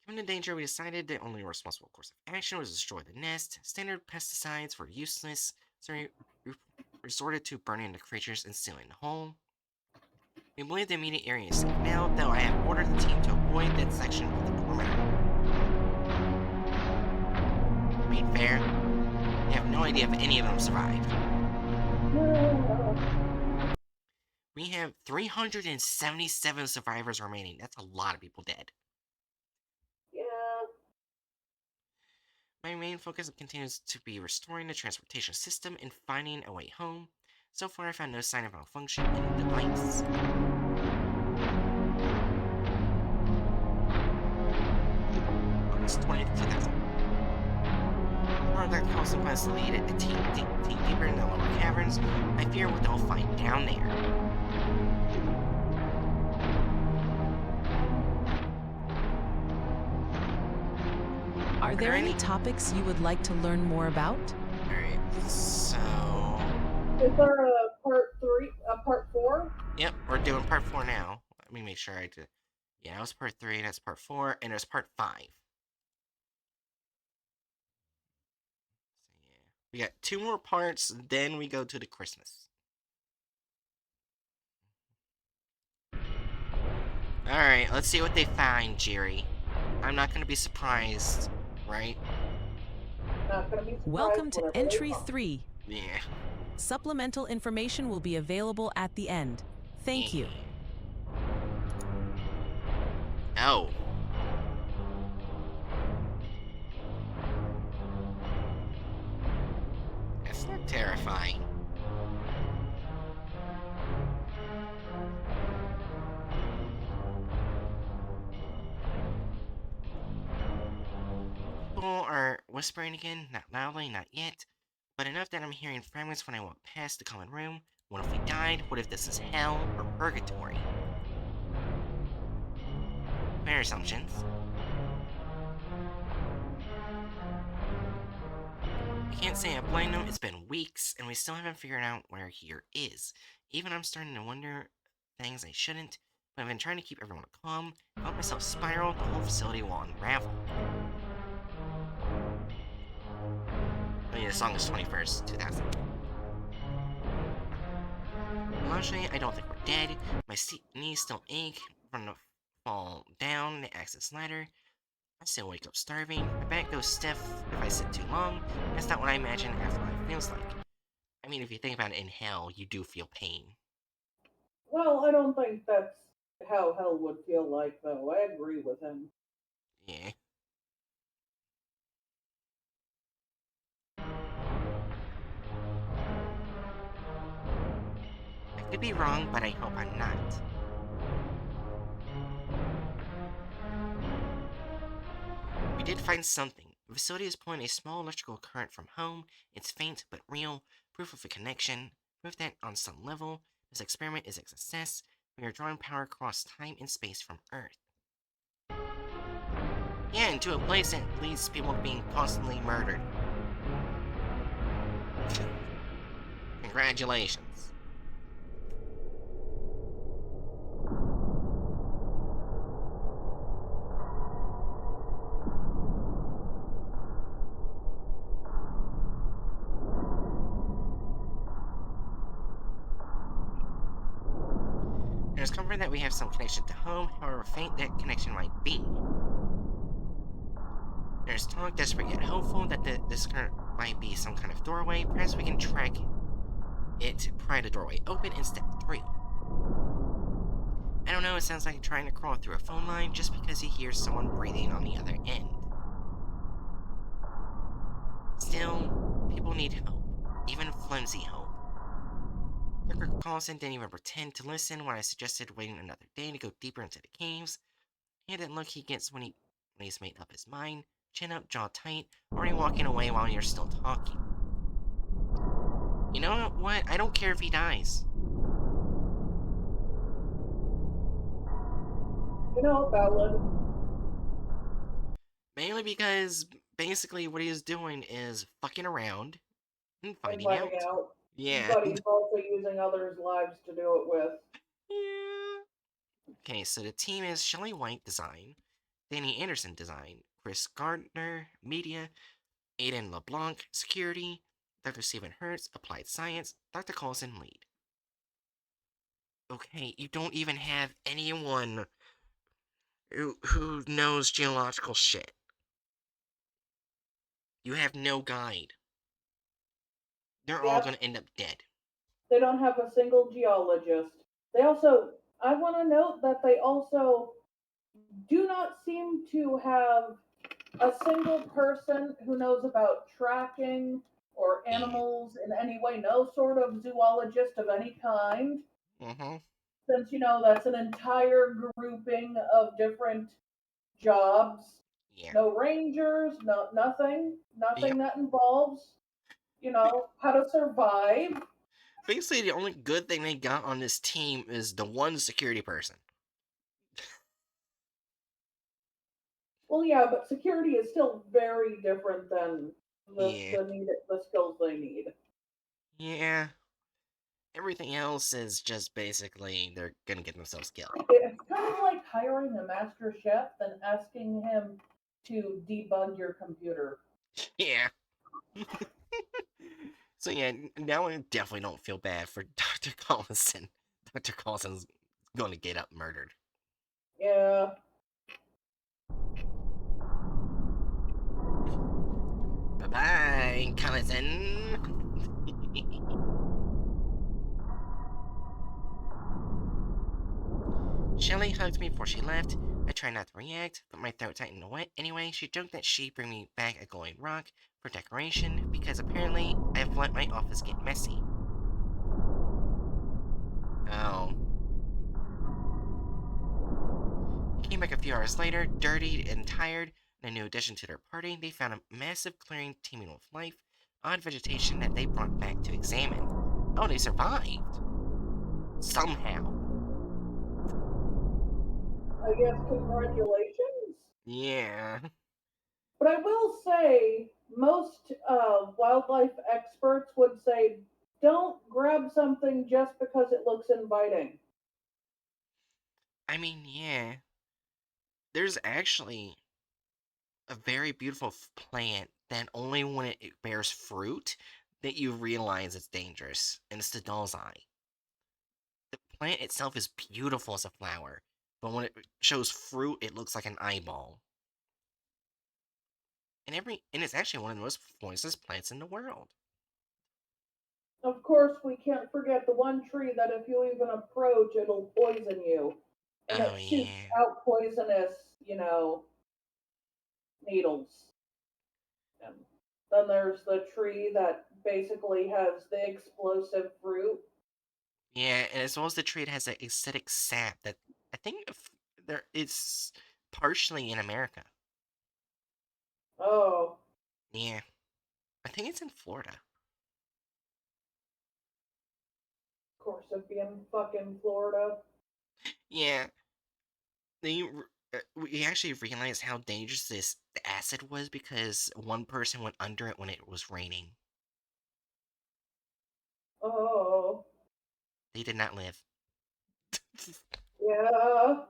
Speaker 1: Given the danger, we decided the only responsible course of action was to destroy the nest. Standard pesticides were useless, so we resorted to burning the creatures and sealing the hole. We believe the immediate area is safe now, though I have ordered the team to avoid that section of the perimeter. I mean, fair. We have no idea if any of them survived. We have 377 survivors remaining. That's a lot of people dead.
Speaker 2: Yeah.
Speaker 1: My main focus continues to be restoring the transportation system and finding a way home. So far, I found no sign of malfunction in the device. August 20th, 2000. Or that calls upon us to lead a team deeper in the lower caverns. I fear what they'll find down there.
Speaker 8: Are there any topics you would like to learn more about?
Speaker 1: Alright, so...
Speaker 2: Is there a part 4?
Speaker 1: Yep, we're doing part 4 now. Let me make sure I did. Yeah, that was part 3, that's part 4, and there's part 5. So yeah. We got 2 more parts, then we go to the Christmas. Alright, let's see what they find, Jerry. I'm not gonna be surprised, right?
Speaker 2: Not gonna be surprised.
Speaker 8: Welcome to
Speaker 2: whatever they
Speaker 8: Entry
Speaker 2: find.
Speaker 8: 3.
Speaker 1: Yeah.
Speaker 8: Supplemental information will be available at the end. Thank you.
Speaker 1: Oh. That's not terrifying. People are whispering again, not loudly, not yet, but enough that I'm hearing fragments when I walk past the common room. What if we died? What if this is hell or purgatory? Fair assumptions. I can't say I blame them, it's been weeks, and we still haven't figured out where here is. Even I'm starting to wonder things I shouldn't, but I've been trying to keep everyone calm. I let myself spiral, the whole facility will unravel. I mean, the song is 21st, 2000. Largely, I don't think we're dead. My knees still ache from the fall down the access ladder. I still wake up starving. My back goes stiff if I sit too long. That's not what I imagine afterlife feels like. I mean, if you think about it, in hell, you do feel pain.
Speaker 2: Well, I don't think that's how hell would feel like, though. I agree with him.
Speaker 1: Yeah. I could be wrong, but I hope I'm not. We did find something. The facility is pulling a small electrical current from home. It's faint but real. Proof of a connection. Proof that, on some level, this experiment is a success. We are drawing power across time and space from Earth. Yeah, into a place that leads people to being constantly murdered. Congratulations. There's comfort that we have some connection to home, however faint that connection might be. There's talk, desperate yet hopeful, that this current might be some kind of doorway. Perhaps we can track it, pry the doorway open, and step through. I don't know, it sounds like trying to crawl through a phone line just because you hear someone breathing on the other end. Still, people need hope, even flimsy hope. Tucker Carlson didn't even pretend to listen when I suggested waiting another day to go deeper into the caves. He had that look he gets when he's made up his mind, chin up, jaw tight, already walking away while you're still talking. You know what? I don't care if he dies.
Speaker 2: You know, valid.
Speaker 1: Mainly because basically what he is doing is fucking around and
Speaker 2: And
Speaker 1: finding
Speaker 2: finding
Speaker 1: out.
Speaker 2: out.
Speaker 1: Yeah.
Speaker 2: But he's also using others' lives to do it with.
Speaker 1: Yeah. Okay, so the team is Shelley White design, Danny Anderson design, Chris Gardner media, Aiden LeBlanc security, Dr. Stephen Hertz applied science, Dr. Coulson lead. Okay, you don't even have anyone who knows geological shit. You have no guide. They're all gonna end up dead.
Speaker 2: They don't have a single geologist. They also, I want to note that they also do not seem to have a single person who knows about tracking or animals in any way, no sort of zoologist of any kind.
Speaker 1: Mm-hmm.
Speaker 2: Since, that's an entire grouping of different jobs.
Speaker 1: Yeah.
Speaker 2: No rangers, nothing
Speaker 1: Yep.
Speaker 2: that involves, how to survive.
Speaker 1: Basically, the only good thing they got on this team is the one security person.
Speaker 2: Well, yeah, but security is still very different than the skills they need.
Speaker 1: Yeah. Everything else is just basically they're gonna get themselves killed.
Speaker 2: It's kind of like hiring a master chef and asking him to debug your computer.
Speaker 1: Yeah. So yeah, now I definitely don't feel bad for Dr. Collison. Dr. Collison's going to get up murdered.
Speaker 2: Yeah.
Speaker 1: Bye-bye, cousin. Shelly hugged me before she left. I tried not to react, but my throat tightened away. Anyway, she joked that she'd bring me back a glowing rock for decoration because apparently I've let my office get messy. Oh. He came back a few hours later, dirtied and tired, and a new addition to their party. They found a massive clearing teeming with life, odd vegetation that they brought back to examine. Oh, they survived. Somehow.
Speaker 2: I guess congratulations.
Speaker 1: Yeah.
Speaker 2: But I will say, most wildlife experts would say, don't grab something just because it looks inviting.
Speaker 1: I mean, yeah. There's actually a very beautiful plant that only when it bears fruit that you realize it's dangerous, and it's the doll's eye. The plant itself is beautiful as a flower, but when it shows fruit, it looks like an eyeball. And it's actually one of the most poisonous plants in the world.
Speaker 2: Of course, we can't forget the one tree that if you even approach, it'll poison you. And
Speaker 1: Oh
Speaker 2: it shoots
Speaker 1: yeah.
Speaker 2: out poisonous, needles. And then there's the tree that basically has the explosive fruit.
Speaker 1: Yeah, and as well as the tree, it has that acidic sap that I think there it's partially in America.
Speaker 2: Oh.
Speaker 1: Yeah. I think it's in Florida.
Speaker 2: Of course, it'd be in fucking Florida.
Speaker 1: Yeah. We actually realized how dangerous this acid was because one person went under it when it was raining.
Speaker 2: Oh.
Speaker 1: They did not live.
Speaker 2: Yeah.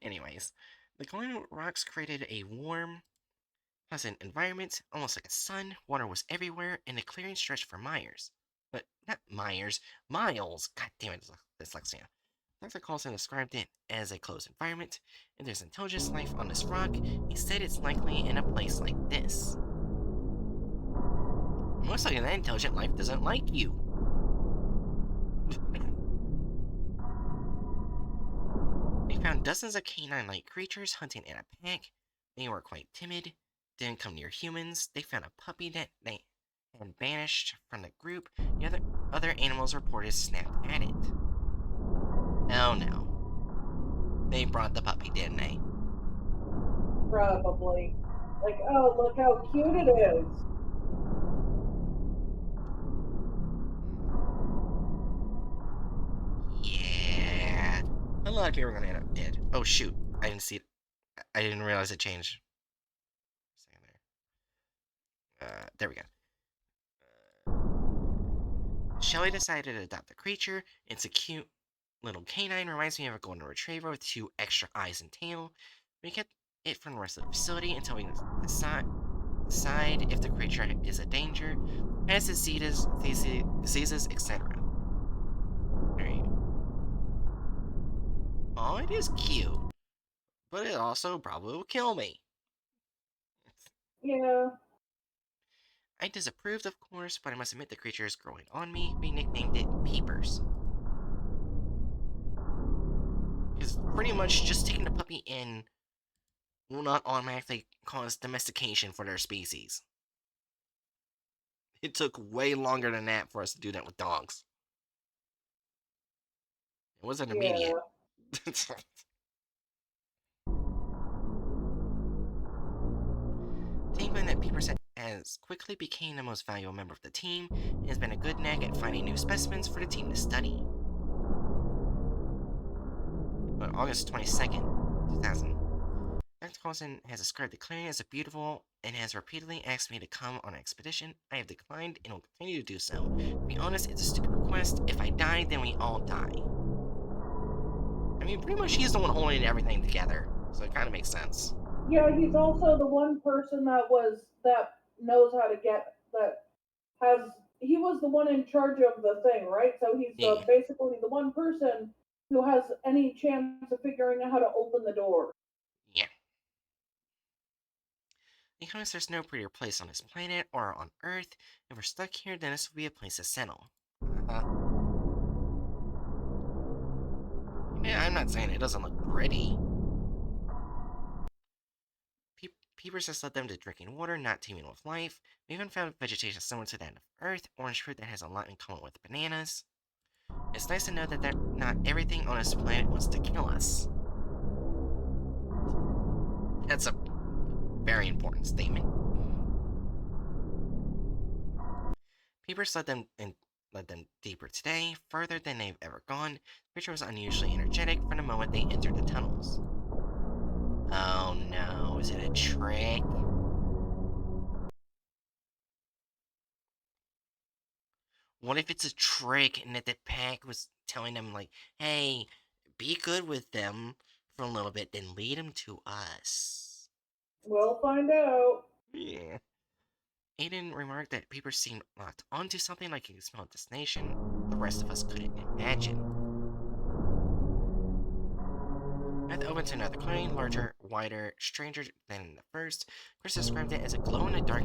Speaker 1: Anyways, the glowing rocks created a warm, pleasant environment, almost like a sun. Water was everywhere, and the clearing stretched for miles. But not Myers, miles. God damn it, dyslexia. Dr. Carlson described it as a closed environment. If there's intelligent life on this rock, he said it's likely in a place like this. Most likely that intelligent life doesn't like you. They found dozens of canine-like creatures hunting in a pack. They were quite timid, didn't come near humans. They found a puppy that they had banished from the group. The other animals reported snapped at it. Oh no. They brought the puppy, didn't they?
Speaker 2: Probably. Like, oh, look how cute it is.
Speaker 1: Yeah. A lot of people are gonna end up dead. Oh shoot. I didn't see it. I didn't realize it changed. There we go. Shelly decided to adopt the creature. It's a cute little canine. Reminds me of a golden retriever with 2 extra eyes and tail. We kept it from the rest of the facility until we decide if the creature is a danger, has diseases, etc. Alright. Oh, it is cute. But it also probably will kill me.
Speaker 2: Yeah.
Speaker 1: I disapproved, of course, but I must admit the creature is growing on me. We nicknamed it Peepers. Because pretty much just taking the puppy in will not automatically cause domestication for their species. It took way longer than that for us to do that with dogs. It wasn't immediate. Thankfully that Peepers has quickly became the most valuable member of the team and has been a good knack at finding new specimens for the team to study. On August 22nd, 2000, Dr. Coulson has described the clearing as a beautiful and has repeatedly asked me to come on an expedition. I have declined and will continue to do so. To be honest, it's a stupid request. If I die, then we all die. I mean, pretty much he's the one holding everything together, so it kind of makes sense.
Speaker 2: Yeah, he's also the one person that knows how to get that has he was the one in charge of the thing, right? So he's basically the one person who has any chance of figuring out how to open the door.
Speaker 1: Yeah. Because there's no prettier place on this planet or on Earth, if we're stuck here, then this will be a place to settle. Yeah, I'm not saying it doesn't look pretty. Peepers has led them to drinking water, not teeming with life. We even found vegetation similar to that of Earth, orange fruit that has a lot in common with bananas. It's nice to know that not everything on this planet wants to kill us. That's a very important statement. Peepers led them deeper today, further than they've ever gone. The creature was unusually energetic from the moment they entered the tunnels. Oh no, is it a trick? What if it's a trick and that the pack was telling them, like, hey, be good with them for a little bit, then lead them to us?
Speaker 2: We'll find out.
Speaker 1: Yeah. Aiden remarked that Peepers seemed locked onto something like he could smell a destination the rest of us couldn't imagine. Path opened to another clearing, larger, wider, stranger than the first. Chris described it as a glow-in-the-dark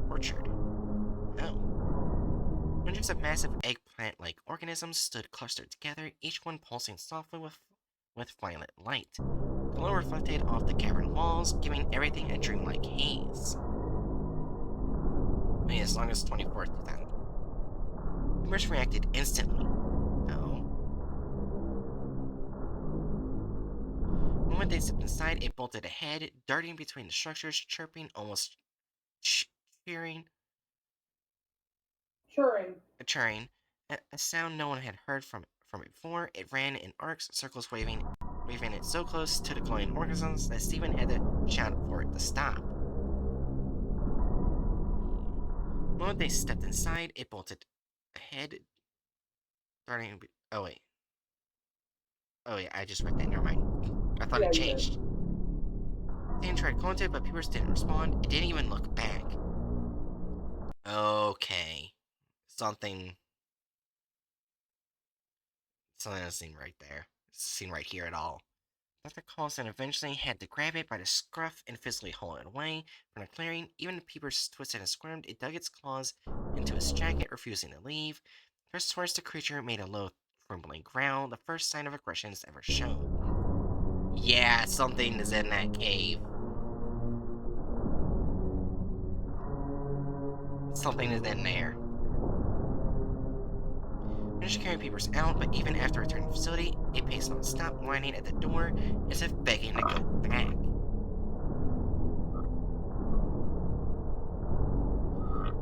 Speaker 1: orchard. Oh. Hundreds of massive eggplant-like organisms stood clustered together, each one pulsing softly with violet light. The glow reflected off the cavern walls, giving everything a dreamlike haze. I mean, as long as 24th 2000. Peepers reacted instantly. Oh. The moment they stepped inside, it bolted ahead, darting between the structures, chirping, almost cheering. Churring. A sound no one had heard from it before. It ran in arcs, circles waving it so close to the glowing organisms that Stephen had to shout for it to stop. The moment they stepped inside, it bolted ahead, darting. Oh wait. Oh yeah, I just read that. Never mind. I thought it changed. Dan tried calling to it, but Peepers didn't respond. It didn't even look back. Okay. Something doesn't seem right there. Seem right here at all. Dr. Coulson eventually had to grab it by the scruff and physically haul it away from the clearing. Even the Peepers twisted and squirmed, it dug its claws into his jacket, refusing to leave. Chris swears the creature made a low, rumbling growl, the first sign of aggression it's ever shown. Yeah, something is in that cave. Something is in there. Finished carrying Peepers out, but even after returning to the facility, it paced non-stop, whining at the door as if begging to go back.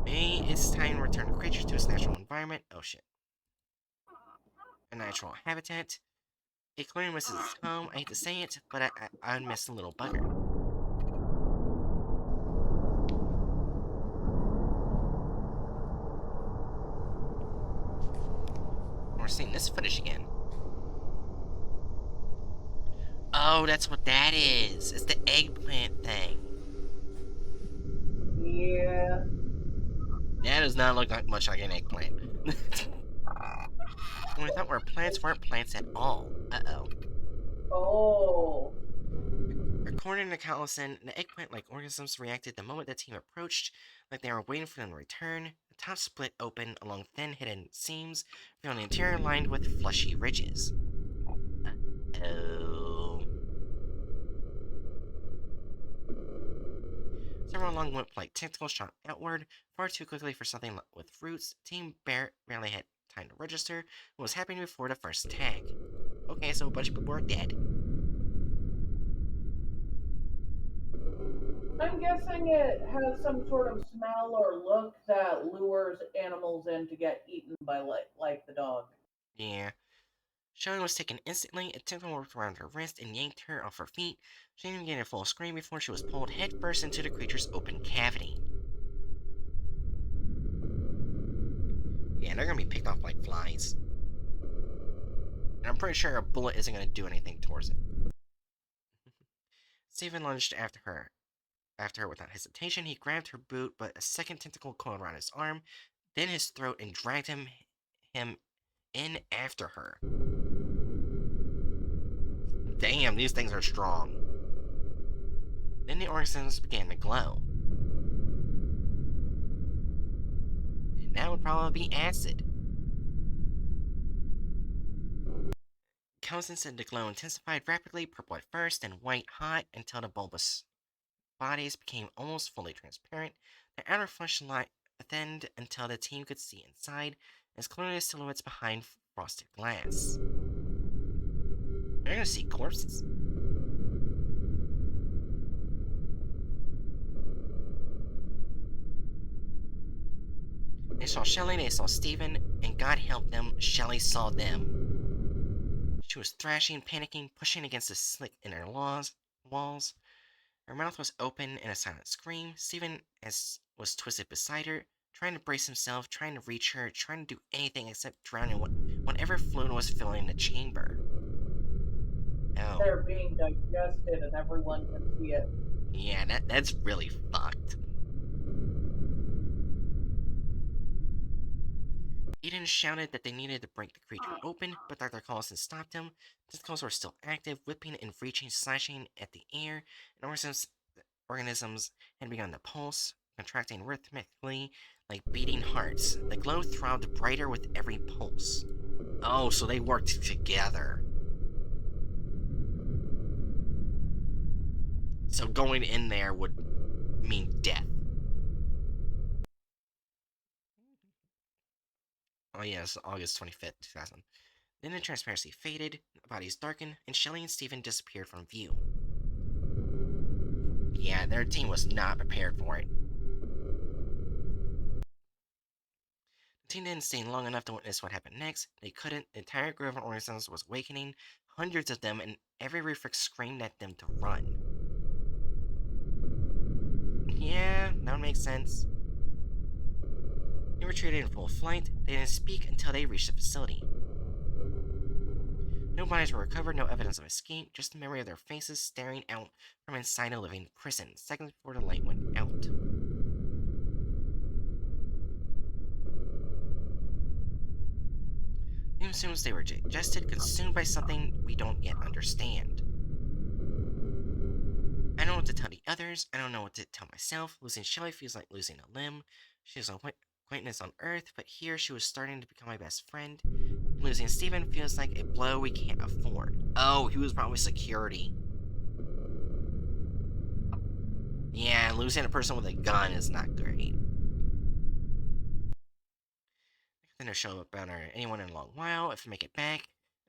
Speaker 1: Maybe it's time to return the creature to its natural environment. Oh shit. A natural habitat. It clearly misses its home. I hate to say it, but I miss the little bugger. We're seeing this footage again. Oh, that's what that is. It's the eggplant thing.
Speaker 2: Yeah.
Speaker 1: That does not look like much like an eggplant. When we thought plants weren't plants at all. Uh-oh.
Speaker 2: Oh.
Speaker 1: According to Callison, the eggplant-like organisms reacted the moment the team approached, like they were waiting for them to return. The top split open along thin hidden seams, revealing the interior lined with fleshy ridges. Oh. Several long whip-like tentacles shot outward, far too quickly for something with roots. Team Bear barely had time to register, and was happening before the first attack. Okay, so a bunch of people are dead.
Speaker 2: I'm guessing it has some sort of smell or look that lures animals in to get eaten by like the dog.
Speaker 1: Yeah. Shelly was taken instantly. A tentacle worked around her wrist and yanked her off her feet. She didn't even get a full scream before she was pulled headfirst into the creature's open cavity. Yeah, they're gonna be picked off like flies. And I'm pretty sure a bullet isn't gonna do anything towards it. Stephen lunged after her without hesitation. He grabbed her boot, but a second tentacle coiled around his arm, then his throat, and dragged him in after her. Damn, these things are strong. Then the organisms began to glow. And that would probably be acid. Cousin said the glow intensified rapidly, purple at first, then white hot, until the bulbous bodies became almost fully transparent. Their outer flesh thinned until the team could see inside, as clearly as silhouettes behind frosted glass. They're gonna see corpses. They saw Shelley, they saw Stephen, and God help them, Shelley saw them. She was thrashing, panicking, pushing against the slick inner walls. Her mouth was open in a silent scream. Stephen was twisted beside her, trying to brace himself, trying to reach her, trying to do anything except drown in whatever fluid was filling the chamber. Oh.
Speaker 2: They're being digested and everyone can see it.
Speaker 1: Yeah, that's really fucked. Eden shouted that they needed to break the creature open, but Dr. Collison stopped him. Tentacles were still active, whipping and reaching, slashing at the air, and organisms had begun to pulse, contracting rhythmically like beating hearts. The glow throbbed brighter with every pulse. Oh, so they worked together. So going in there would mean death. Oh yes, August 25th, 2000. Then the transparency faded, the bodies darkened, and Shelley and Stephen disappeared from view. Yeah, their team was not prepared for it. The team didn't stay long enough to witness what happened next. They couldn't. The entire grove of organisms was awakening, hundreds of them, and every reflex screamed at them to run. Yeah, that would make sense. They retreated in full flight. They didn't speak until they reached the facility. No bodies were recovered, no evidence of escape, just the memory of their faces staring out from inside a living prison, seconds before the light went out. It assumes they were digested, consumed by something we don't yet understand. I don't know what to tell the others, I don't know what to tell myself. Losing Shelley feels like losing a limb. She was an acquaintance on Earth, but here she was starting to become my best friend. Losing Stephen feels like a blow we can't afford. Oh, he was probably security. Yeah, losing a person with a gun is not great. I didn't show up about her anyone in a long while. If I make it back,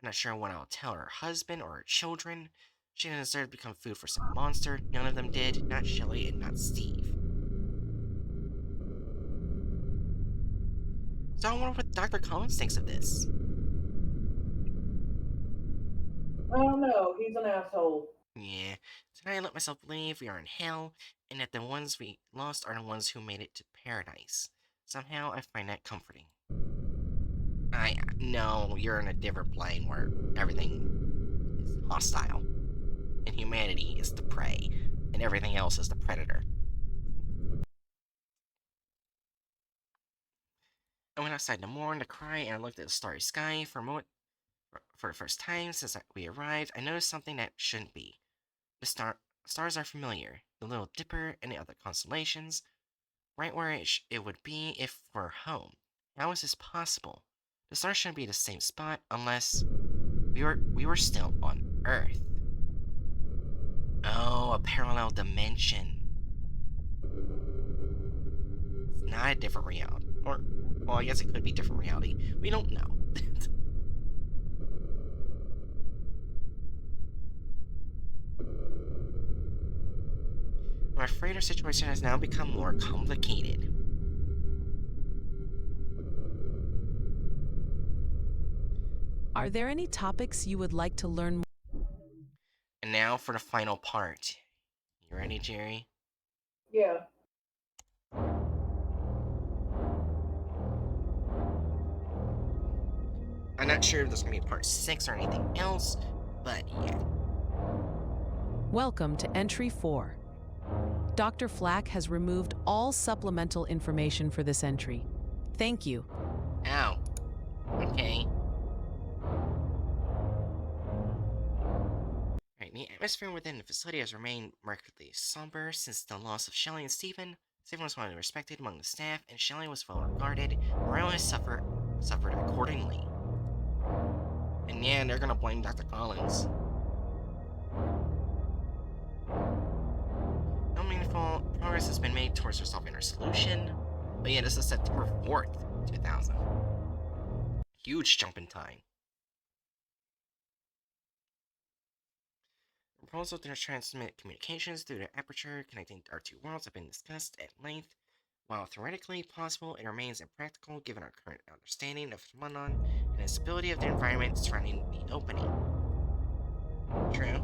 Speaker 1: I'm not sure what I'll tell her husband or her children. She didn't deserve to become food for some monster. None of them did. Not Shelley and not Steve. So I wonder what Dr. Collins thinks of this.
Speaker 2: I don't know. He's an asshole.
Speaker 1: Yeah. Tonight I let myself believe we are in hell, and that the ones we lost are the ones who made it to paradise. Somehow I find that comforting. No, you're in a different plane where everything is hostile. And humanity is the prey, and everything else is the predator. I went outside in the morning to cry, and I looked at the starry sky for a moment. For the first time since we arrived, I noticed something that shouldn't be. The stars are familiar. The Little Dipper and the other constellations, right where it would be if we're home. How is this possible? The stars shouldn't be the same spot unless we were still on Earth. Oh, a parallel dimension. It's not a different reality. Or, well, I guess it could be different reality. We don't know. I'm afraid our situation has now become more complicated.
Speaker 8: Are there any topics you would like to learn more?
Speaker 1: And now for the final part. You ready, Jerry?
Speaker 2: Yeah.
Speaker 1: I'm not sure if there's going to be part 6 or anything else, but yeah.
Speaker 8: Welcome to Entry 4. Dr. Flack has removed all supplemental information for this entry. Thank you.
Speaker 1: Ow. Okay. The atmosphere within the facility has remained markedly somber since the loss of Shelley and Stephen. Stephen was widely respected among the staff, and Shelley was well regarded. Morale has suffered accordingly. And yeah, they're gonna blame Dr. Collins. No meaningful progress has been made towards resolving our solution. But yeah, this is September 4th, 2000. Huge jump in time. The proposal to transmit communications through the aperture connecting our two worlds have been discussed at length. While theoretically possible, it remains impractical given our current understanding of the phenomenon and the stability of the environment surrounding the opening. True.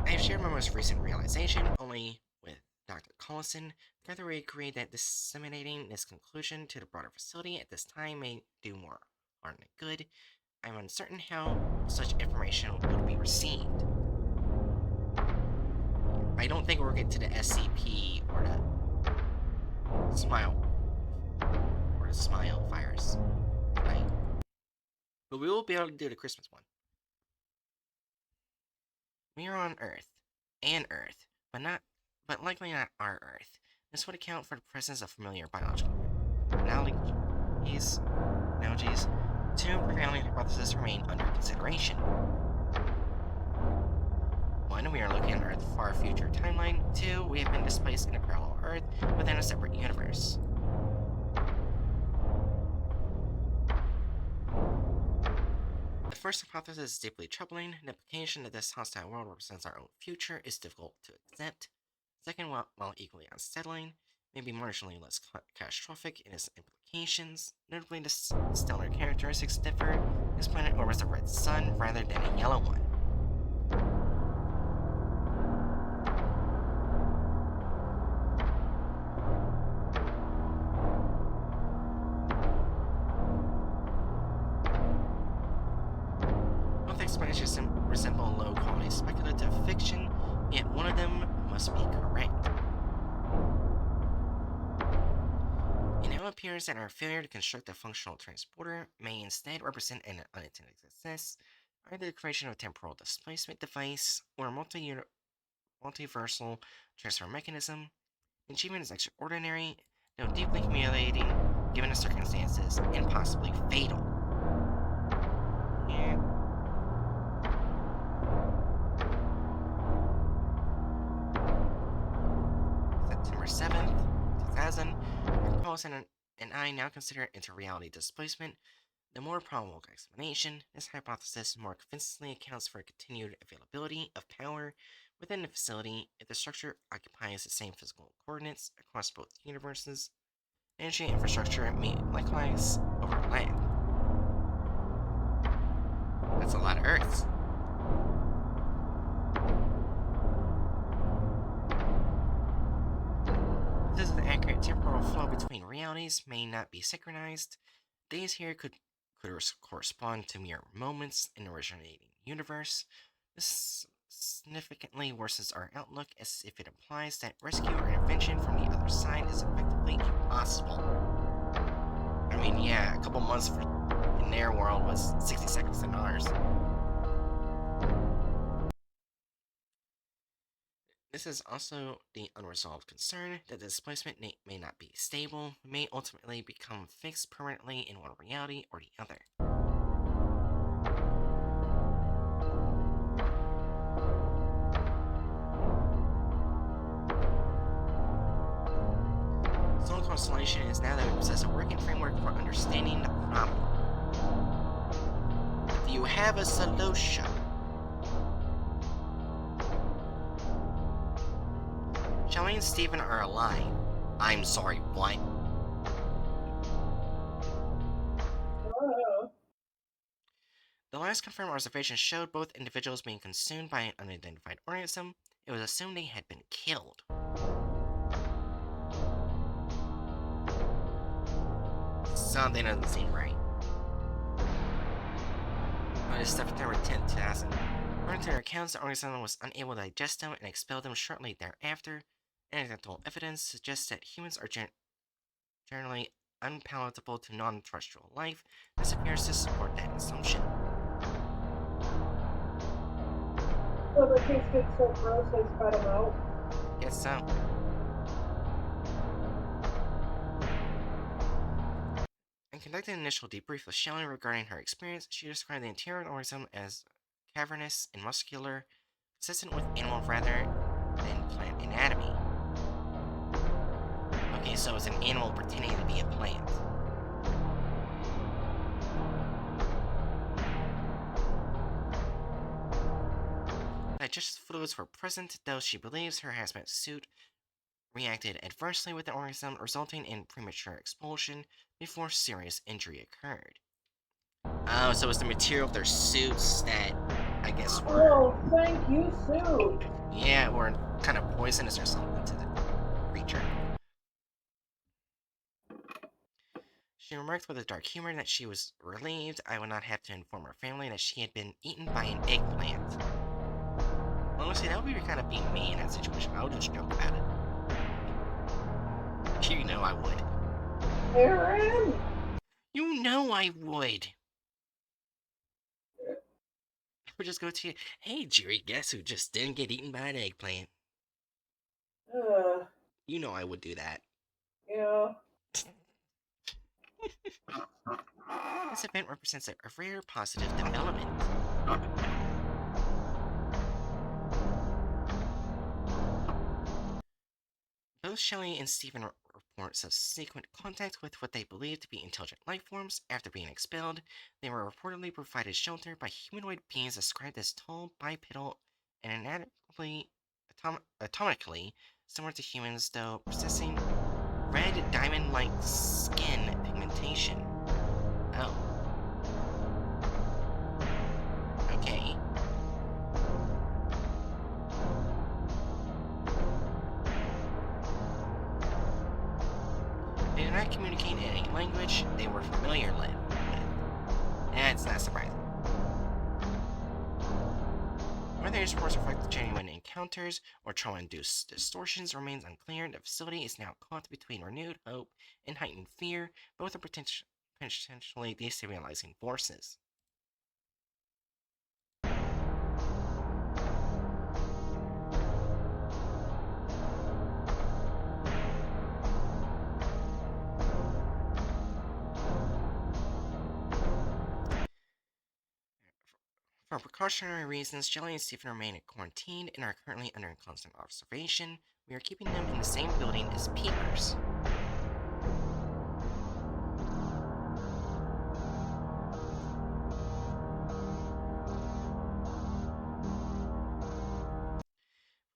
Speaker 1: I have shared my most recent realization only with Dr. Collison. Together we agreed that disseminating this conclusion to the broader facility at this time may do more harm than good. I'm uncertain how such information would be received. I don't think we'll get to the SCP or the Smile virus tonight. But we will be able to do the Christmas one. We are on Earth, but likely not our Earth. This would account for the presence of familiar biological analogies. Two prevailing hypotheses remain under consideration. One, we are looking at Earth's far future timeline. Two, we have been displaced in a parallel Earth within a separate universe. The first hypothesis is deeply troubling. The implication that this hostile world represents our own future is difficult to accept. Second, while equally unsettling, may be marginally less catastrophic in its implications. Notably, the stellar characteristics differ. This planet orbits a red sun rather than a yellow one. Both explanations resemble low-quality speculative fiction, yet one of them must be correct. It now appears that our failure to construct a functional transporter may instead represent an unintended success, either the creation of a temporal displacement device or a multiversal transfer mechanism. The achievement is extraordinary, though deeply humiliating given the circumstances, and possibly fatal. Yeah. September 7th, 2000, Paulson and I now consider inter-reality displacement the more probable explanation. This hypothesis more convincingly accounts for continued availability of power within the facility if the structure occupies the same physical coordinates across both universes. Energy infrastructure may likewise overlap. That's a lot of Earths. If this is the accurate temporal flow between realities may not be synchronized. Days here could correspond to mere moments in the originating universe. This significantly worsens our outlook as if it implies that rescue or intervention from the other side is effectively impossible. I mean, yeah, a couple months in their world was 60 seconds in ours. This is also the unresolved concern that the displacement may not be stable, may ultimately become fixed permanently in one reality or the other. Solar Constellation is now that we possess a working framework for understanding the problem. Do you have a solution? Shelley and Stephen are alive. I'm sorry, what? The last confirmed observation showed both individuals being consumed by an unidentified organism. It was assumed they had been killed. Something doesn't seem right. On September 10th, 2000. According to their accounts, the organism was unable to digest them and expelled them shortly thereafter. Anecdotal evidence suggests that humans are generally unpalatable to non-terrestrial life. This appears to support that assumption.
Speaker 2: So they tasted so gross they spat them out?
Speaker 1: Guess so. In conducting an initial debrief with Shelley regarding her experience, she described the interior organism as cavernous and muscular, consistent with animal rather than plant anatomy. Okay, so it's an animal pretending to be a plant. Digestive fluids were present, though she believes her hazmat suit reacted adversely with the organism, resulting in premature expulsion before serious injury occurred. Oh, so it's the material of their suits that, I guess, were...
Speaker 2: Oh, thank you, suit!
Speaker 1: Yeah, were kind of poisonous or something to the creature. She remarked with a dark humor that she was relieved I would not have to inform her family that she had been eaten by an eggplant. Honestly, that would be kind of being me in that situation. I would just joke about it. You know I would.
Speaker 2: Aaron!
Speaker 1: You know I would. I would just go to you, hey Jerry, guess who just didn't get eaten by an eggplant? You know I would do that.
Speaker 2: Yeah.
Speaker 1: This event represents a rare positive development. Both Shelley and Stephen report subsequent contact with what they believe to be intelligent life forms. After being expelled, they were reportedly provided shelter by humanoid beings described as tall, bipedal, and anatomically similar to humans, though possessing red diamond-like skin pigmentation. Oh. Okay. They did not communicate in any language they were familiar with. That's not surprising. Whether these reports reflect genuine encounters or trauma-induced distortions remains unclear. The facility is now caught between renewed hope and heightened fear. Both are potentially destabilizing forces. For precautionary reasons, Shelley and Stephen remain quarantined and are currently under constant observation. We are keeping them in the same building as peepers.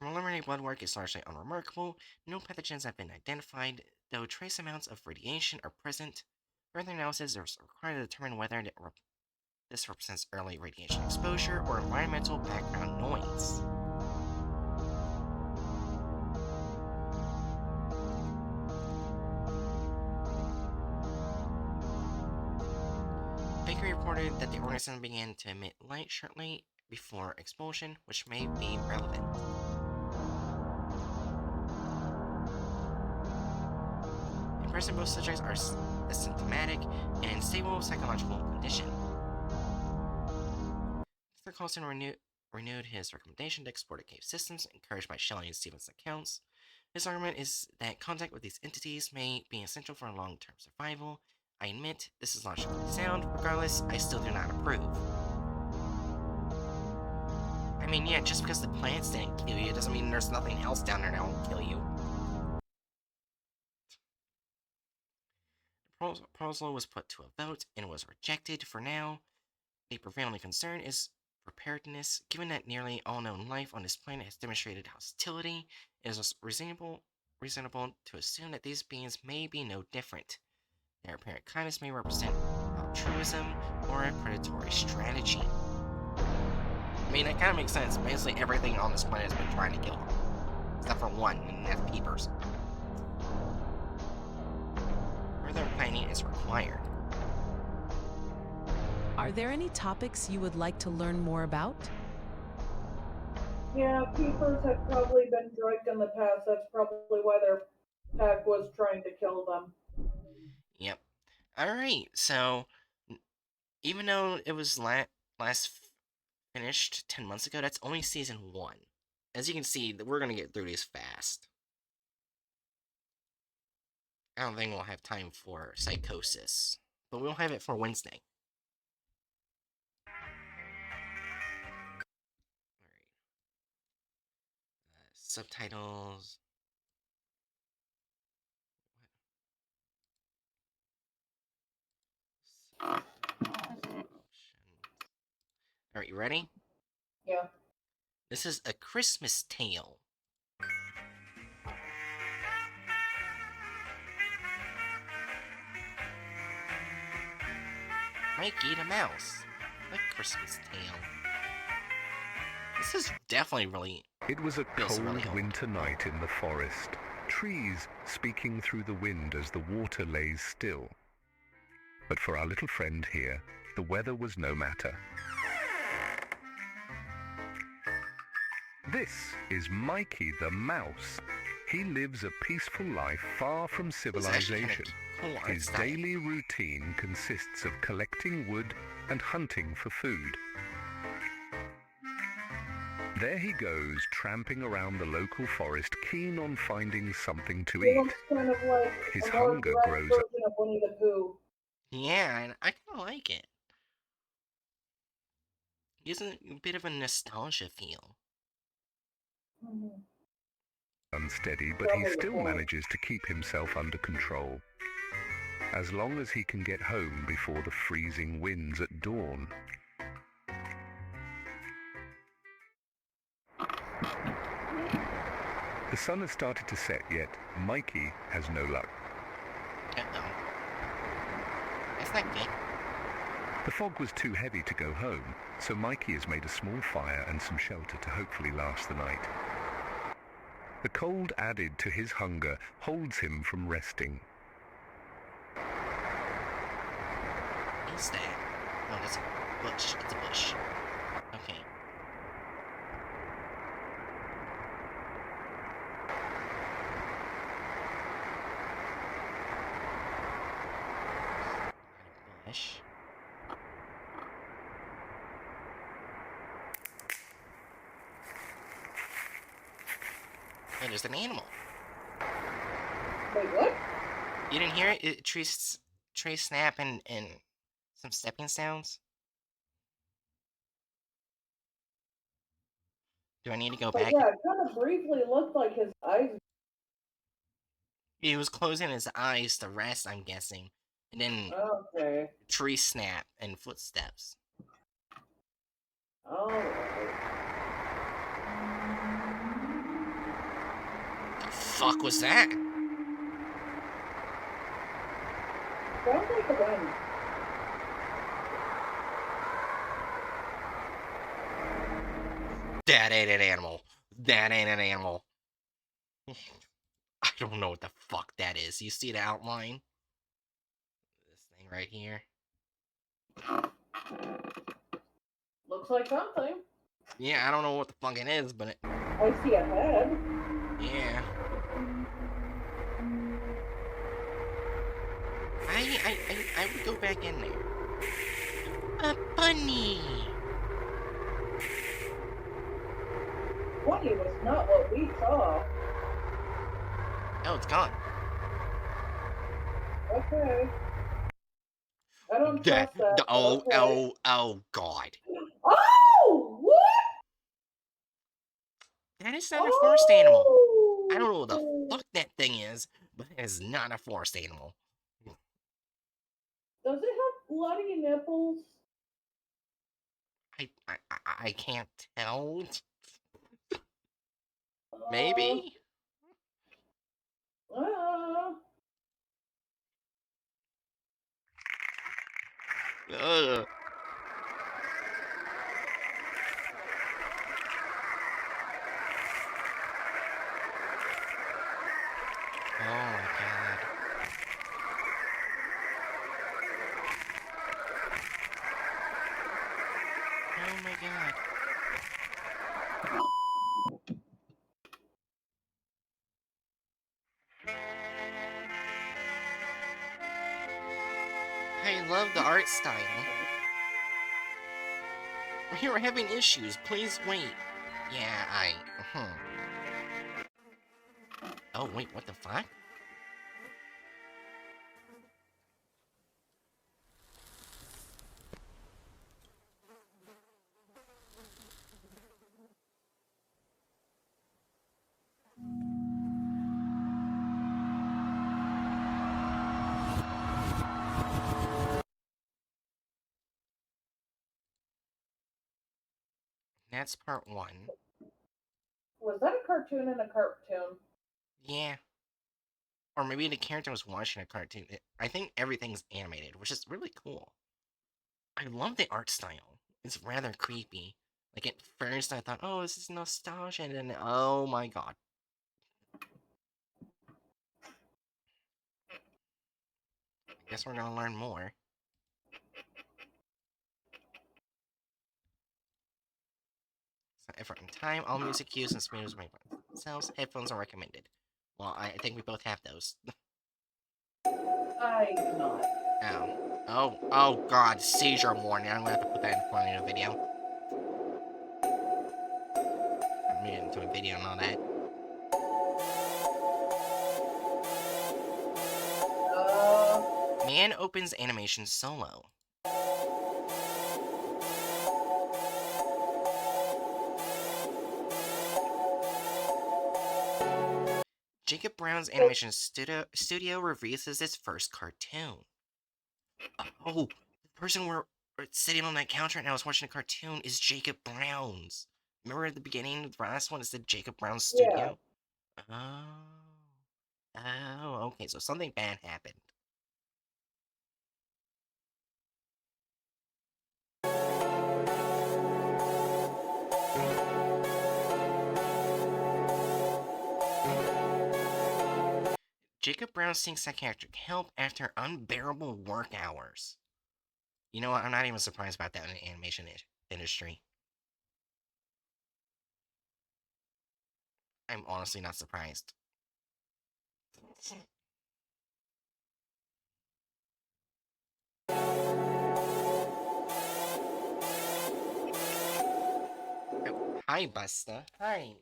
Speaker 1: Preliminary blood work is largely unremarkable. No pathogens have been identified, though trace amounts of radiation are present. Further analysis is required to determine whether this represents early radiation exposure or environmental background noise. Baker reported that the organism began to emit light shortly before expulsion, which may be relevant. In person, both subjects are asymptomatic and in stable psychological condition. Mr. Coulson renewed his recommendation to explore the cave systems, encouraged by Shelley and Stephen's accounts. His argument is that contact with these entities may be essential for long-term survival. I admit this is logically sound. Regardless, I still do not approve. I mean, yeah, just because the plants didn't kill you doesn't mean there's nothing else down there that won't kill you. The proposal was put to a vote and was rejected. For now, the prevailing concern is preparedness. Given that nearly all known life on this planet has demonstrated hostility, it is reasonable to assume that these beings may be no different. Their apparent kindness may represent altruism or a predatory strategy. I mean, that kind of makes sense. Basically, everything on this planet has been trying to kill them. Except for one, and that's peepers. Further planning is required.
Speaker 8: Are there any topics you would like to learn more about?
Speaker 2: Yeah, keepers had probably been drugged in the past. That's probably why their pack was trying to kill them.
Speaker 1: Yep. Alright, so even though it was last finished 10 months ago, that's only season 1. As you can see, we're gonna get through these fast. I don't think we'll have time for Psychosis, but we'll have it for Wednesday. Alright. Subtitles. Alright, you ready?
Speaker 2: Yeah.
Speaker 1: This is A Christmas Tale. Mikey the Mouse. A Christmas Tale. This is definitely really...
Speaker 9: It was a cold winter night in the forest, trees speaking through the wind as the water lays still. But for our little friend here, the weather was no matter. This is Mikey the Mouse. He lives a peaceful life far from civilization. His daily routine consists of collecting wood and hunting for food. There he goes, tramping around the local forest, keen on finding something to
Speaker 2: He
Speaker 9: eat.
Speaker 2: looks kind of like
Speaker 9: His
Speaker 2: a more
Speaker 9: hunger
Speaker 2: direct
Speaker 9: grows
Speaker 2: version of Winnie the Pooh.
Speaker 1: Yeah, and I kind of like it. Gives a bit of a nostalgia feel.
Speaker 9: unsteady, but he still manages to keep himself under control. As long as he can get home before the freezing winds at dawn. The sun has started to set, yet Mikey has no luck.
Speaker 1: Uh-oh. That's not good.
Speaker 9: The fog was too heavy to go home, so Mikey has made a small fire and some shelter to hopefully last the night. The cold added to his hunger holds him from resting.
Speaker 1: What's that? Oh, that's a bush. It's a bush. Okay. Bush. Oh, there's an animal.
Speaker 2: Wait, what?
Speaker 1: You didn't hear it? Tree snap and some stepping sounds? Do I need to go
Speaker 2: But
Speaker 1: back?
Speaker 2: yeah, it kind of briefly looked like his eyes.
Speaker 1: He was closing his eyes to rest, I'm guessing. And then
Speaker 2: Okay.
Speaker 1: tree snap and footsteps.
Speaker 2: Alright.
Speaker 1: The fuck was that?
Speaker 2: Sounds like the wind.
Speaker 1: That ain't an animal. That ain't an animal. I don't know what the fuck that is. You see the outline? This thing right here.
Speaker 2: Looks like something.
Speaker 1: Yeah, I don't know what the fuck it is, but it...
Speaker 2: I see a head.
Speaker 1: Yeah. I would go back in there. A bunny!
Speaker 2: Bunny was not what we saw.
Speaker 1: Oh, it's gone.
Speaker 2: Okay. I don't trust that.
Speaker 1: Oh,
Speaker 2: okay.
Speaker 1: oh, God.
Speaker 2: Oh! What?
Speaker 1: That is not a forest animal. I don't know what the fuck that thing is, but it is not a forest animal.
Speaker 2: Does it have bloody nipples?
Speaker 1: I can't tell. Maybe? Ugh. Oh my god. Oh my god. the art style. Here we're having issues. Please wait. Yeah, Oh, wait, what the fuck? That's part 1.
Speaker 2: Was that a cartoon in a cartoon?
Speaker 1: Yeah. Or maybe the character was watching a cartoon. I think everything's animated, which is really cool. I love the art style. It's rather creepy. Like, at first I thought, oh, this is nostalgia, and then, oh my god. I guess we're gonna learn more. So, effort and time, all music used and speakers by themselves. Headphones are recommended. Well, I think we both have those.
Speaker 2: I do not.
Speaker 1: Oh god, seizure warning. I'm gonna have to put that in front of the video. I'm getting into a video and all that. Man opens animation solo. Jacob Brown's animation studio releases its first cartoon. Oh, the person we're sitting on that counter right now is watching a cartoon is Jacob Brown's. Remember at the beginning, the last one, it said Jacob Brown's studio? Yeah. Oh, okay, so something bad happened. Jacob Brown seeks psychiatric help after unbearable work hours. You know what? I'm not even surprised about that in the animation industry. I'm honestly not surprised. Oh, hi, Busta. Hi.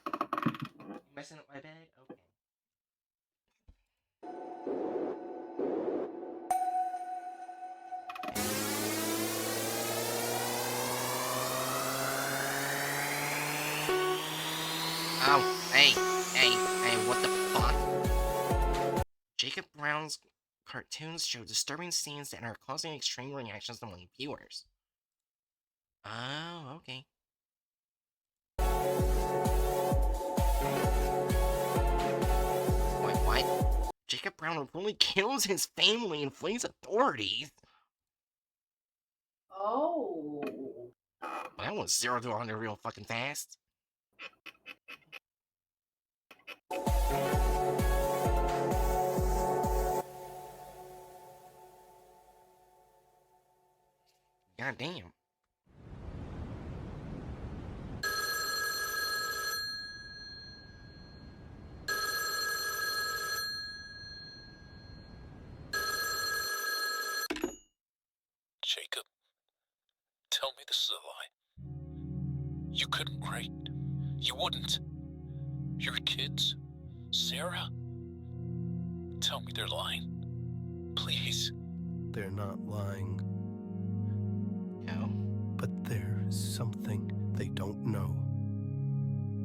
Speaker 1: You messing up my bed? Okay. Oh, hey, what the fuck? Jacob Brown's cartoons show disturbing scenes that are causing extreme reactions among viewers. Oh, okay. Wait, what? Jacob Brown reportedly kills his family and flees authorities.
Speaker 2: Oh.
Speaker 1: That was 0 to 100 real fucking fast. God damn.
Speaker 4: Jacob, tell me this is a lie. You couldn't, right? You wouldn't. Your kids? Sarah? Tell me they're lying. Please.
Speaker 10: They're not lying.
Speaker 1: No?
Speaker 10: But there's something they don't know.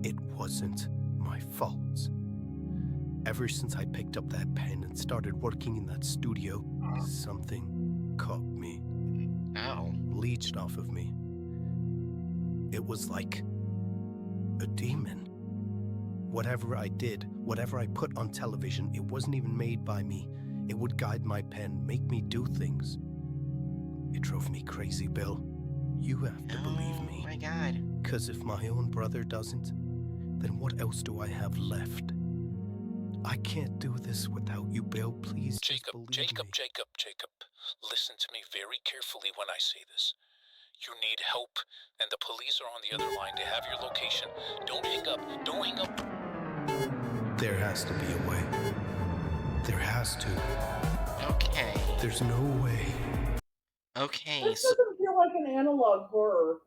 Speaker 10: It wasn't my fault. Ever since I picked up that pen and started working in that studio, something caught me.
Speaker 1: Ow.
Speaker 10: Leached off of me. It was like a demon. Whatever I did, whatever I put on television, it wasn't even made by me. It would guide my pen, make me do things. It drove me crazy, Bill. You have to believe me.
Speaker 1: Oh my god.
Speaker 10: 'Cause if my own brother doesn't, then what else do I have left? I can't do this without you, Bill. Please just believe me.
Speaker 4: Jacob. Listen to me very carefully when I say this. You need help, and the police are on the other line. They have your location. Don't hang up.
Speaker 10: There has to be a way. There has to.
Speaker 1: Okay.
Speaker 10: There's no way.
Speaker 1: Okay,
Speaker 2: This
Speaker 1: so
Speaker 2: doesn't feel like an analog horror.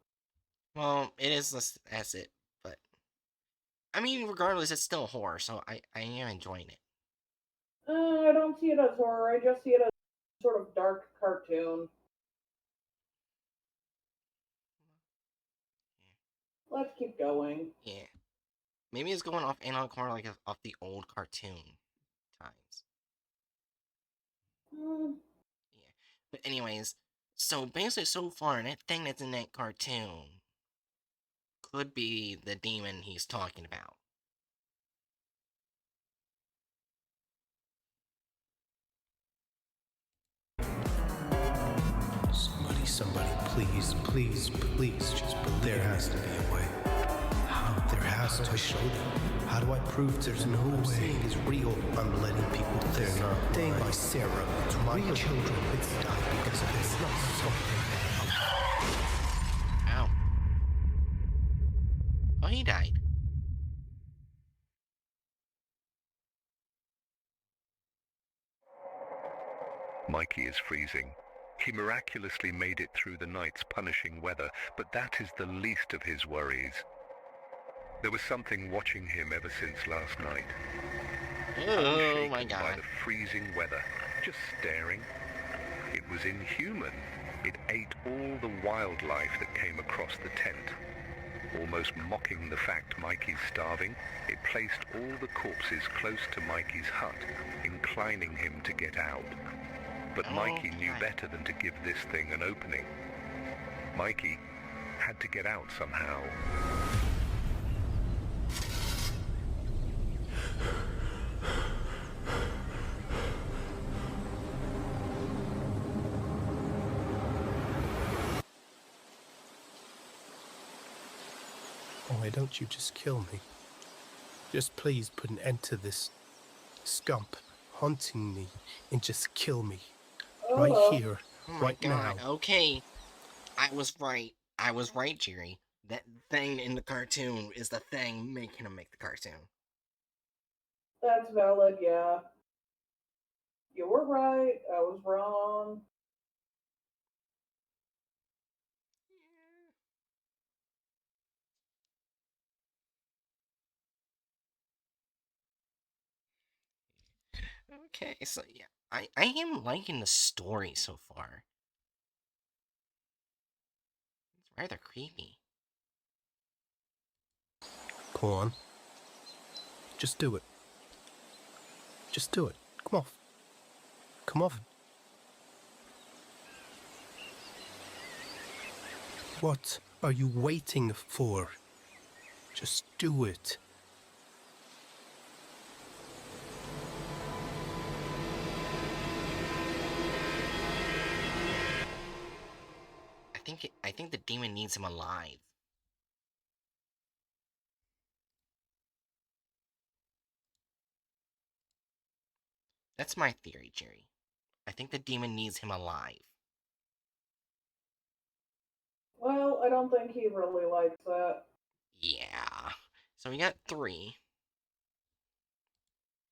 Speaker 1: well, it is listed as it, but I mean, regardless, it's still horror, so I am enjoying it.
Speaker 2: I don't see it as horror. I just see it as sort of dark cartoon. Let's keep going.
Speaker 1: Yeah, maybe it's going off analog horror like off the old cartoon times. Yeah, but anyways, so basically, so far, that thing that's in that cartoon could be the demon he's talking about.
Speaker 10: Somebody, please, just believe. There has to be a way. How? There has to. I show them. How do I prove there's no way it is real? I'm letting people they're not thing by Sarah. It's my real children. It's died because of this. It's not something.
Speaker 1: Ow. Oh, he died.
Speaker 9: Mikey is freezing. He miraculously made it through the night's punishing weather, but that is the least of his worries. There was something watching him ever since last night.
Speaker 1: Oh my
Speaker 9: Unshaken
Speaker 1: god.
Speaker 9: by the freezing weather, just staring. It was inhuman. It ate all the wildlife that came across the tent. Almost mocking the fact Mikey's starving, it placed all the corpses close to Mikey's hut, inclining him to get out. But Mikey knew better than to give this thing an opening. Mikey had to get out somehow.
Speaker 10: Why don't you just kill me? Just please put an end to this scump haunting me and just kill me. Right here, right now.
Speaker 1: Okay. I was right. I was right, Jerry. That thing in the cartoon is the thing making him make the cartoon.
Speaker 2: That's valid, yeah. You were right. I was wrong.
Speaker 1: Okay, so yeah, I am liking the story so far. It's rather creepy.
Speaker 10: Go on. Just do it. Just do it. Come off. Come off. What are you waiting for? Just do it.
Speaker 1: I think the demon needs him alive. That's my theory, Jerry. I think the demon needs him alive.
Speaker 2: Well, I don't think he really likes that.
Speaker 1: Yeah. So we got 3.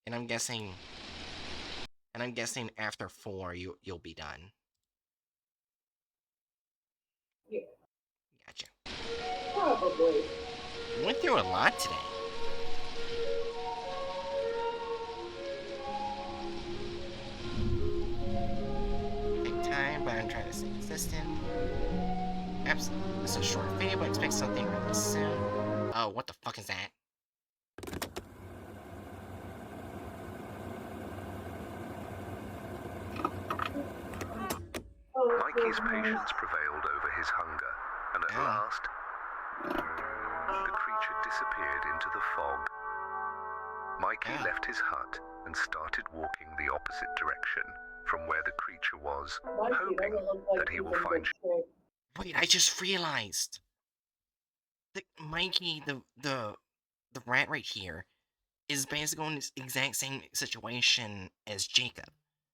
Speaker 1: And I'm guessing after 4 you'll be done.
Speaker 2: Yeah.
Speaker 1: Gotcha.
Speaker 2: Probably.
Speaker 1: We went through a lot today. Take time, but I'm trying to stay consistent. Absolutely. This is a short video, but expect something really soon. Oh, what the fuck is that?
Speaker 9: Mikey's patience prevailed over his hunger, and at last, the creature disappeared into the fog. Mikey left his hut and started walking the opposite direction from where the creature was, hoping that he will find...
Speaker 1: Wait, I just realized! Mikey, the rat right here, is basically in this exact same situation as Jacob.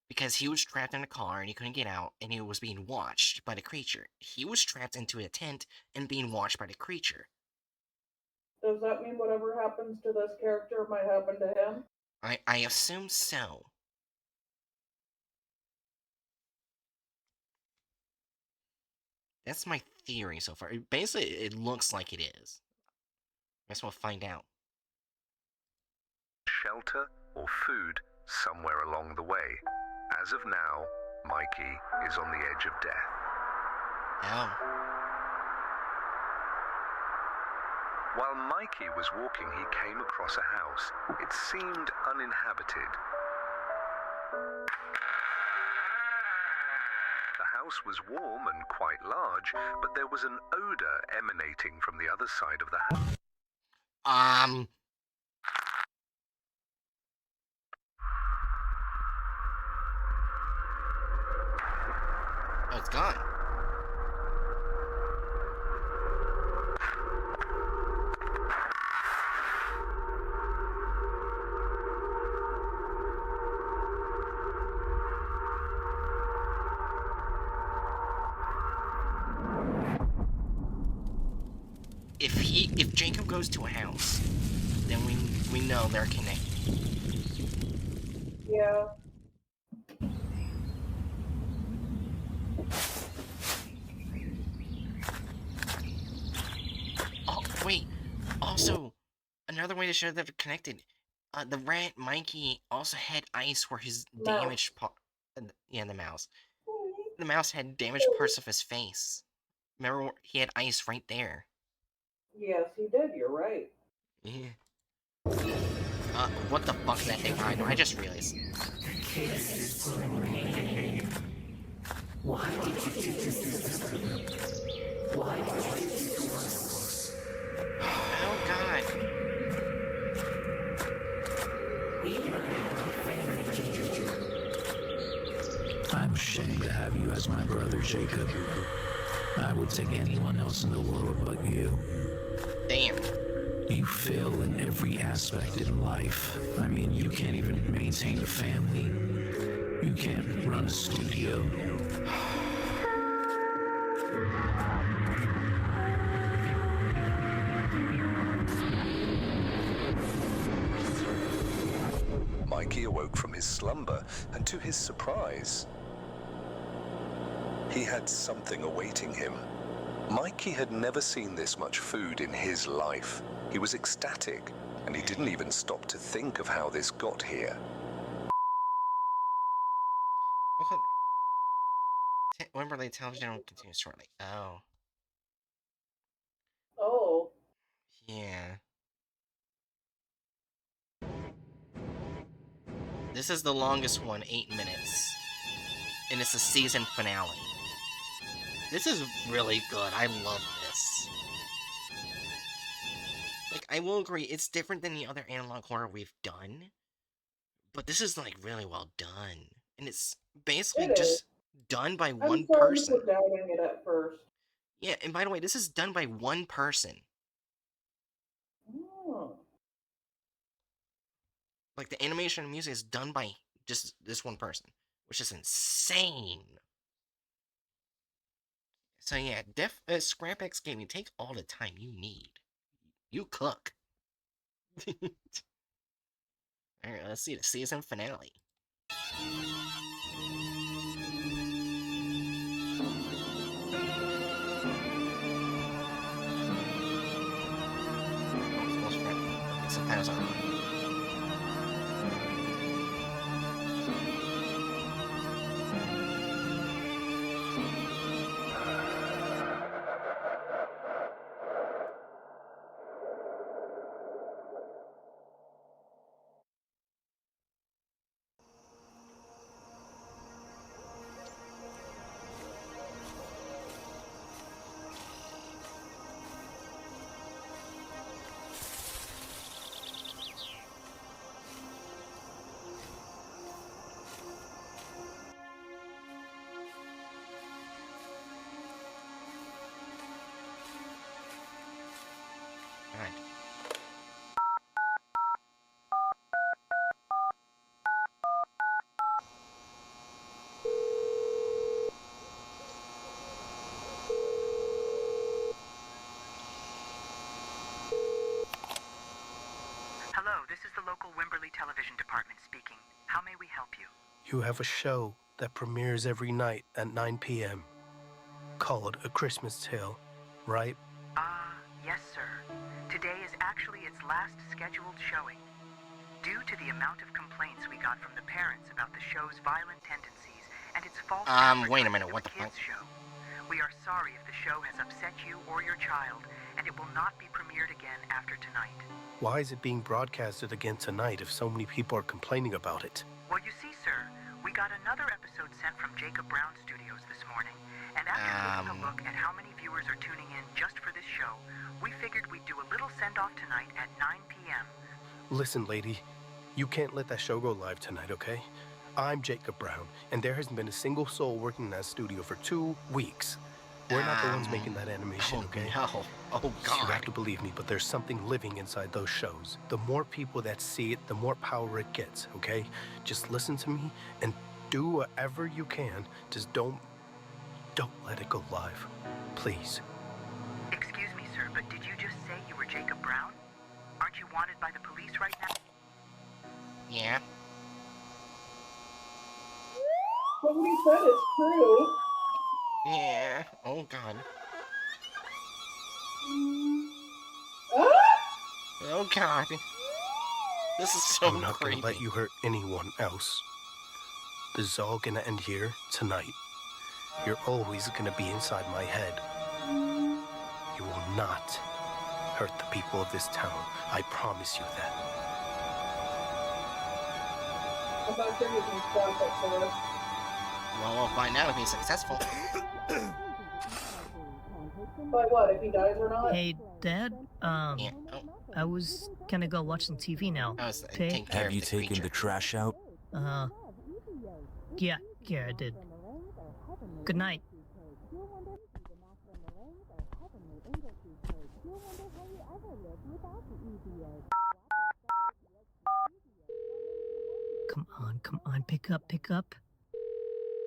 Speaker 1: Because he was trapped in a car and he couldn't get out, and he was being watched by the creature. He was trapped into a tent and being watched by the creature.
Speaker 2: Does that mean whatever happens to this character might happen to him?
Speaker 1: I assume so. That's my theory so far. Basically, it looks like it is. Guess we'll find out.
Speaker 9: Shelter or food somewhere along the way. As of now, Mikey is on the edge of death.
Speaker 1: Oh.
Speaker 9: While Mikey was walking, he came across a house. It seemed uninhabited. The house was warm and quite large, but there was an odor emanating from the other side of the house.
Speaker 1: Oh, it's gone. If Jacob goes to a house, then we know they're connected.
Speaker 2: Yeah.
Speaker 1: Oh, wait. Also, another way to show that they're connected. The rat Mikey also had ice where his damaged part. Yeah, the mouse. The mouse had damaged parts of his face. Remember, he had ice right there.
Speaker 2: Yes, he did. You're right.
Speaker 1: Yeah. What the fuck is that thing behind him? I just realized.
Speaker 11: Why did you do this to me? Why did you do this?
Speaker 1: Oh god.
Speaker 11: I'm ashamed to have you as my brother, Jacob. I would take anyone else in the world but you.
Speaker 1: Damn.
Speaker 11: You fail in every aspect in life. I mean, you can't even maintain a family. You can't run a studio.
Speaker 9: Mikey awoke from his slumber, and to his surprise, he had something awaiting him. Mikey had never seen this much food in his life. He was ecstatic, and he didn't even stop to think of how this got here.
Speaker 1: Wimberley television will continue shortly. Oh.
Speaker 2: Oh.
Speaker 1: Yeah. This is the longest one, 8 minutes. And it's the season finale. This is really good. I love this. Like, I will agree, it's different than the other analog horror we've done. But this is, like, really well done. And it's basically just done by one person.
Speaker 2: I'm doubting it at first.
Speaker 1: Yeah, and by the way, this is done by one person.
Speaker 2: Oh.
Speaker 1: Like, the animation and music is done by just this one person, which is insane. So yeah, ScrapX Gaming, take all the time you need. You cook. Alright, let's see the season finale. Sometimes I'm
Speaker 12: Hello, this is the local Wimberley Television Department speaking. How may we help you?
Speaker 10: You have a show that premieres every night at 9 p.m. called A Christmas Tale, right?
Speaker 12: Yes, sir. Today is actually its last scheduled showing. Due to the amount of complaints we got from the parents about the show's violent tendencies and its false
Speaker 1: Wait a minute, what the fuck?
Speaker 12: show, we are sorry if the show has upset you or your child, and it will not be premiered again after tonight.
Speaker 10: Why is it being broadcasted again tonight if so many people are complaining about it?
Speaker 12: Well, you see, sir, we got another episode sent from Jacob Brown Studios this morning, and after taking a look at how many viewers are tuning in just for this show, we figured we'd do a little send-off tonight at 9 p.m.
Speaker 10: Listen, lady, you can't let that show go live tonight, okay? I'm Jacob Brown, and there hasn't been a single soul working in that studio for 2 weeks. We're not the ones making that animation, okay?
Speaker 1: No. Oh, God.
Speaker 10: You have to believe me, but there's something living inside those shows. The more people that see it, the more power it gets, okay? Just listen to me and do whatever you can. Just don't let it go live. Please.
Speaker 12: Excuse me, sir, but did you just say you were Jacob Brown? Aren't you wanted by the police right now?
Speaker 1: Yeah.
Speaker 2: What we said is true.
Speaker 1: Yeah. Oh, God. Oh, God. This is so
Speaker 10: I'm not
Speaker 1: creepy.
Speaker 10: gonna let you hurt anyone else. This is all gonna end here tonight. You're always gonna be inside my head. You will not hurt the people of this town. I promise you that.
Speaker 2: I'm not sure you can stop it for us.
Speaker 1: Well, we'll find out if he's successful.
Speaker 2: By what, if he dies or not?
Speaker 13: Hey, Dad, I was gonna go watch some TV now. Okay?
Speaker 14: Have you taken the trash out?
Speaker 13: Yeah, I did. Good night. Come on, pick up.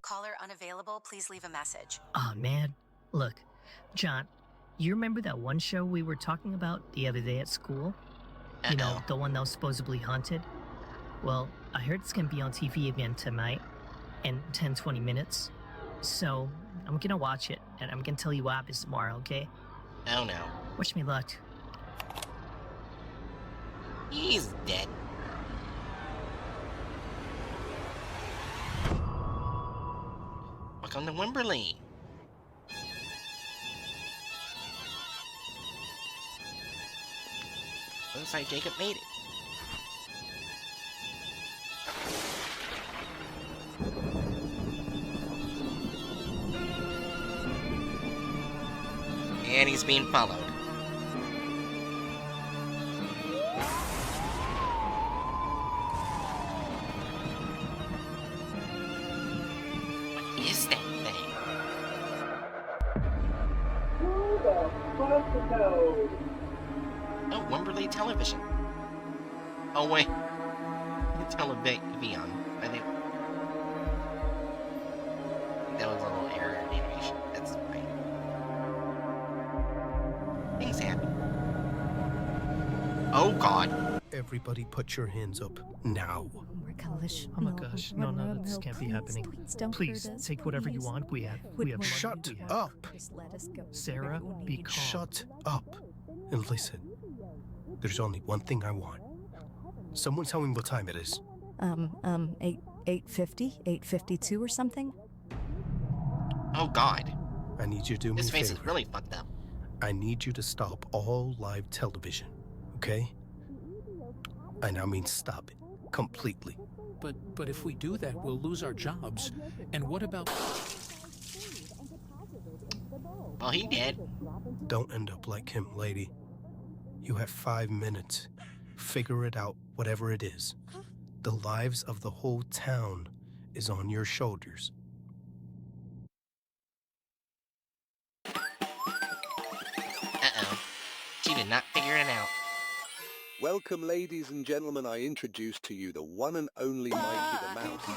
Speaker 15: Caller unavailable, please leave a message.
Speaker 13: Aw, man. Look, John, you remember that one show we were talking about the other day at school? You know, the one that was supposedly haunted? Well, I heard it's gonna be on TV again tonight in 10-20 minutes. So, I'm gonna watch it, and I'm gonna tell you what happens tomorrow, okay?
Speaker 1: Oh, no.
Speaker 13: Wish me luck.
Speaker 1: He's dead. Welcome to Wimberley. Looks like Jacob made it. And he's being followed. What is that thing?
Speaker 2: Who the fuck knows?
Speaker 1: Oh, Wimberley Television. Oh, wait. Television. I think that was a little error in animation. That's fine. Things happen. Oh, God.
Speaker 10: Everybody put your hands up now.
Speaker 13: Oh my gosh. No, this can't be happening. Please, take whatever you want. We have
Speaker 10: Shut up.
Speaker 13: Sarah, be calm.
Speaker 10: Shut up. And listen. There's only one thing I want. Someone tell me what time it is.
Speaker 16: 8:50, 8:52 or something?
Speaker 1: Oh, God.
Speaker 10: I need you to do me a
Speaker 1: His face
Speaker 10: favor.
Speaker 1: is really fucked up.
Speaker 10: I need you to stop all live television, okay? And I mean stop it. Completely.
Speaker 14: But if we do that, we'll lose our jobs. And what about...
Speaker 1: Well, he did.
Speaker 10: Don't end up like him, lady. You have 5 minutes. Figure it out, whatever it is. The lives of the whole town is on your shoulders.
Speaker 1: Uh-oh. She did not figure it out.
Speaker 25: Welcome, ladies and gentlemen. I introduce to you the one and only Mikey the Mouse.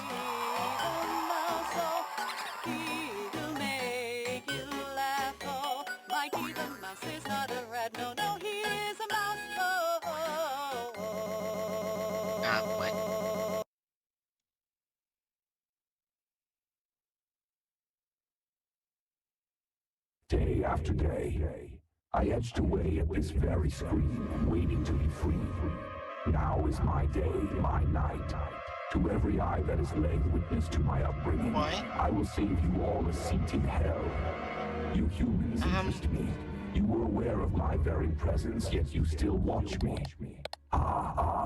Speaker 1: What?
Speaker 11: Day after day, I edged away at this very screen, waiting to be free. Now is my day, my night. To every eye that has laid witness to my upbringing, I will save you all a seat in hell. You humans interest me. You were aware of my very presence, yet you still watch me.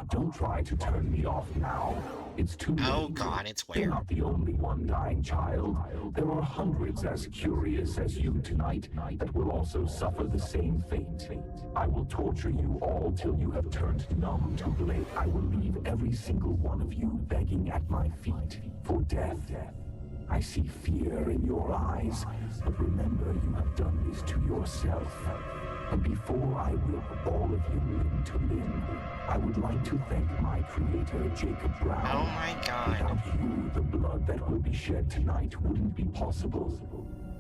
Speaker 11: Don't try to turn me off now. It's too late.
Speaker 1: Oh God, it's
Speaker 11: You're
Speaker 1: where?
Speaker 11: not the only one dying, child. There are hundreds as curious as you tonight that will also suffer the same fate. I will torture you all till you have turned numb to blade. I will leave every single one of you begging at my feet for death. I see fear in your eyes, but remember you have done this to yourself. And before I rip all of you limb to limb, I would like to thank my creator, Jacob Brown.
Speaker 1: Oh my God.
Speaker 11: Without you, the blood that will be shed tonight wouldn't be possible.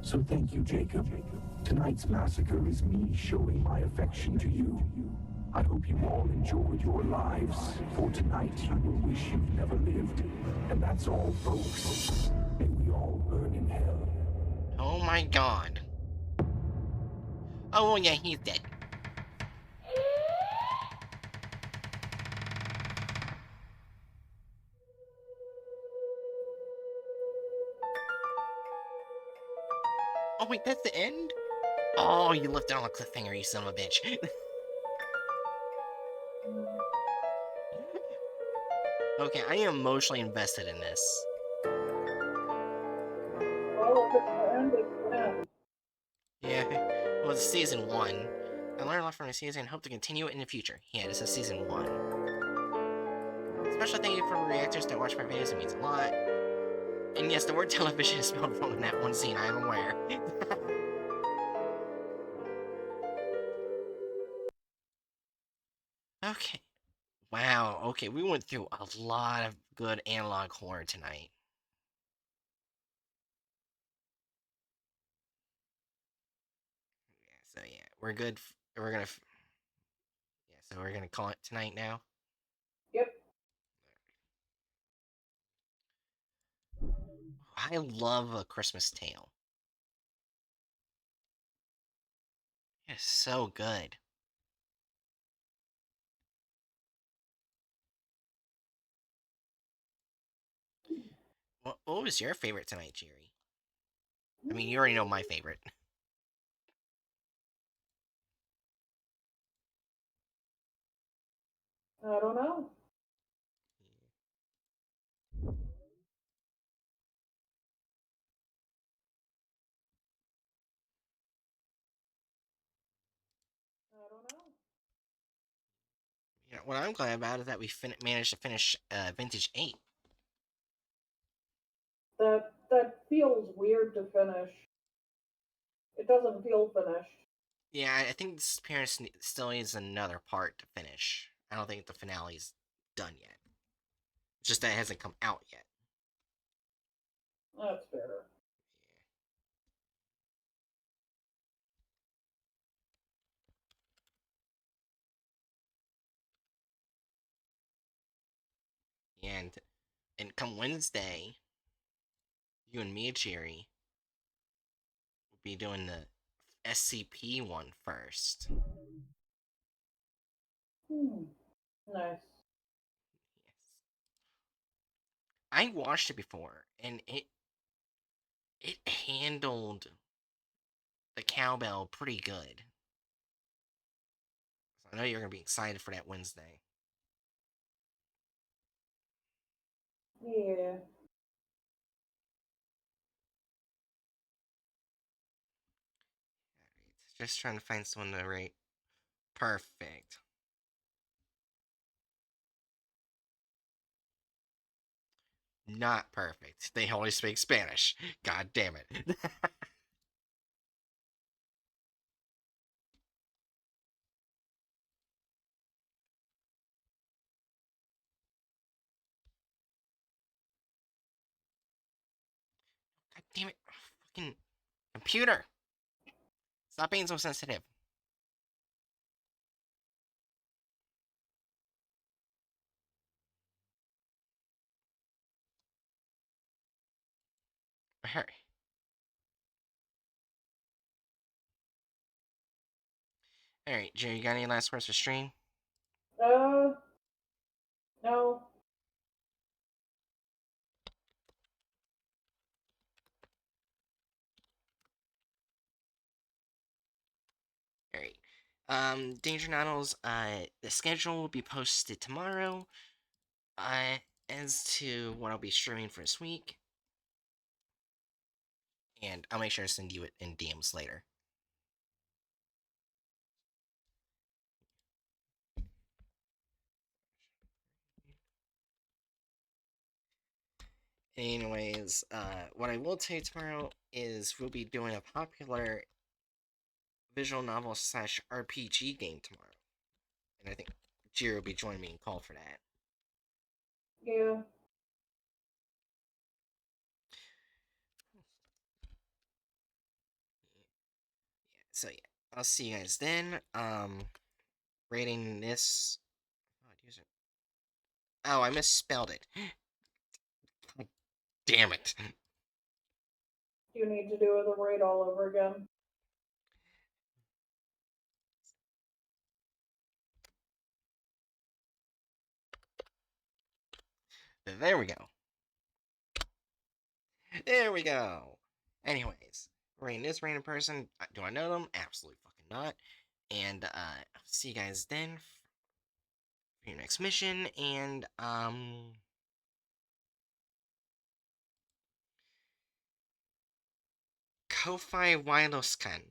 Speaker 11: So thank you, Jacob. Tonight's massacre is me showing my affection to you. I hope you all enjoyed your lives, for tonight you will wish you'd never lived. And that's all, folks. May we all burn in hell.
Speaker 1: Oh my God. Oh yeah, he's dead. Oh wait, that's the end? Oh, you left it on a cliffhanger, you son of a bitch. Okay, I am emotionally invested in this.
Speaker 2: Well, if it's the end, it's the end.
Speaker 1: Yeah, well, it's season 1. I learned a lot from the season and hope to continue it in the future. Yeah, this is season 1. Special thank you for reactors that watch my videos, it means a lot. And yes, the word television is spelled wrong in that one scene, I am aware. Okay. Wow, okay, we went through a lot of good analog horror tonight. Yeah, so yeah, we're good. We're gonna... Yeah, so we're gonna call it tonight now?
Speaker 2: Yep.
Speaker 1: I love A Christmas Tale. It's so good. What was your favorite tonight, Jerry? I mean, you already know my favorite.
Speaker 2: I don't know. I don't know.
Speaker 1: You know, what I'm glad about is that we managed to finish Vintage 8.
Speaker 2: That feels weird to finish. It doesn't feel finished.
Speaker 1: Yeah, I think this appearance still needs another part to finish. I don't think the finale's done yet. It's just that it hasn't come out yet.
Speaker 2: That's fair.
Speaker 1: Yeah, and come Wednesday, you and me and Jerry will be doing the SCP one first.
Speaker 2: Nice.
Speaker 1: I watched it before, and it handled the cowbell pretty good. So I know you're gonna be excited for that Wednesday.
Speaker 2: Yeah.
Speaker 1: Just trying to find someone to rate. Perfect. Not perfect. They only speak Spanish. God damn it. God damn it. Fucking computer. Stop being so sensitive. Hurry. Alright, Jerry, you got any last words for stream?
Speaker 2: No.
Speaker 1: Alright. Danger Noddles, the schedule will be posted tomorrow. As to what I'll be streaming for this week. And I'll make sure to send you it in DMs later. Anyways, what I will tell you tomorrow is we'll be doing a popular visual novel / RPG game tomorrow. And I think Jiro will be joining me in call for that.
Speaker 2: Yeah.
Speaker 1: So yeah, I'll see you guys then. Rating this. Oh, I misspelled it. Damn it.
Speaker 2: Do you need to do the raid all over again?
Speaker 1: There we go. There we go. Anyways, rating this random person. Do I know them? Absolutely fucking not. And I'll see you guys then for your next mission. And Ko-Fi Wireless Kan.